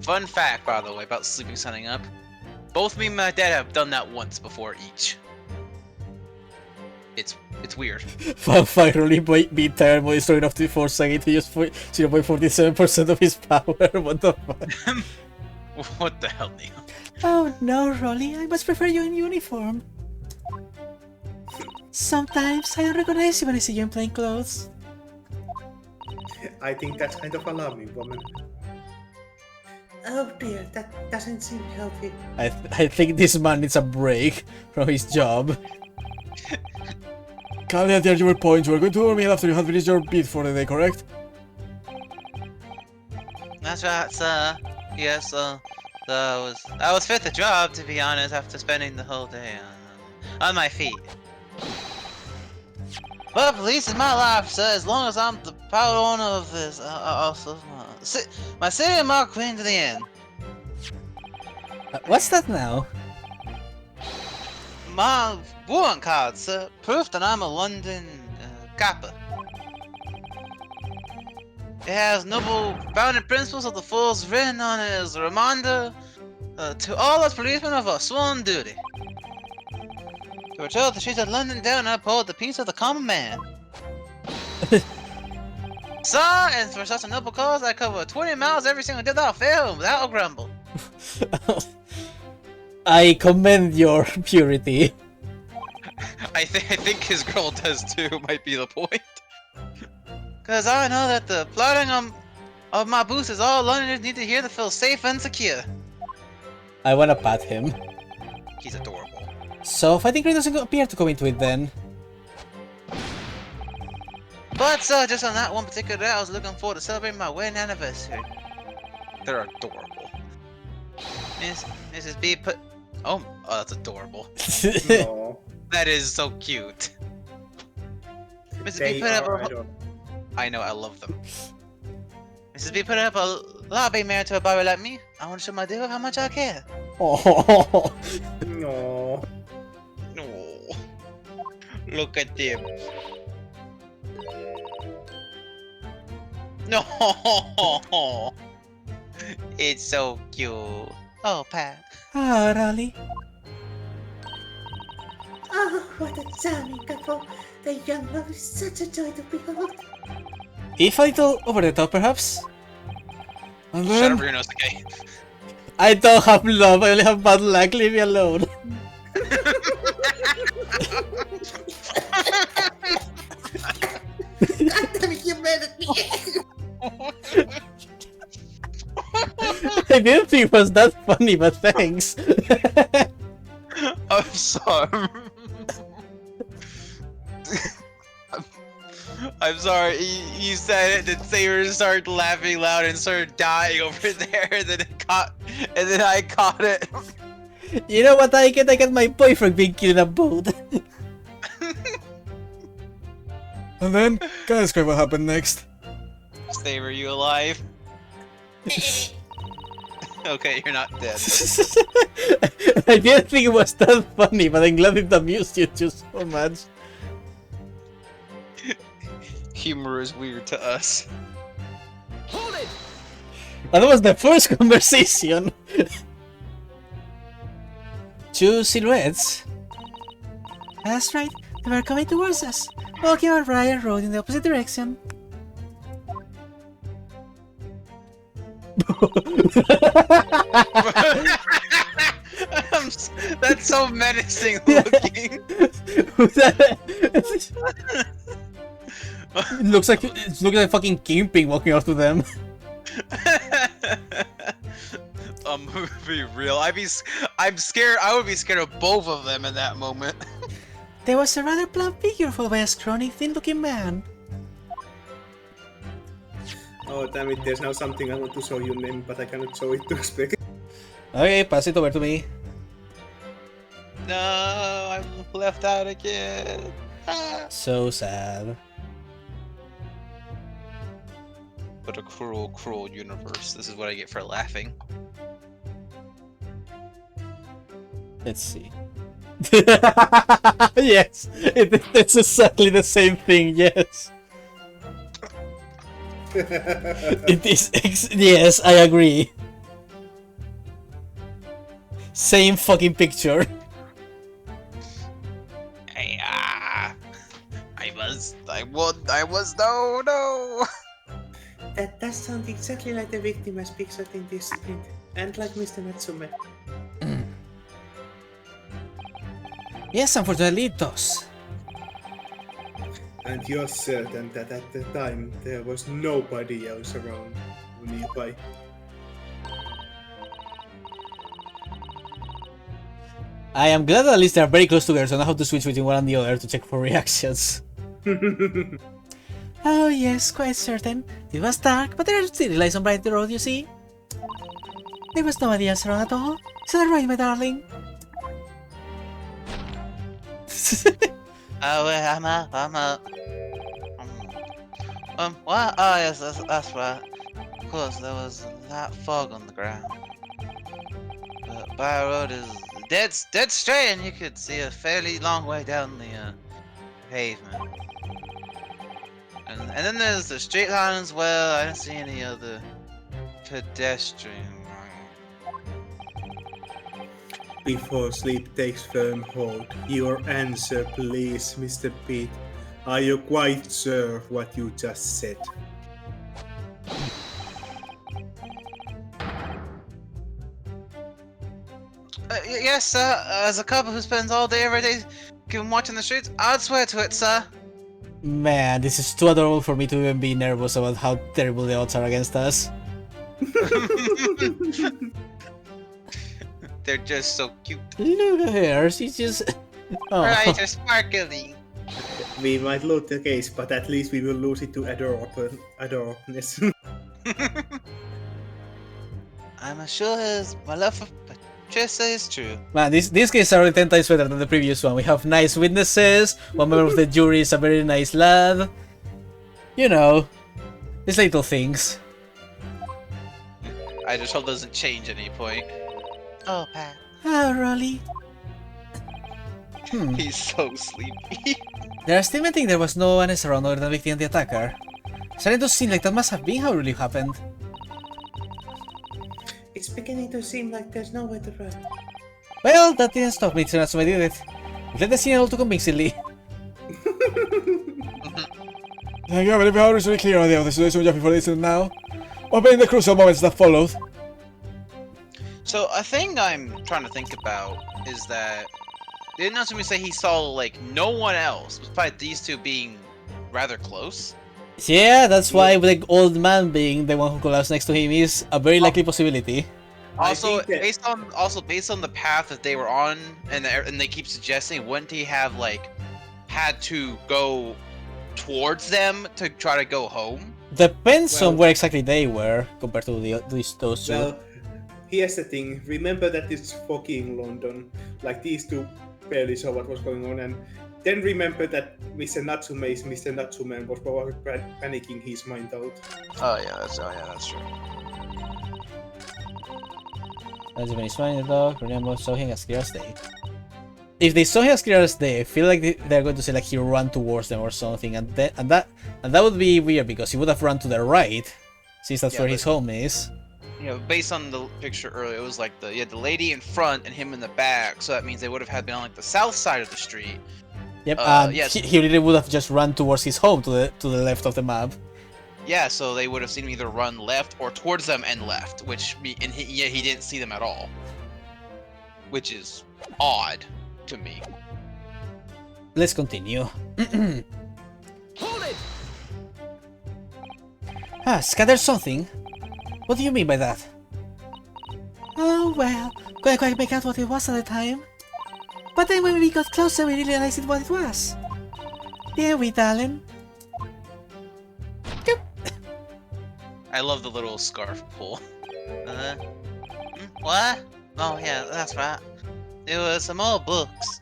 Fun fact, by the way, about sleeping signing up. Both me and my dad have done that once before each. It's weird. Fun fact, Rolly be tired boy is strong enough to force Sagi to use 0.47% of his power. What the fuck? What the hell, Neil? Oh no, Rolly, I much prefer you in uniform. Sometimes I don't recognize you when I see you in plain clothes. I think that's kind of alarming, woman. Oh dear, that doesn't seem healthy. I think this man needs a break from his job. Callie, at your point, you were going to a meal after you had finished your beat for the day, correct? That's right, sir. Yes, I was fit the job, to be honest, after spending the whole day on my feet. But police is my life, sir. As long as I'm the proud owner of this, also my city and my queen to the end. What's that now? My warrant card, sir. Proof that I'm a London copper. It has noble founding principles of the force written on it as a reminder to all us policemen of our sworn duty. To patrol the streets of London down and uphold the peace of the common man. Sir, and for such a noble cause, I cover 20 miles every single day without fail, without a grumble. I commend your purity. I think his girl does too, might be the point. Cause I know that the plotting of my boost is all Londoners need to hear to feel safe and secure. I wanna pat him. He's adorable. So fighting Great doesn't appear to come into it then. But just on that one particular day, I was looking forward to celebrating my wedding anniversary. They're adorable. Mrs. B put... Oh, that's adorable. No, That is so cute. Mrs. they B put up are a... adorable. I know, I love them. Mrs. B put up a lot being married to a Barbie like me. I want to show my deal how much I care. Oh. No. No. Look at them. No. It's so cute. Oh, Pat. Ah, Raleigh. Oh, what a charming couple. The young love is such a joy to behold. If a little over the top, perhaps? And Shut then, up, Renosuke. I don't have love, I only have bad luck, leave me alone. God damn it, you made it me. I didn't think it was that funny, but thanks. I'm sorry. I'm sorry. You said it, then Saber started laughing loud and started dying over there, and then I caught it. You know what I get? I get my boyfriend being killed in a boat. and then, guys, describe what happened next. Saber, you alive? Okay, you're not dead. I didn't think it was that funny, but I'm glad it amused you just so much. Humor is weird to us. That was the first conversation. Two silhouettes. That's right, they were coming towards us, walking on Ryan Road in the opposite direction. That's so menacing looking. It looks like fucking Kingpin walking up to them. Be real. I'm scared. I would be scared of both of them in that moment. There was a rather plump figure followed by a scrawny, thin-looking man. Oh damn it, there's now something I want to show you, Nim, but I cannot show it to Spec. Okay, pass it over to me. No, I'm left out again. Ah. So sad. What a cruel, cruel universe. This is what I get for laughing. Let's see. Yes, it's exactly the same thing, yes. It is, yes, I agree. Same fucking picture. I was, no. That does sound exactly like the victim as pictured in this script, and like Mr. Natsume. Yes, unfortunately it does. And you're certain that at the time there was nobody else around nearby. I am glad that at least they are very close together, so I know how to switch between one and the other to check for reactions. Oh yes, quite certain. It was dark, but there are still lights on Bright Road, you see? There was nobody else around at all. Is that right, my darling? Oh, I'm up. What? Oh, yes, that's right. Of course, there was that fog on the ground. But By Road is dead straight, and you could see a fairly long way down the pavement. And then there's the straight line as well. I didn't see any other pedestrian. Before sleep takes firm hold, your answer, please, Mr. Pete. Are you quite sure of what you just said? Yes, sir. As a couple who spends all day every day watching the streets, I'd swear to it, sir. Man, this is too adorable for me to even be nervous about how terrible the odds are against us. They're just so cute. Look at her, she's just... Oh. Right, they're sparkly. We might lose the case, but at least we will lose it to adorableness. I'm sure my love for Patricia is true. Man, this case is already 10 times better than the previous one. We have nice witnesses, one member of the jury is a very nice lad. You know, these little things. I just hope it doesn't change at any point. Oh, Pat. Oh, Rolly. He's so sleepy. They're estimating there was no one else around other than the victim and the attacker. Starting to seem like that must have been how it really happened. It's beginning to seem like there's nowhere to run. Well, that didn't stop me, so I did it. We led the scene all too convincingly. Thank you, I believe we have a reasonably clear idea of the situation just before this and now. What have been the crucial moments that followed? So a thing I'm trying to think about is that didn't Natsumi say he saw like no one else despite these two being rather close? Yeah, that's why the old man being the one who collapsed next to him is a very likely possibility. Also, think that- based on the path that they were on, and they keep suggesting, wouldn't he have like had to go towards them to try to go home? Depends on Well- where exactly they were compared to those two. Well, here's the thing. Remember that it's foggy in London. Like, these two barely saw what was going on, and then remember that Mr. Natsume is Mr. Natsume and was probably panicking his mind out. Oh yeah, that's true. As even is fine, the dog, remember, saw him as clear as day. If they saw him as clear as day, I feel like they're going to say like he ran towards them or something, and that would be weird because he would have run to the right, since that's Yeah, where but- his home is. You know, based on the picture earlier, it was like the lady in front and him in the back, so that means they would have had been on like the south side of the street. Yep, yes. he really would have just run towards his home to the left of the map. Yeah, so they would have seen him either run left or towards them and left, he didn't see them at all, which is odd to me. Let's continue. Hold it! Scattered something? What do you mean by that? Oh well, couldn't quite make out what it was at the time. But then when we got closer we realized what it was. There we, darling. I love the little scarf pull. What? Oh yeah, that's right. It was some old books.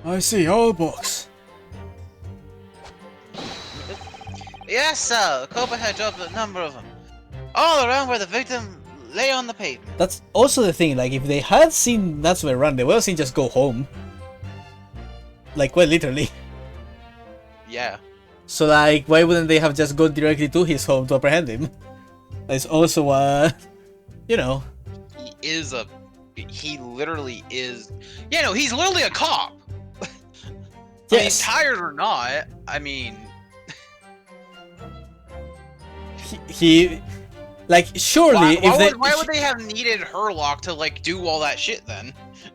I see, all books. Yes, sir. Cobra had dropped a number of them, all around where the victim lay on the pavement. That's also the thing, like if they had seen Natsume run, they would have seen just go home. Like, quite literally. Yeah. So like, why wouldn't they have just gone directly to his home to apprehend him? That's also you know. He literally is. Yeah, no, he's literally a cop. Yes. He's tired or not. I mean, he like surely why would they have needed Herlock to like do all that shit then?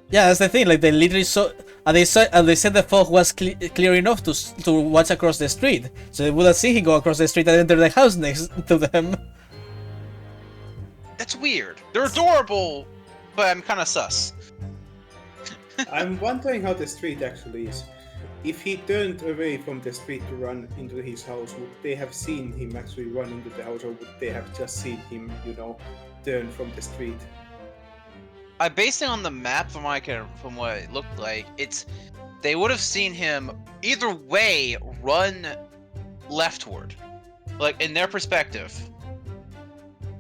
Yeah, that's the thing. Like they literally saw, and they said the fog was clear enough to watch across the street, so they would have seen him go across the street and enter the house next to them. That's weird. They're adorable, but I'm kind of sus. I'm wondering how the street actually is. If he turned away from the street to run into his house, would they have seen him actually run into the house, or would they have just seen him, turn from the street? I based it on the map from what it looked like. they would have seen him either way run leftward, like in their perspective.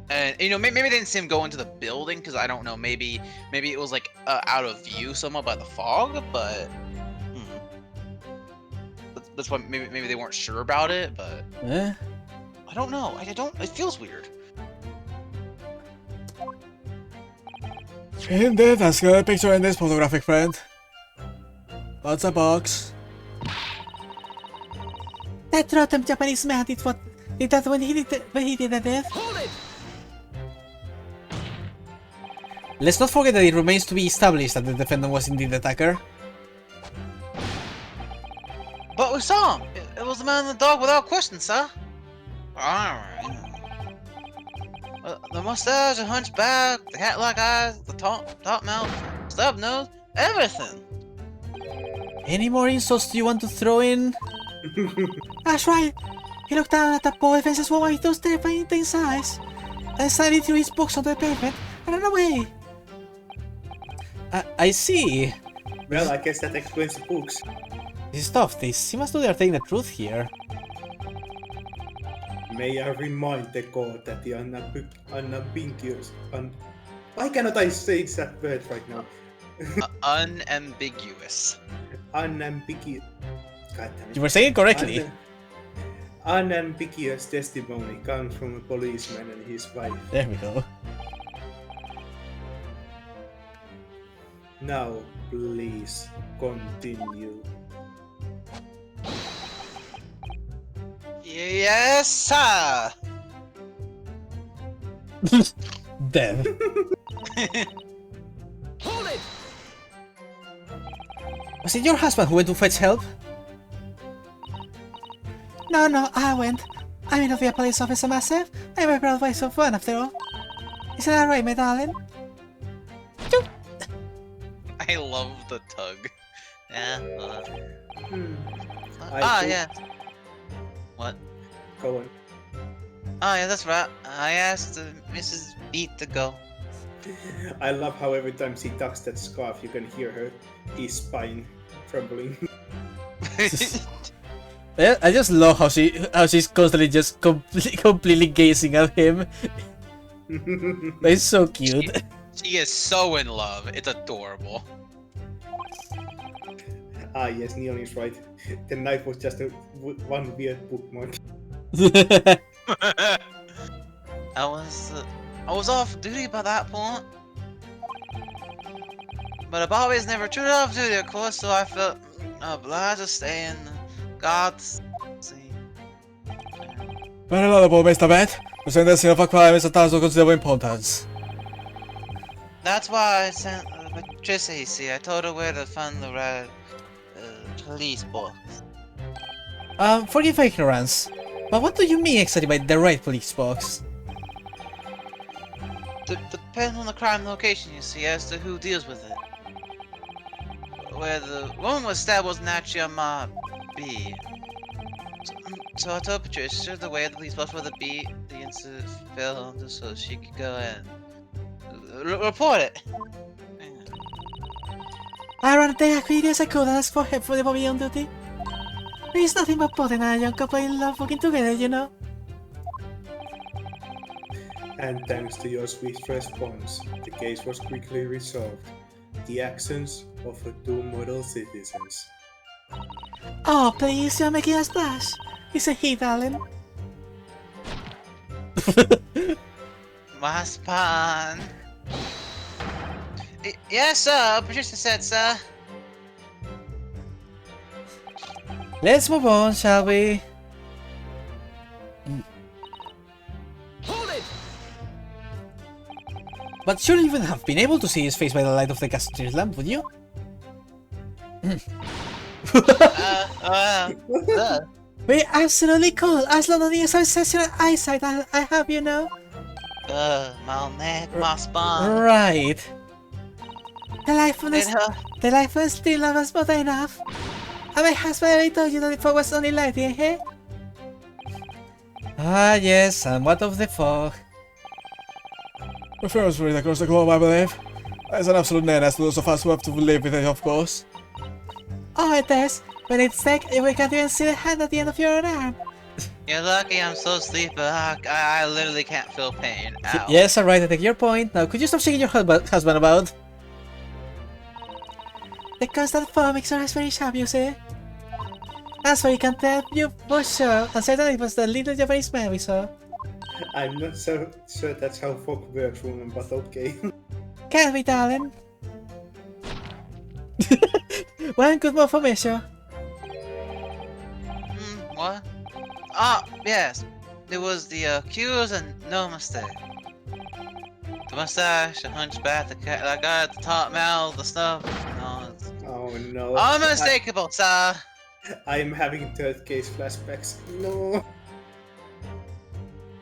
And you know, maybe they didn't see him go into the building because I don't know. Maybe it was like out of view somewhat by the fog, but that's why maybe they weren't sure about it. But I don't know. I don't. It feels weird. Indeed, let's get a picture in this photographic friend. What's a box? That rotten Japanese man did that when he did the death. Hold it! Let's not forget that it remains to be established that the defendant was indeed the attacker. But we saw him. It was the man in the dog without question, sir. Alright. The mustache, the hunchback, the cat-like eyes, the top mouth, stub nose, everything. Any more insults do you want to throw in? That's right. He looked down at the boy and says, "What are those terrifying things eyes?" And suddenly threw his books onto the pavement and ran away. I see. Well, I guess that explains the books. This is tough. They seem as though they are telling the truth here. May I remind the court that the unambiguous... Why cannot I say that word right now? Unambiguous. Unambiguous... God damn it. You were saying it correctly. Unambiguous testimony comes from a policeman and his wife. There we go. Now, please, continue. Yes, sir. Dead. Hold it! Was it your husband who went to fetch help? No, I went. I may not be a police officer myself. I'm a proud wife of one, after all. Isn't that right, my darling? I love the tug. Yeah. I Yeah. What? Go on. Oh yeah, that's right. I asked Mrs. Beat to go. I love how every time she tucks that scarf, you can hear his spine trembling. I just love how she's constantly just completely gazing at him. It's so cute. She is so in love. It's adorable. Ah yes, Neon is right. The knife was just one weird bookmark. I was off duty by that point, but I've always never truly off duty, of course. So I felt obliged to stay in God's sea. Very laudable, Mr. Bat. Presenting the scene of a crime is a task of considerable importance. That's why I sent Patricia. You see, I told her where to find the right police box. Forgive ignorance, but what do you mean exactly by the right police box? Depends on the crime location, you see, as to who deals with it. Where the woman was stabbed wasn't actually on my B. So I told Patricia the way the police box where the incident fell under so she could go and report it. I ran the activities I could ask for help for the bobby on duty. It's nothing but putting a young couple in love working together, you know. And thanks to your swift response, the case was quickly resolved. The actions of two model citizens. Oh, please, you're making us blush. It's a he, darling. My spawn. Yes, sir. Patricia said, sir. Let's move on, shall we? Hold it! But surely you wouldn't have been able to see his face by the light of the gas lamp, would you? We're absolutely cool, as long as the exceptional eyesight I have, you know. My neck, my spine. Right. The lifeless still love us more enough. And my husband already told you that the fog was only lighting, eh? Ah, yes, somewhat of the fog. Prefers read across the globe, I believe. It's an absolute menace to those of us who have to live with it, of course. Oh, it does. When it's sick, we can't even see the hand at the end of your arm. You're lucky I'm so sleepy. I literally can't feel pain. Ow. Yes, alright, I take your point. Now, could you stop shaking your husband about? The constant foam makes your eyes very sharp, you see? That's why you can't tell you for sure. And certainly it was the little Japanese man we saw. I'm not so sure that's how fog works, woman, but okay. Can't we, darling? One good more for measure. What? Ah, yes. It was the cues and no mistake. The mustache, the hunchback, the cat, that guy at the top mouth, the stuff. No, it's Oh no. unmistakable, sir. I'm having third case flashbacks. No.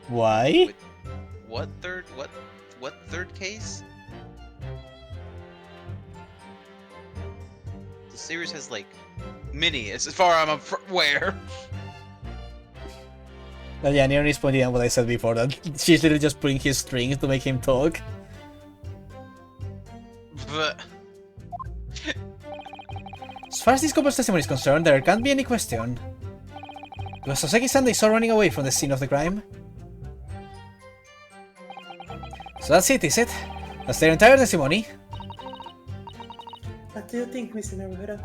Why? What third? What third case? The series has like many, as far as I'm aware. Well, yeah, Neon is pointing out what I said before, that she's literally just pulling his strings to make him talk. But As far as this couple's testimony is concerned, there can't be any question. It was Soseki-san they saw running away from the scene of the crime. So that's it, is it? That's their entire testimony. What do you think, Mr. Naruto?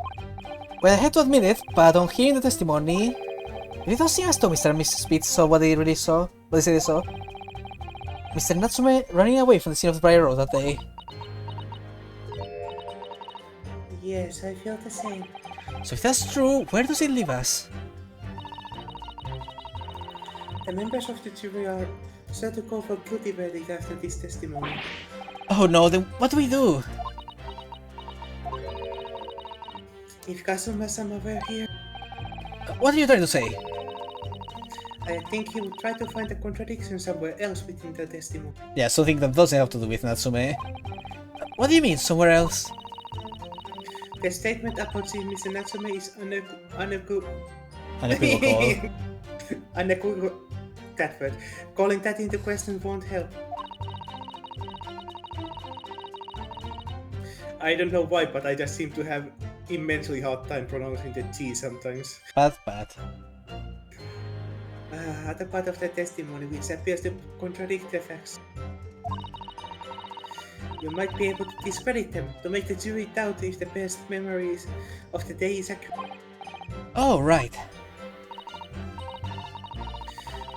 Well, I had to admit it, but on hearing the testimony, it does seem as though Mr. and Mrs. Speed saw what they really saw, what they said they saw. Mr. Natsume running away from the scene of the Briar Road that day. Yes, I feel the same. So if that's true, where does it leave us? The members of the jury are set to call for guilty verdict after this testimony. Oh no, then what do we do? If Kazuma-sama were here, What are you trying to say? I think he would try to find a contradiction somewhere else within the testimony. Yeah, something that doesn't have to do with Natsume. What do you mean, somewhere else? The statement about seeing Mr. Natsume is Unequivocal. unequivocal. That word. Calling that into question won't help. I don't know why, but I just seem to have immensely hard time pronouncing the T sometimes. Bad. Other part of the testimony which appears to contradict the facts. You might be able to discredit them to make the jury doubt if the best memories of the day is accurate. Oh, right.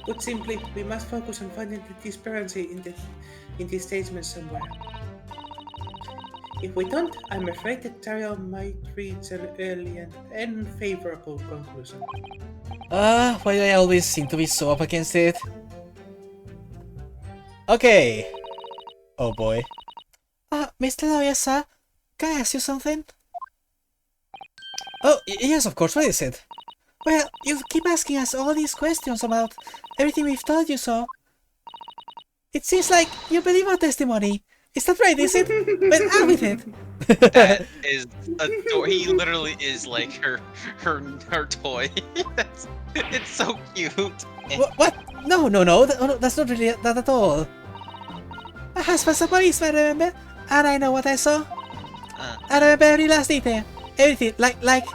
Put simply, we must focus on finding the disparity in these statements somewhere. If we don't, I'm afraid the trial might reach an early and unfavorable conclusion. Why do I always seem to be so up against it? Okay. Oh boy. Mr. Lawyer, sir, can I ask you something? Oh, yes, of course, what is it? Well, you keep asking us all these questions about everything we've told you, so... It seems like you believe our testimony. Is that right, is it? Well, out with it! that is he literally is like her toy. It's so cute. What? No, that's not really that at all. My husband's a policeman, remember? And I know what I saw. I remember every last detail. Everything, like...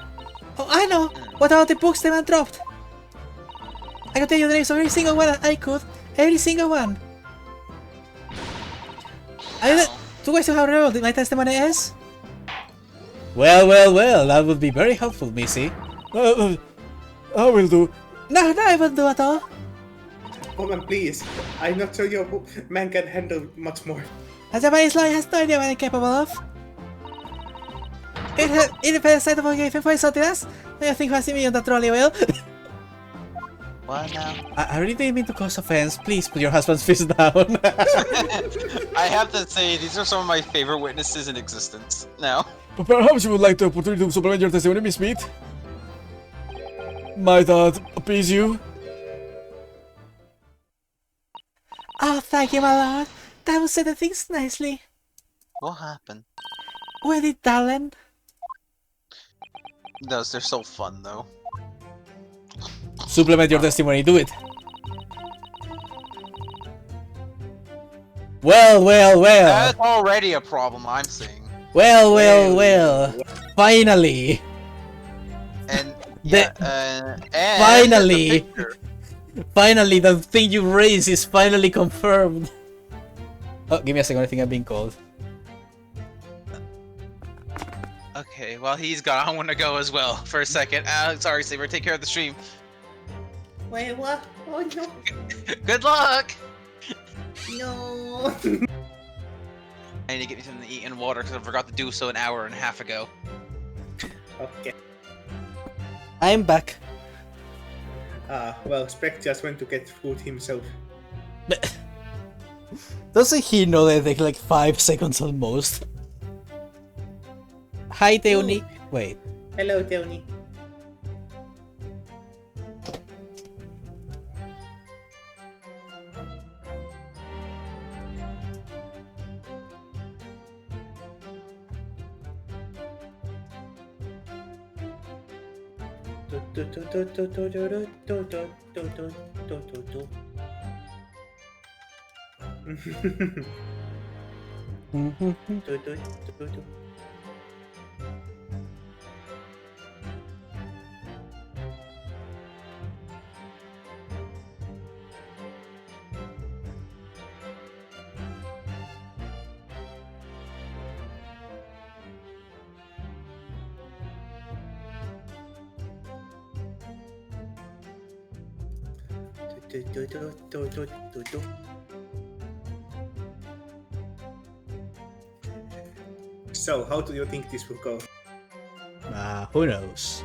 Oh, I know! What about the books the man dropped? I could tell you the names of every single one I could. Every single one. Two ways to how relevant my testimony is? Well, that would be very helpful, Missy. I will do. No, I won't do at all. Woman, please. I'm not sure your man can handle much more. A Japanese lawyer has no idea what I'm capable of. Independent side of a for something else? Do you think you see me on the trolley wheel? What now? I really didn't mean to cause offense. Please put your husband's fist down. I have to say, these are some of my favorite witnesses in existence now. Perhaps you would like the opportunity to supplement your testimony, Miss Smith? Might that appease you? Oh, thank you, my lord. That will set the things nicely. What happened? Well, it, darling. Those, they're so fun though. Supplement your testimony, do it. Well. That's already a problem, I'm seeing. Well. Finally. Yeah, and Finally! the picture. Finally, the thing you raised is finally confirmed. Oh, give me a second. I think I'm being called. Okay, well he's gone. I want to go as well for a second. Sorry, Saber. Take care of the stream. Wait, what? Oh no. Good luck. No. I need to get me something to eat and water because I forgot to do so an hour and a half ago. Okay. I'm back. Well, Spec just went to get food himself. Doesn't he know that they take like 5 seconds at most? Hi, Teoni. Wait. Hello, Tony. So, how do you think this will go? Who knows?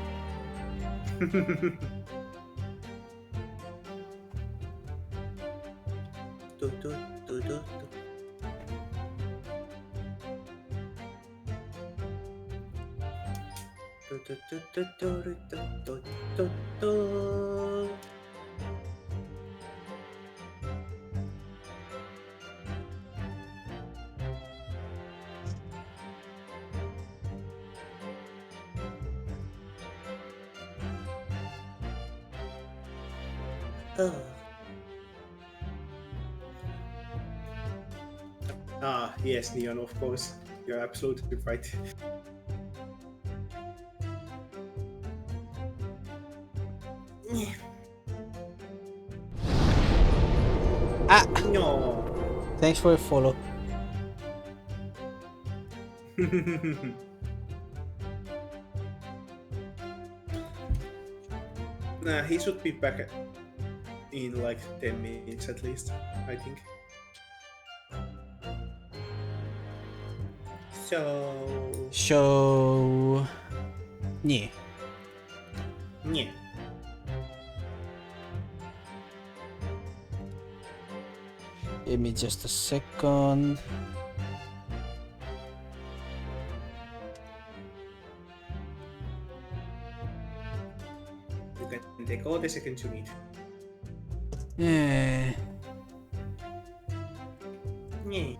Yes, Neon, of course. You're absolutely right. No. Thanks for your follow. Nah, he should be back in like 10 minutes at least, I think. So... Yeah. Yeah. Give me just a second. You can take all the seconds you need. Yeah. Yeah.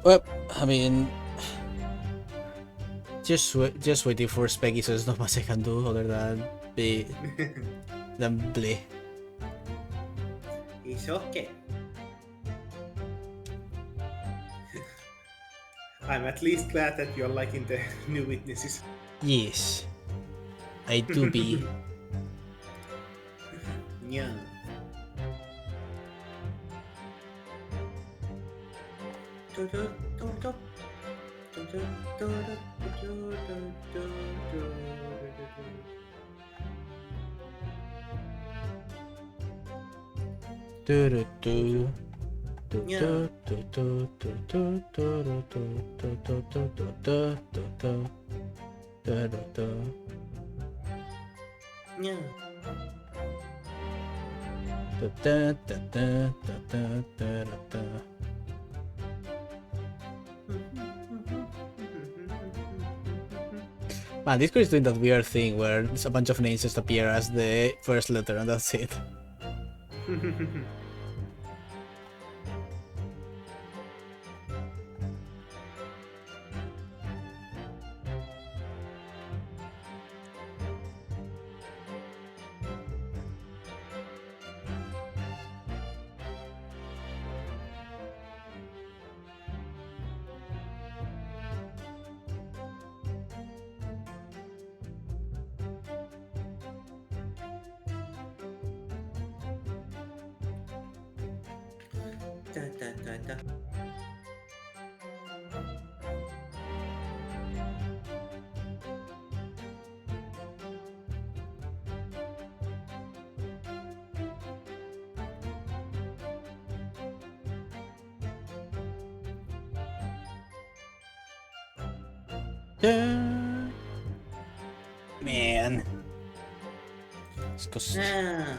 Well, I mean... Just waiting for Speggy, so there's not much I can do other than be... than play. It's okay. I'm at least glad that you're liking the new witnesses. Yes. I do be. Yeah. Yeah. Man, Discord is doing that weird thing where a bunch of names just appear as the first letter and that's it. Da, da, da, da. Man. Let's go. Ah.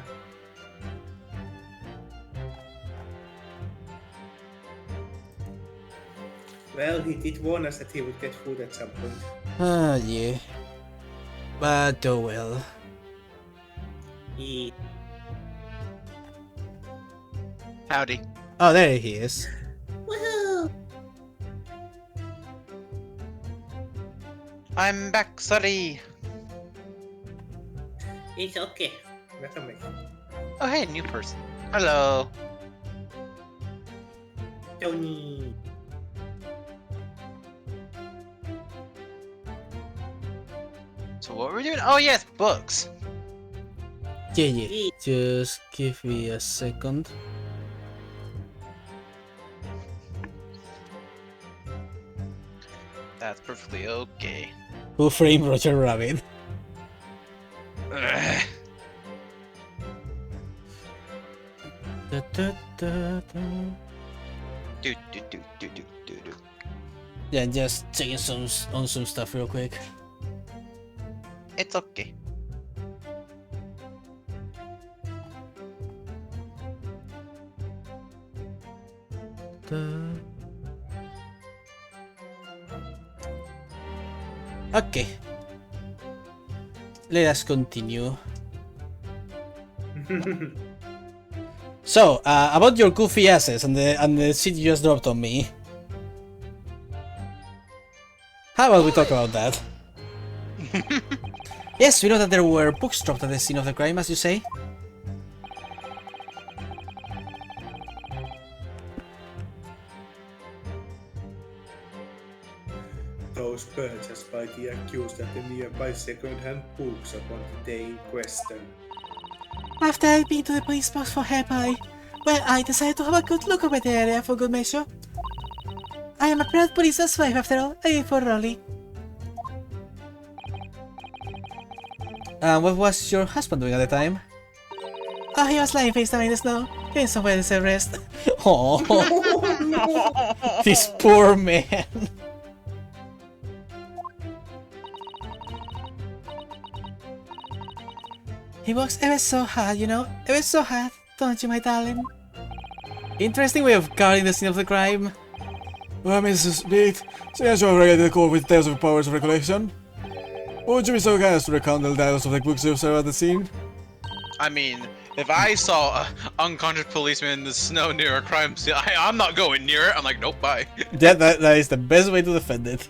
Well, he did warn us that he would get food at some point. Ah, yeah. But oh well. He... Howdy. Oh, there he is. Woohoo! I'm back, sorry. It's okay. Welcome back. Oh, hey, new person. Hello. Tony. So what were we doing? Oh, yes, books. Yeah, yeah. Just give me a second. That's perfectly okay. Who framed Roger Rabbit? Ugh. Da, da, da, da. Do, do, do, do, do, do, do. Yeah, just checking on some stuff real quick. It's okay. Da. Okay. Let us continue. So, about your goofy asses and the shit you just dropped on me. How about we talk about that? Yes, we know that there were books dropped at the scene of the crime, as you say. Those purchased by the accused at the nearby second-hand bookshop on the day in question. After I'd been to the police box for help, I decided to have a good look over the area for good measure. I am a proud policeman's wife after all, I for Rolly. What was your husband doing at the time? Oh, he was lying face down in the snow, getting somewhere to rest. Oh, this poor man. He works ever so hard, you know, ever so hard, don't you, my darling? Interesting way of guarding the scene of the crime. Well, Mrs. Beat, since you have regulated the court with tales of powers of recollection, would you be so kind as to recount the titles of the books you observed at the scene? I mean, if I saw an unconscious policeman in the snow near a crime scene, I'm not going near it. I'm like, nope, bye. That is the best way to defend it.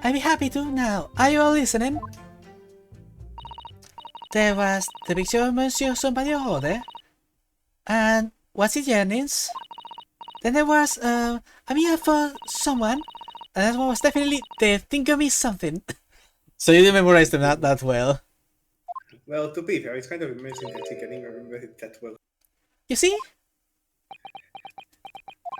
I'd be happy to. Now, are you all listening? There was the picture of Monsieur somebody or other. And what's his earnings? Then there was a meal for someone. And that one was definitely the think of me something. So you didn't memorize them that well. Well, to be fair, it's kind of amazing that he can even remember it that well. You see?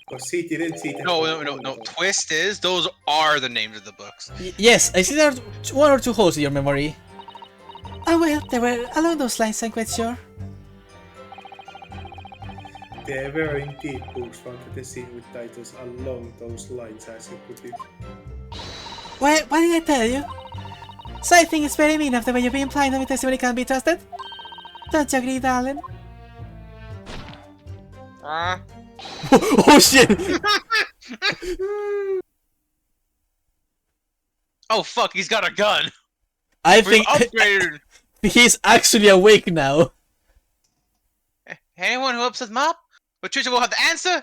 Because he didn't see that. No. Twist is, those are the names of the books. Yes, I see there are one or two holes in your memory. Oh well, they were along those lines, I'm quite sure. There were indeed books found at the scene with titles along those lines, as you put it. Well, what did I tell you? So I think it's very mean of the way you've been implying that my testimony can't be trusted. Don't you agree, darling? Oh shit! Oh fuck, he's got a gun. I We've think upgraded. he's actually awake now. Anyone who upsets Mop, Patricia will have to answer.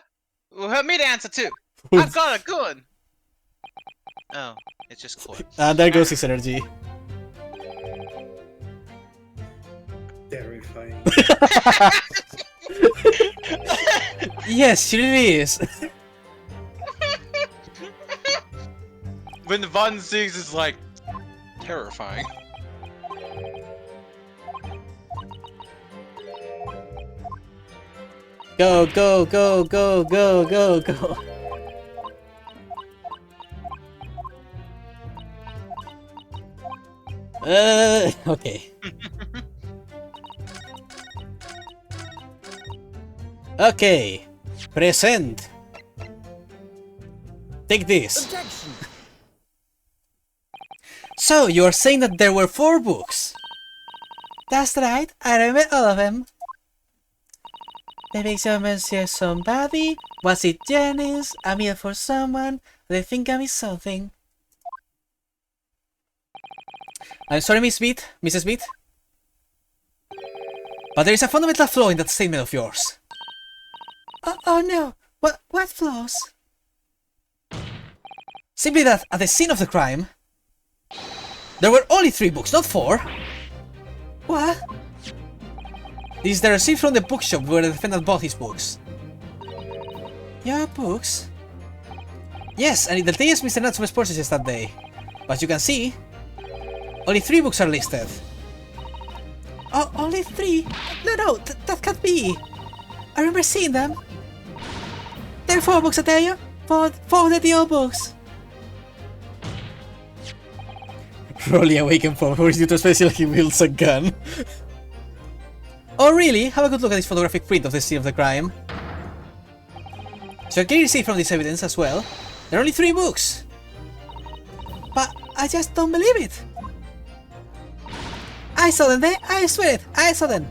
Will help me to answer too. I've got a gun. Oh, it's just cord. And there goes his energy. Terrifying. Yes, she really is. When the Von Siegs is like terrifying. Go, go, go, go, go, go, go. Okay. Okay. Present. Take this. Objection! So, you are saying that there were 4 books? That's right, I remember all of them. Maybe someone says somebody. Was it Janice? A meal for someone? They think I missed something. I'm sorry, Miss Smith, Mrs. Smith. But there is a fundamental flaw in that statement of yours. Oh no. What flaws? Simply that at the scene of the crime, there were only 3 books, not 4. What? This is the receipt from the bookshop where the defendant bought his books. Your books? Yes, and it details Mr. Natsume's purchases that day. But you can see, only 3 books are listed. Oh, only 3? No, that can't be. I remember seeing them. There are 4 books, I tell you. 4 dirty old books. Rolly awakened from her due to special he wields a gun. Oh really? Have a good look at this photographic print of the scene of the crime. So I can see from this evidence as well, there are only 3 books. But I just don't believe it. I saw them there, I swear it, I saw them.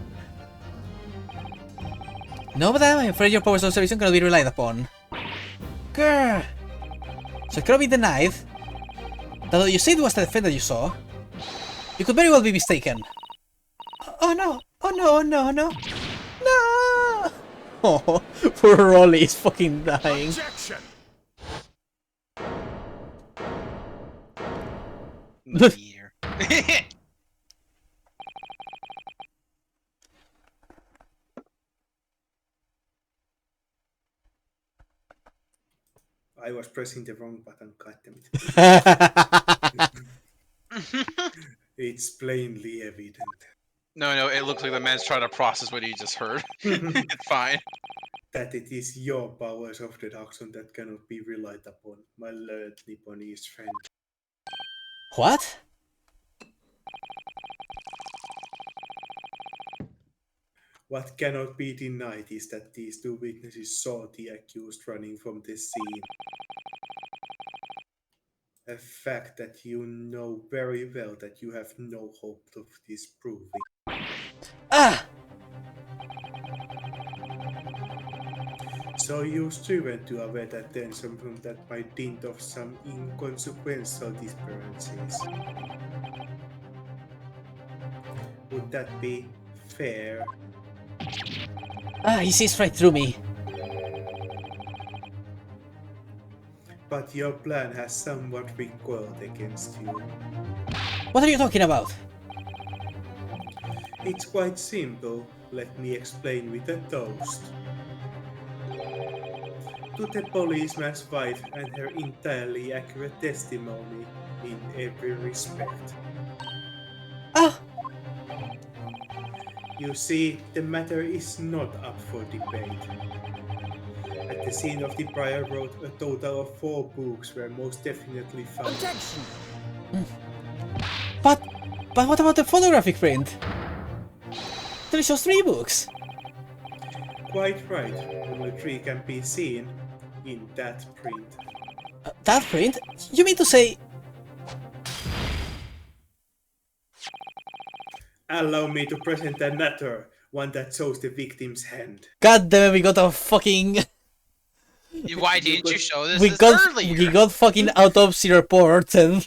No, madam, I'm afraid your powers of observation cannot be relied upon. Grr. So it cannot be denied that though you said it was the defendant you saw, you could very well be mistaken. Oh no! Oh no! No! No! No! Oh, poor Rolly is fucking dying. Objection! Here. I was pressing the wrong button, goddammit. It's plainly evident No, it looks like the man's trying to process what he just heard. It's fine. that it is your powers of deduction that cannot be relied upon, my learned Nipponese friend. What? What cannot be denied is that these 2 witnesses saw the accused running from the scene. A fact that you know very well that you have no hope of disproving. Ah! So you striven to avert attention from that by dint of some inconsequential disappearances. Would that be fair? Ah, he sees right through me. But your plan has somewhat recoiled against you. What are you talking about? It's quite simple. Let me explain with a toast. To the policeman's wife and her entirely accurate testimony in every respect. Ah! You see, the matter is not up for debate. At the scene of the prior road, a total of 4 books were most definitely found. Objection! But what about the photographic print? There shows 3 books. Quite right, only 3 can be seen in that print. That print? You mean to say... Allow me to present another, one that shows the victim's hand. God damn it, we got a fucking... Why didn't you show this we earlier? got fucking autopsy reports and...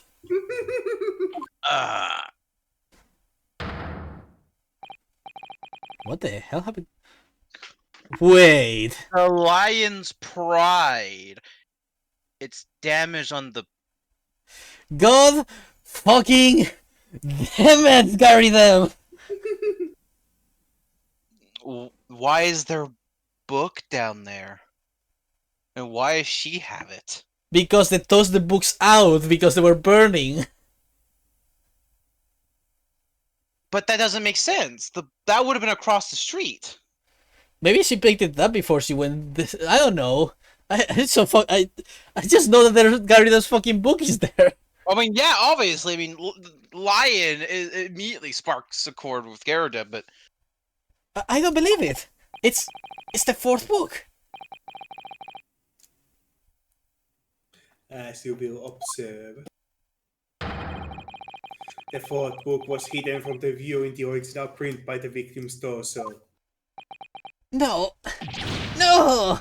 What the hell happened? Wait. The lion's pride. It's damage on the. God fucking damn it, carry them! Why is there book down there? And why does she have it? Because they tossed the books out because they were burning. But that doesn't make sense. That would have been across the street. Maybe she picked it up before she went. I don't know. It's so fuck. I just know that there's Garrida's fucking book is there. I mean, yeah, obviously. I mean, Lion immediately sparks a chord with Garida, but I don't believe it. It's the fourth book. As you will observe, the fourth book was hidden from the view in the original print by the victim's torso. No, no.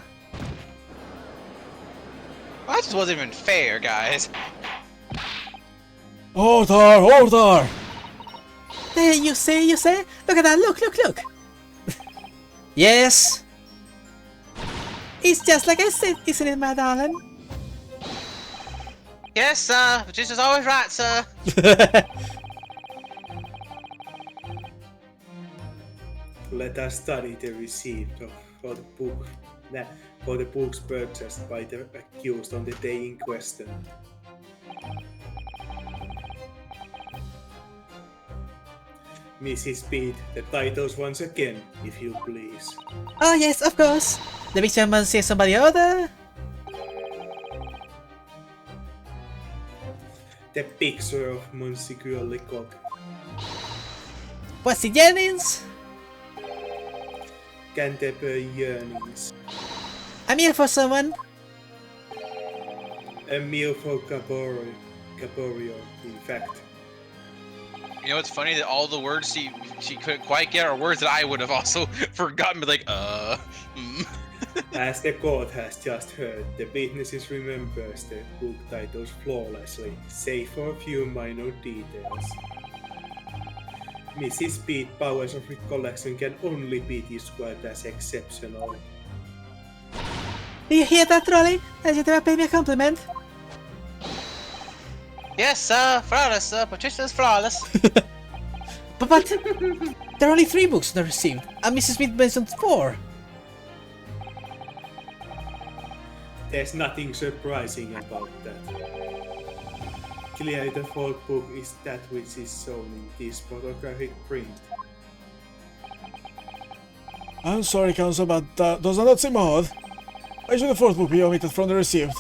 that just wasn't even fair, guys. Order! There, you say. Look at that. Look. Yes. It's just like I said, isn't it, my darling? Yes, sir. Just as always right, sir. Let us study the receipt for the book. For the books purchased by the accused on the day in question. Mrs. Speed, the titles once again, if you please. Oh yes, of course. The big chairman says somebody order. The picture of Monsieur Lecoq. What's the Jennings? Canterbury yearnings. I'm here for someone. A meal for Caborio, in fact. You know, it's funny that all the words she couldn't quite get are words that I would have also forgotten. Be like, As the court has just heard, the witnesses remembers the book titles flawlessly, save for a few minor details. Mrs. Speed's powers of recollection can only be described as exceptional. Do you hear that, Trolley? Has you ever paid me a compliment? Yes, sir. Flawless, sir. Patricia's flawless. But there are only 3 books not received, and Mrs. Smith mentioned 4. There's nothing surprising about that. Clearly the fourth book is that which is shown in this photographic print. I'm sorry, Counsel, but does that not seem odd? Why should the fourth book be omitted from the receipt?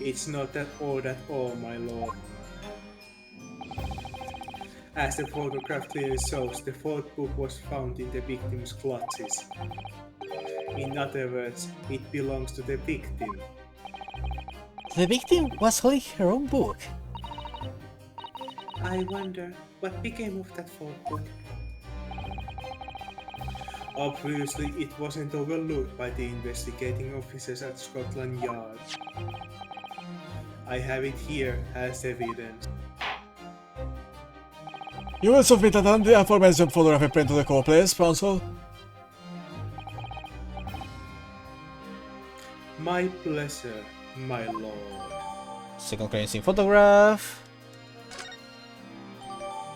It's not that odd at all, my lord. As the photograph clearly shows, the fourth book was found in the victim's clutches. In other words, it belongs to the victim. The victim was holding her own book. I wonder what became of that fourth book. Obviously, it wasn't overlooked by the investigating officers at Scotland Yard. I have it here as evidence. You will submit the aforementioned photographic print to the court, please, Counsel? My pleasure, my lord. Second cleansing photograph.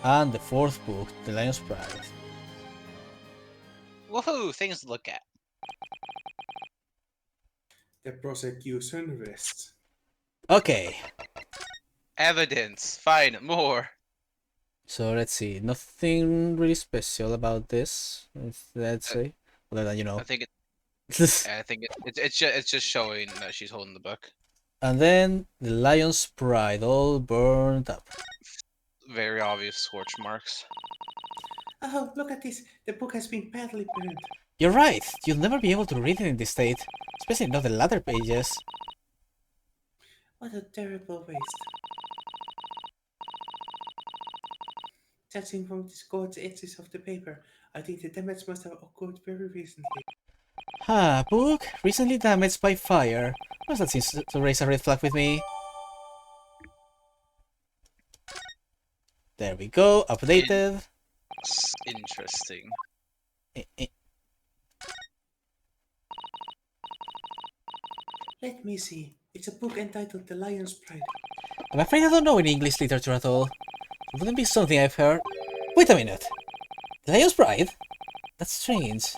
And the 4th book, The Lion's Pride. Woohoo! Things to look at. The prosecution rests. Okay, Evidence. Fine. More. so let's see. Nothing really special about this, let's say. Other than, you know. I think it. I think it's just showing that she's holding the book. And then the Lion's Pride, all burned up. Very obvious scorch marks. Oh, look at this. The book has been badly burned. You're right. You'll never be able to read it in this state, especially not the latter pages. What a terrible waste. Judging from the scorched edges of the paper, I think the damage must have occurred very recently. Book recently damaged by fire. Well, that seems to raise a red flag with me. There we go, updated. Interesting. Let me see. It's a book entitled The Lion's Pride. I'm afraid I don't know any English literature at all. It wouldn't be something I've heard. Wait a minute. The Lion's Pride? That's strange.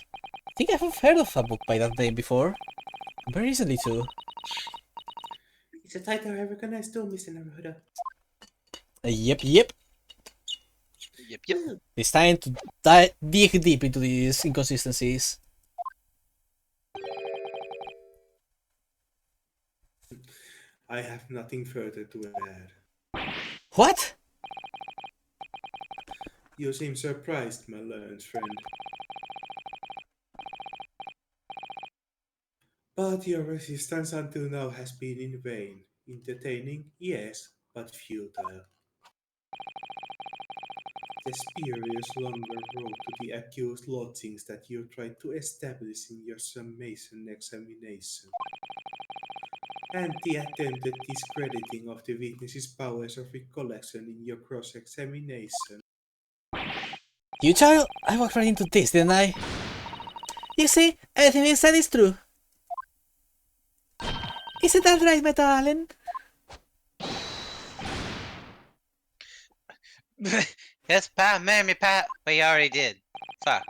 I think I've heard of a book by that name before. Very recently too. It's a title I recognize too, Mr. Naruhodo. Yep. Yep, yep. It's time to dig deep into these inconsistencies. I have nothing further to add. What? You seem surprised, my learned friend. But your resistance until now has been in vain. Entertaining, yes, but futile. The spurious longer road to the accused lodgings that you tried to establish in your summation examination, and the attempted discrediting of the witness's powers of recollection in your cross-examination. You child? I walked right into this, didn't I? You see, everything you said is true. Isn't that right, my darling? Yes, Pat, marry Pat. But you already did. Fuck.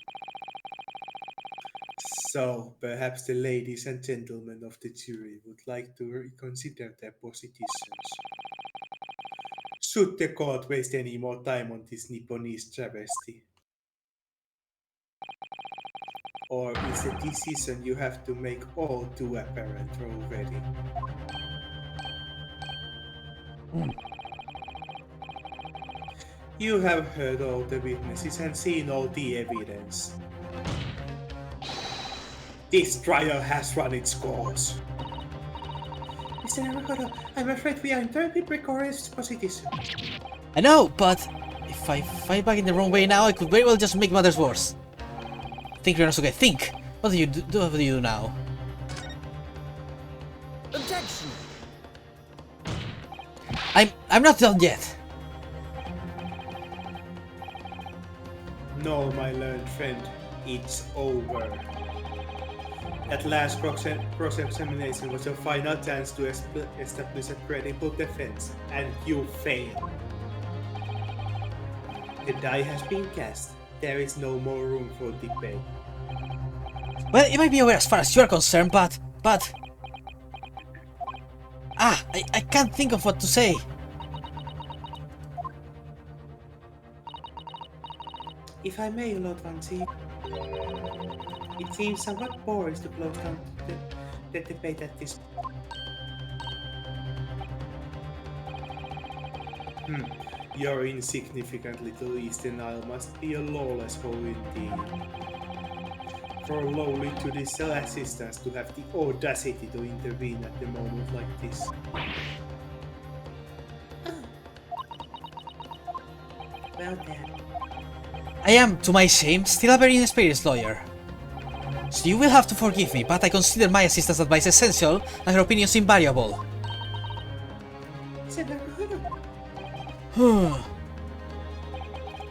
So, perhaps the ladies and gentlemen of the jury would like to reconsider their positions. Should the court waste any more time on this Nipponese travesty? Or is the decision you have to make all too apparent already? You have heard all the witnesses and seen all the evidence. This trial has run its course. Mr. Naruhodo, I'm afraid we are in terribly precarious position. I know, but if I fight back in the wrong way now, I could very well just make matters worse. Think, Ryunosuke, think! What do you do now? Objection! I'm not done yet. No, my learned friend, it's over. That last cross-examination was your final chance to establish a credible defense, and you failed. The die has been cast. There is no more room for debate. Well, it might be over as far as you're concerned, but... I can't think of what to say. If I may, Lord Vanzi, it seems somewhat boring to close down the debate at this. Your insignificant little Eastern Isle must be a lawless hole indeed. For lowly judicial assistants to have the audacity to intervene at a moment like this. Well then. I am, to my shame, still a very inexperienced lawyer. So you will have to forgive me, but I consider my assistant's advice essential and her opinions invariable. Mr. Naruhodo,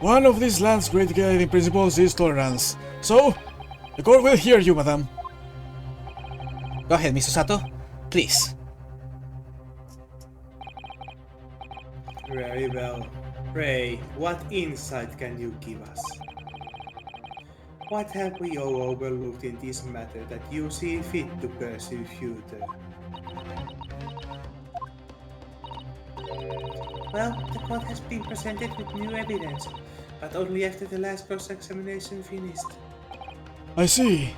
One of this land's great guiding principles is tolerance. So, the court will hear you, madam. Go ahead, Mr. Sato. Please. Very well. Pray, what insight can you give us? What have we all overlooked in this matter that you see fit to pursue further? well, the court has been presented with new evidence, but only after the last cross-examination finished. I see.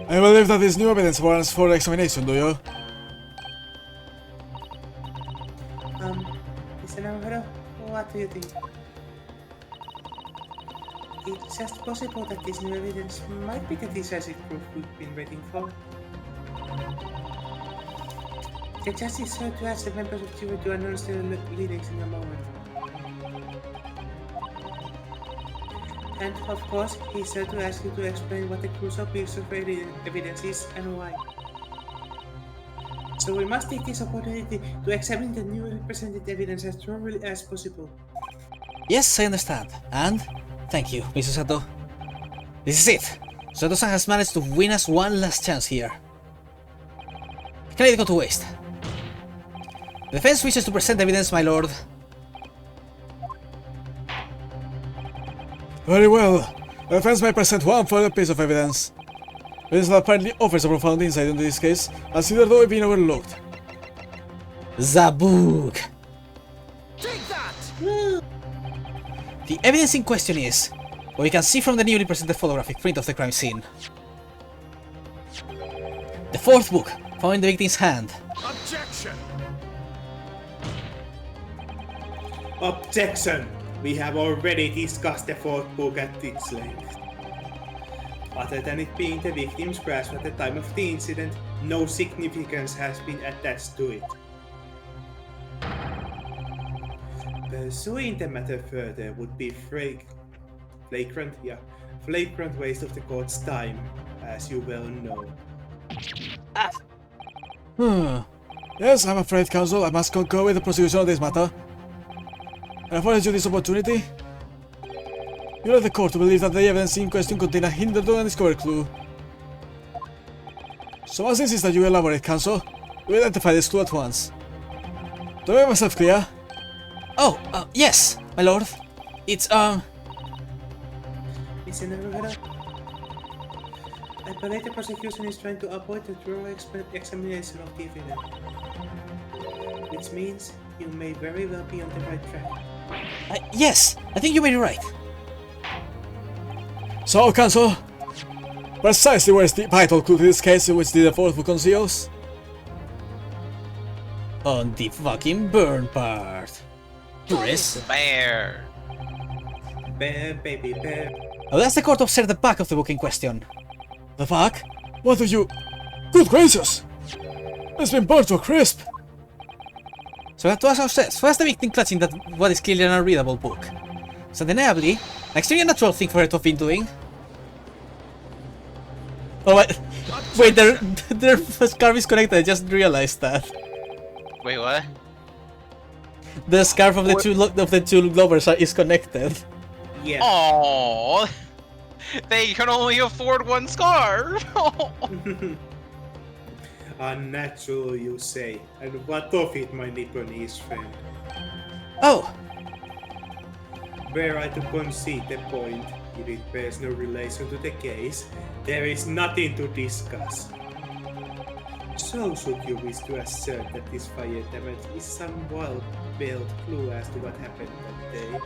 I believe that this new evidence warrants further examination, do you? Mr. Naruhodo, what do you think? It's just possible that this new evidence might be the decisive proof we've been waiting for. The judge is sure to ask the members of the jury to announce their leadings in a moment. And of course, he's sure to ask you to explain what the crucial piece of evidence is and why. So we must take this opportunity to examine the newly presented evidence as thoroughly as possible. Yes, I understand. And thank you, Mr. Sato. This is it. Sato-san has managed to win us one last chance here. Can let it go to waste. The defense wishes to present evidence, my lord. Very well. The defense may present one further piece of evidence. Evidence that apparently offers a profound insight into this case, as hitherto have been overlooked. The book. Take that! The The evidence in question is what we can see from the newly presented photographic print of the crime scene. The fourth book, found in the victim's hand. Objection! Objection! We have already discussed the fourth book at its length. Other than it being the victim's grasp at the time of the incident, no significance has been attached to it. Pursuing the matter further would be flagrant waste of the court's time, as you well know. Yes, I'm afraid, counsel, I must concur with the prosecution of this matter. And afforded you this opportunity, you led the court to believe that the evidence in question contained a hindered and undiscovered clue. So I must insist that you elaborate, counsel. You identify this clue at once. Do I make myself clear? Oh, yes, my lord. It's, Listen, Rivera. I believe the prosecution is trying to avoid a thorough examination of the evidence. Which means you may very well be on the right track. yes, I think you may be right. So, counsel, precisely where is the vital clue to this case in which the fourth book conceals? On the fucking burn part. Chris? Bear. Bear, baby, bear. Now does the court observe the back of the book in question? The fuck? What do you... Good gracious! It's been burnt to a crisp! So that was our says, first the victim clutching that what is clearly an unreadable book. So undeniably, an extremely natural thing for her to have been doing. Oh wait, their scarf is connected, I just realized that. Wait, what? The scarf of the two lovers is connected. Yeah. Oh, they can only afford one scarf. Unnatural, you say. And what of it, my Nipponese friend? Oh, Were I to concede the point, if it bears no relation to the case, there is nothing to discuss. So should you wish to assert that this fire damage is some well-built clue as to what happened that day?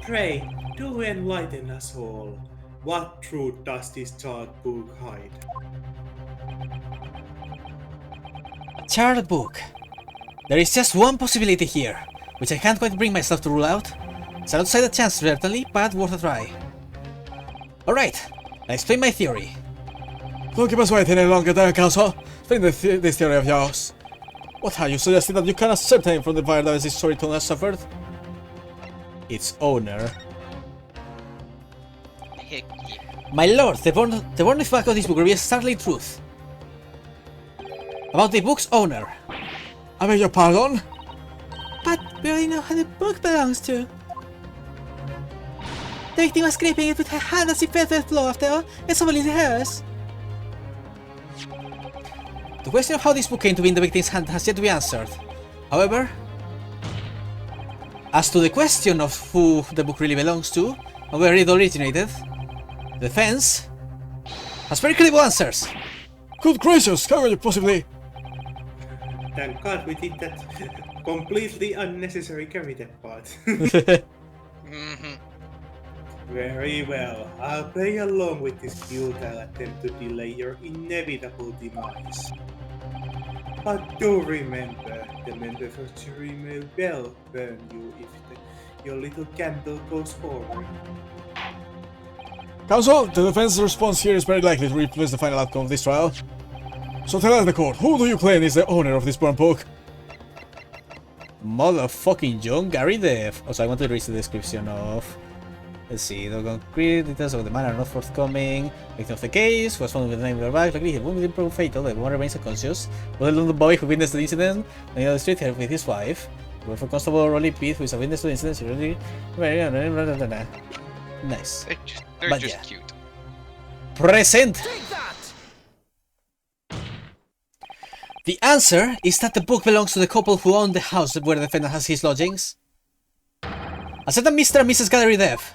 Pray, do enlighten us all. What truth does this chart book hide? a charred book. There is just one possibility here, which I can't quite bring myself to rule out. It's an outside chance, certainly, but worth a try. Alright, I'll explain my theory. Don't keep us waiting any longer, then, counsel. Explain this theory of yours. What are you suggesting that you can ascertain from the fire damage this storyteller has suffered? Its owner. Heck yeah. My lord, the born fact of this book reveals startling truth. About the book's owner. I beg your pardon? But we already know who the book belongs to. The victim was scraping it with her hand as she fell to the floor after all. It's only hers. The question of how this book came to be in the victim's hand has yet to be answered. However, as to the question of who the book really belongs to and where it originated, the defense has very credible answers. Good gracious, how could you possibly... Thank God we did that completely unnecessary character part. Mm-hmm. Very well, I'll play along with this futile attempt to delay your inevitable demise. But do remember, the member for jury may well burn you if your little candle goes forward. Counsel, the defense's response here is very likely to influence the final outcome of this trial. So tell us the court, who do you claim is the owner of this burn book? Motherfucking John Gary Dev. Also, I want to read the description of... Let's see, the concrete details of the man are not forthcoming. Victim of the case was found with the name of their back. Luckily, he didn't prove fatal. The woman remains unconscious. Well, the boy who witnessed the incident on the other street here with his wife. Worked for Constable Rolly Pete, who is a witness to the incident. She really... Nice. They're But just yeah. cute. Present! Take that! The answer is that the book belongs to the couple who own the house where the defendant has his lodgings. A certain Mr. and Mrs. Gallery Dev.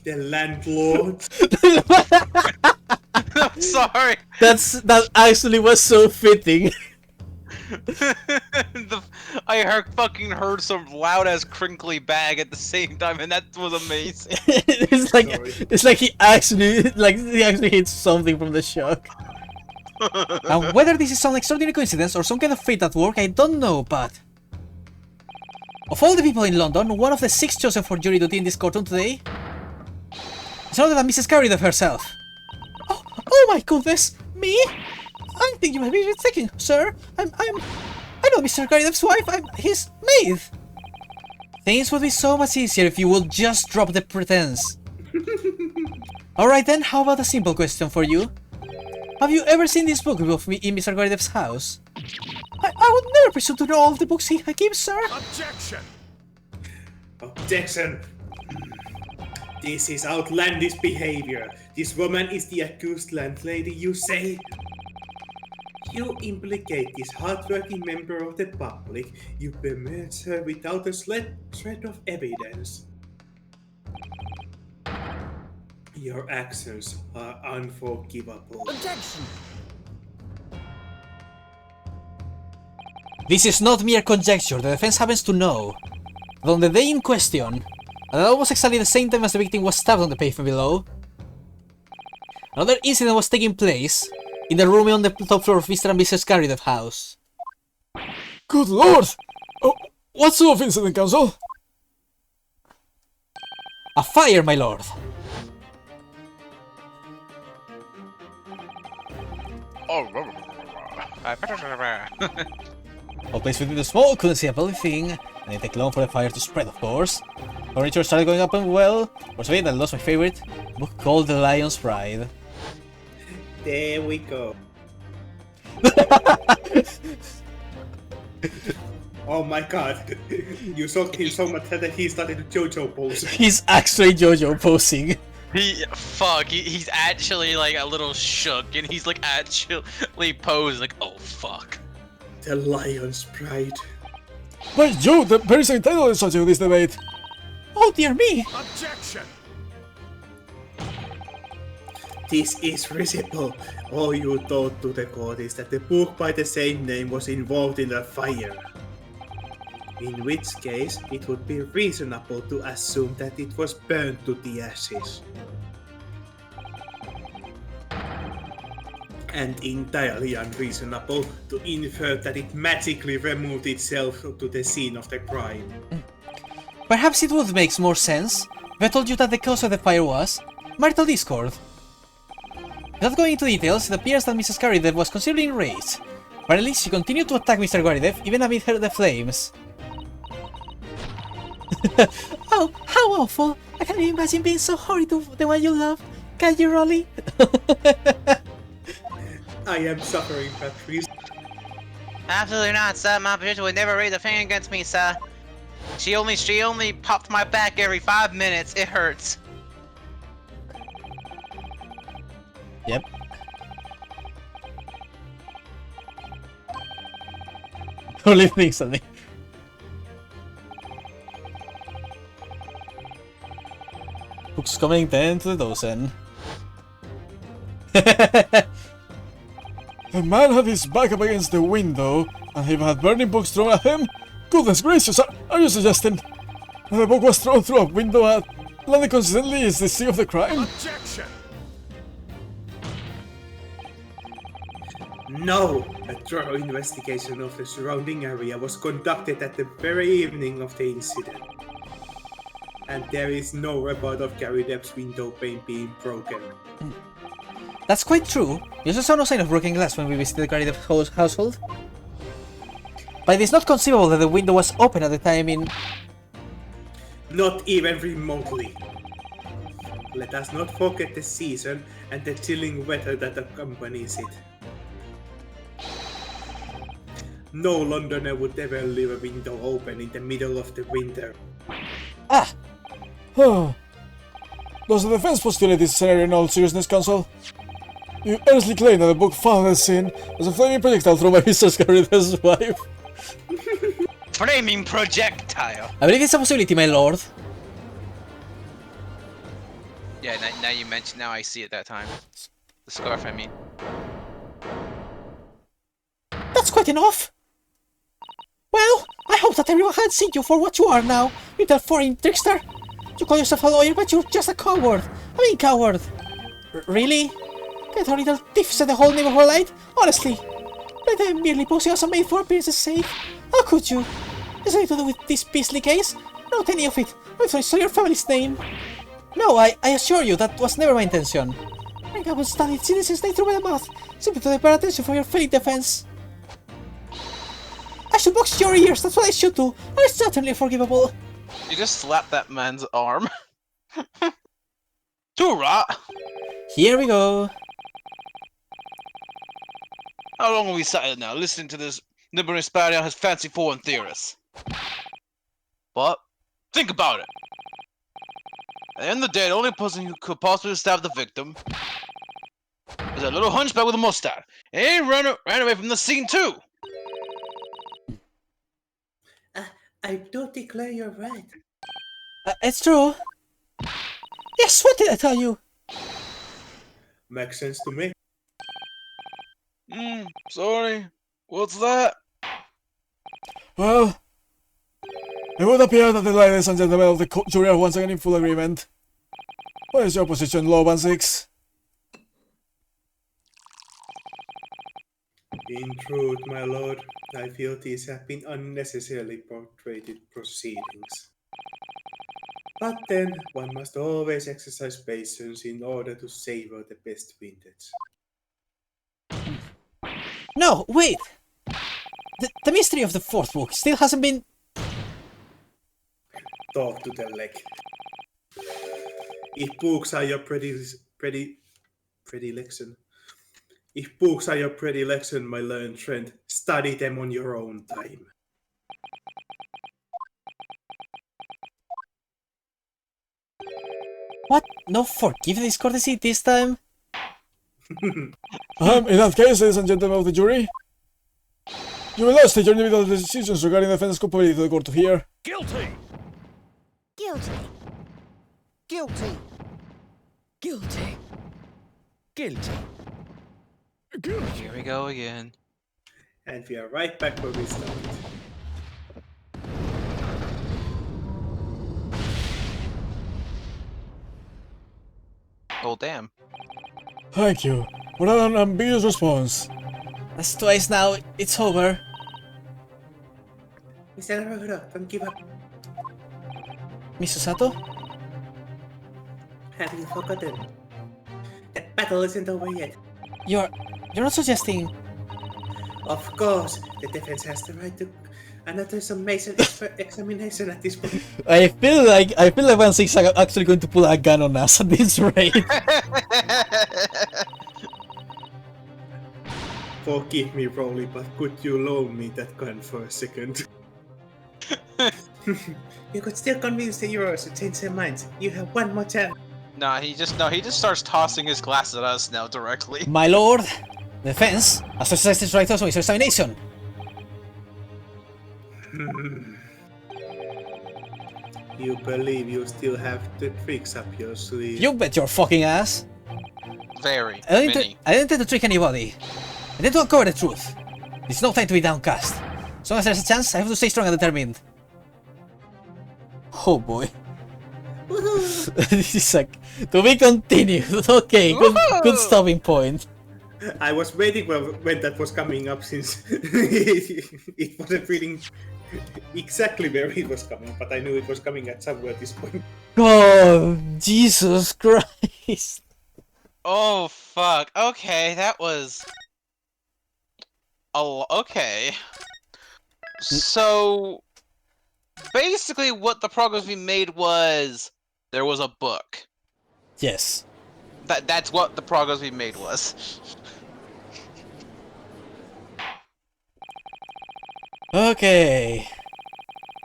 The landlord? I'm sorry. That actually was so fitting. I fucking heard some loud ass crinkly bag at the same time, and that was amazing. Sorry. it's like he actually hit something from the shock. Now, whether this is some extraordinary coincidence or some kind of fate at work, I don't know, but of all the people in London, one of the 6 chosen for jury duty in this courtroom today is none other than Mrs. Carrier herself. Oh my goodness, me? I think you might be mistaken, sir. I know Mr. Garrideff's wife. I'm his maid. Things would be so much easier if you would just drop the pretense. Alright then, how about a simple question for you? Have you ever seen this book of me in Mr. Garrideff's house? I would never presume to know all of the books he keeps, sir. Objection! Objection! This is outlandish behavior. This woman is the accused landlady, you say? You implicate this hardworking member of the public. You bemerge her without a shred of evidence. Your actions are unforgivable. Objection! This is not mere conjecture. The defense happens to know that on the day in question, and at almost exactly the same time as the victim was stabbed on the pavement below, another incident was taking place in the room on the top floor of Mr. and Mrs. Garrideff's house. Good lord! Oh, what sort of incident, counsel? A fire, my lord! All placed within the smoke, couldn't see a bloody thing, and it took long for the fire to spread, of course. Furniture started going up and well, was a bit and lost my favorite book called The Lion's Pride. There we go. Oh my god. You shocked him so much that he started to JoJo pose. He's actually JoJo posing. He's actually like a little shook, and he's like actually posed like, oh fuck. The Lion's Pride. By Jove, the very same title is such of this debate. Oh dear me! Objection! This is risible. All you told to the court is that the book by the same name was involved in a fire. In which case, it would be reasonable to assume that it was burned to the ashes. And entirely unreasonable to infer that it magically removed itself to the scene of the crime. Perhaps it would make more sense if I told you that the cause of the fire was marital discord. Without going into details, it appears that Mrs. Garrideff was considerably enraged. Apparently, she continued to attack Mr. Garrideff even amid the flames. Oh, how awful! I can't even imagine being so horrid to the one you love. Can you, Rolly? I am suffering, Patrice. Absolutely not, sir. My position would never raise a finger against me, sir. She only popped my back every 5 minutes. It hurts. Yep. Only thinks something. Books coming 10 to the dozen. The man had his back up against the window, and he had burning books thrown at him? Goodness gracious, are you suggesting that the book was thrown through a window at London consistently is the scene of the crime? Objection! No! A thorough investigation of the surrounding area was conducted at the very evening of the incident. And there is no report of Garrideff's window pane being broken. That's quite true. We also saw no sign of broken glass when we visited the Garrideff household. But it is not conceivable that the window was open at the time in... Not even remotely. Let us not forget the season and the chilling weather that accompanies it. No Londoner would ever leave a window open in the middle of the winter. Ah! Does the defense postulate this scenario in all seriousness, counsel? You earnestly claim that the book found at the scene was a flaming projectile thrown by Mr. Garrideff's wife. Flaming projectile. I believe it's a possibility, my lord. Yeah, now you mention, now I see it that time. The scarf, I mean. That's quite enough! Well, I hope that everyone had seen you for what you are now, little foreign trickster. You call yourself a lawyer, but you're just a coward. I mean, coward. Really? Get our little thief set the whole neighborhood alight? Honestly. But I'm merely posing as a maid for appearance's sake. How could you? Is it to do with this beastly case? Not any of it. I'm sorry, so your family's name. No, I assure you, that was never my intention. I haven't studied citizens they threw my mouth, simply to divert attention for your failing defense. I should box your ears, that's what I should do. I'm certainly forgivable. You just slapped that man's arm. Too right. Here we go. How long have we sat here now, listening to this nibbling spouting out his fancy foreign theorists? But, think about it. At the end of the day, the only person who could possibly stab the victim is that little hunchback with a mustache. And he ran away from the scene too. I do declare you're right. It's true. Yes, what did I tell you? Makes sense to me. Sorry. What's that? Well, it would appear that the ladies and gentlemen of the jury are once again in full agreement. What is your position, Law 16? In truth, my lord, I feel these have been unnecessarily protracted proceedings. But then, one must always exercise patience in order to savor the best vintage. No, wait! The mystery of the fourth book still hasn't been... Talk to the leg. If books are your predilection, if books are your predilection, my learned friend, study them on your own time. What? No forgiveness courtesy this time? In that case, ladies and gentlemen of the jury, you will now state your individual decisions regarding the defendant's culpability to the court to hear. Guilty. Guilty. Guilty. Guilty. Guilty. Guilty. Here we go again. And we are right back where we started. Oh, damn. Thank you for that unambiguous response. That's twice now, it's over. Mr. Naruto, don't give up. Miss Sato? Have you forgotten? That battle isn't over yet. You're not suggesting... Of course, the defense has the right to another summation examination at this point. I feel like 1-6 are actually going to pull a gun on us at this rate. Forgive me, Rolly, but could you loan me that gun for a second? You could still convince the Euros to change their minds. You have one more chance. Nah, he just starts tossing his glass at us now directly. My lord, defense has exercised its right to examination. You believe you still have the tricks up your sleeve? You bet your fucking ass. Very. I don't Many. intend to trick anybody. I intend to uncover the truth. It's no time to be downcast. As long as there's a chance, I have to stay strong and determined. Oh boy. This is like... To be continued. Okay, good stopping point. I was waiting when that was coming up since it wasn't reading exactly where it was coming, but I knew it was coming at somewhere at this point. Oh, Jesus Christ. Oh, fuck. Okay, that was... Okay. So... Basically, what the progress we made was... There was a book. Yes. That's what the progress we made was. Okay.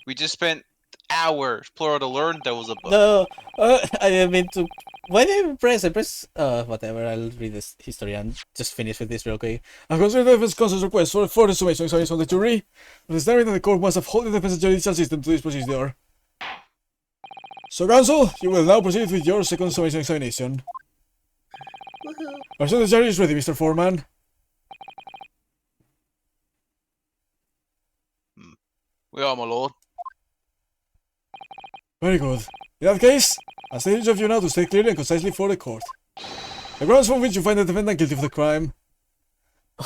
We just spent hours, plural, to learn there was a book. No, I didn't mean to... Why did I press? Whatever, I'll read this history and just finish with this real quick. I consider the defense counsel's request for further summation examination on the jury, understanding that the court must uphold the defense's judicial system to this procedure. So, counsel, you will now proceed with your second summation examination. Our second jury is ready, Mr. Foreman. Yeah, my lord. Very good. In that case, I state each of you now to state clearly and concisely for the court. The grounds from which you find the defendant guilty of the crime.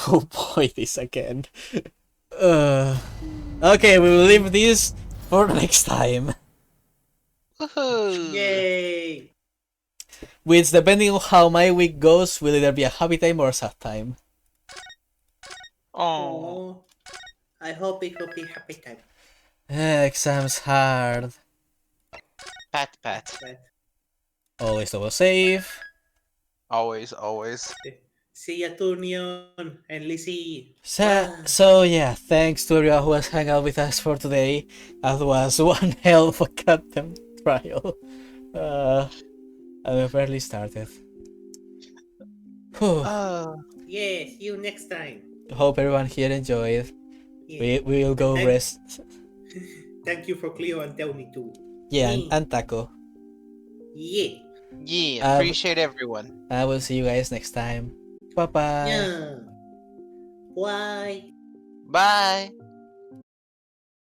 Oh boy, this again. Okay, we will leave this for next time. Woohoo! Yay! Which, depending on how my week goes, will either be a happy time or a sad time. Oh. Oh, I hope it will be happy time. Exams hard. Pat, pat. But Always double save. Always, always. see ya, Turnion and Lizzie. So yeah, thanks to everyone who has hung out with us for today. That was one hell of a goddamn trial. And we barely started. Whew. Yeah, see you next time. Hope everyone here enjoyed. Yeah. We will go Thank- rest. Thank you for Cleo and Tony too. Yeah, Mm. and Taco. Yeah. Yeah, appreciate everyone. I will see you guys next time. Bye bye. Yeah. Bye. Bye.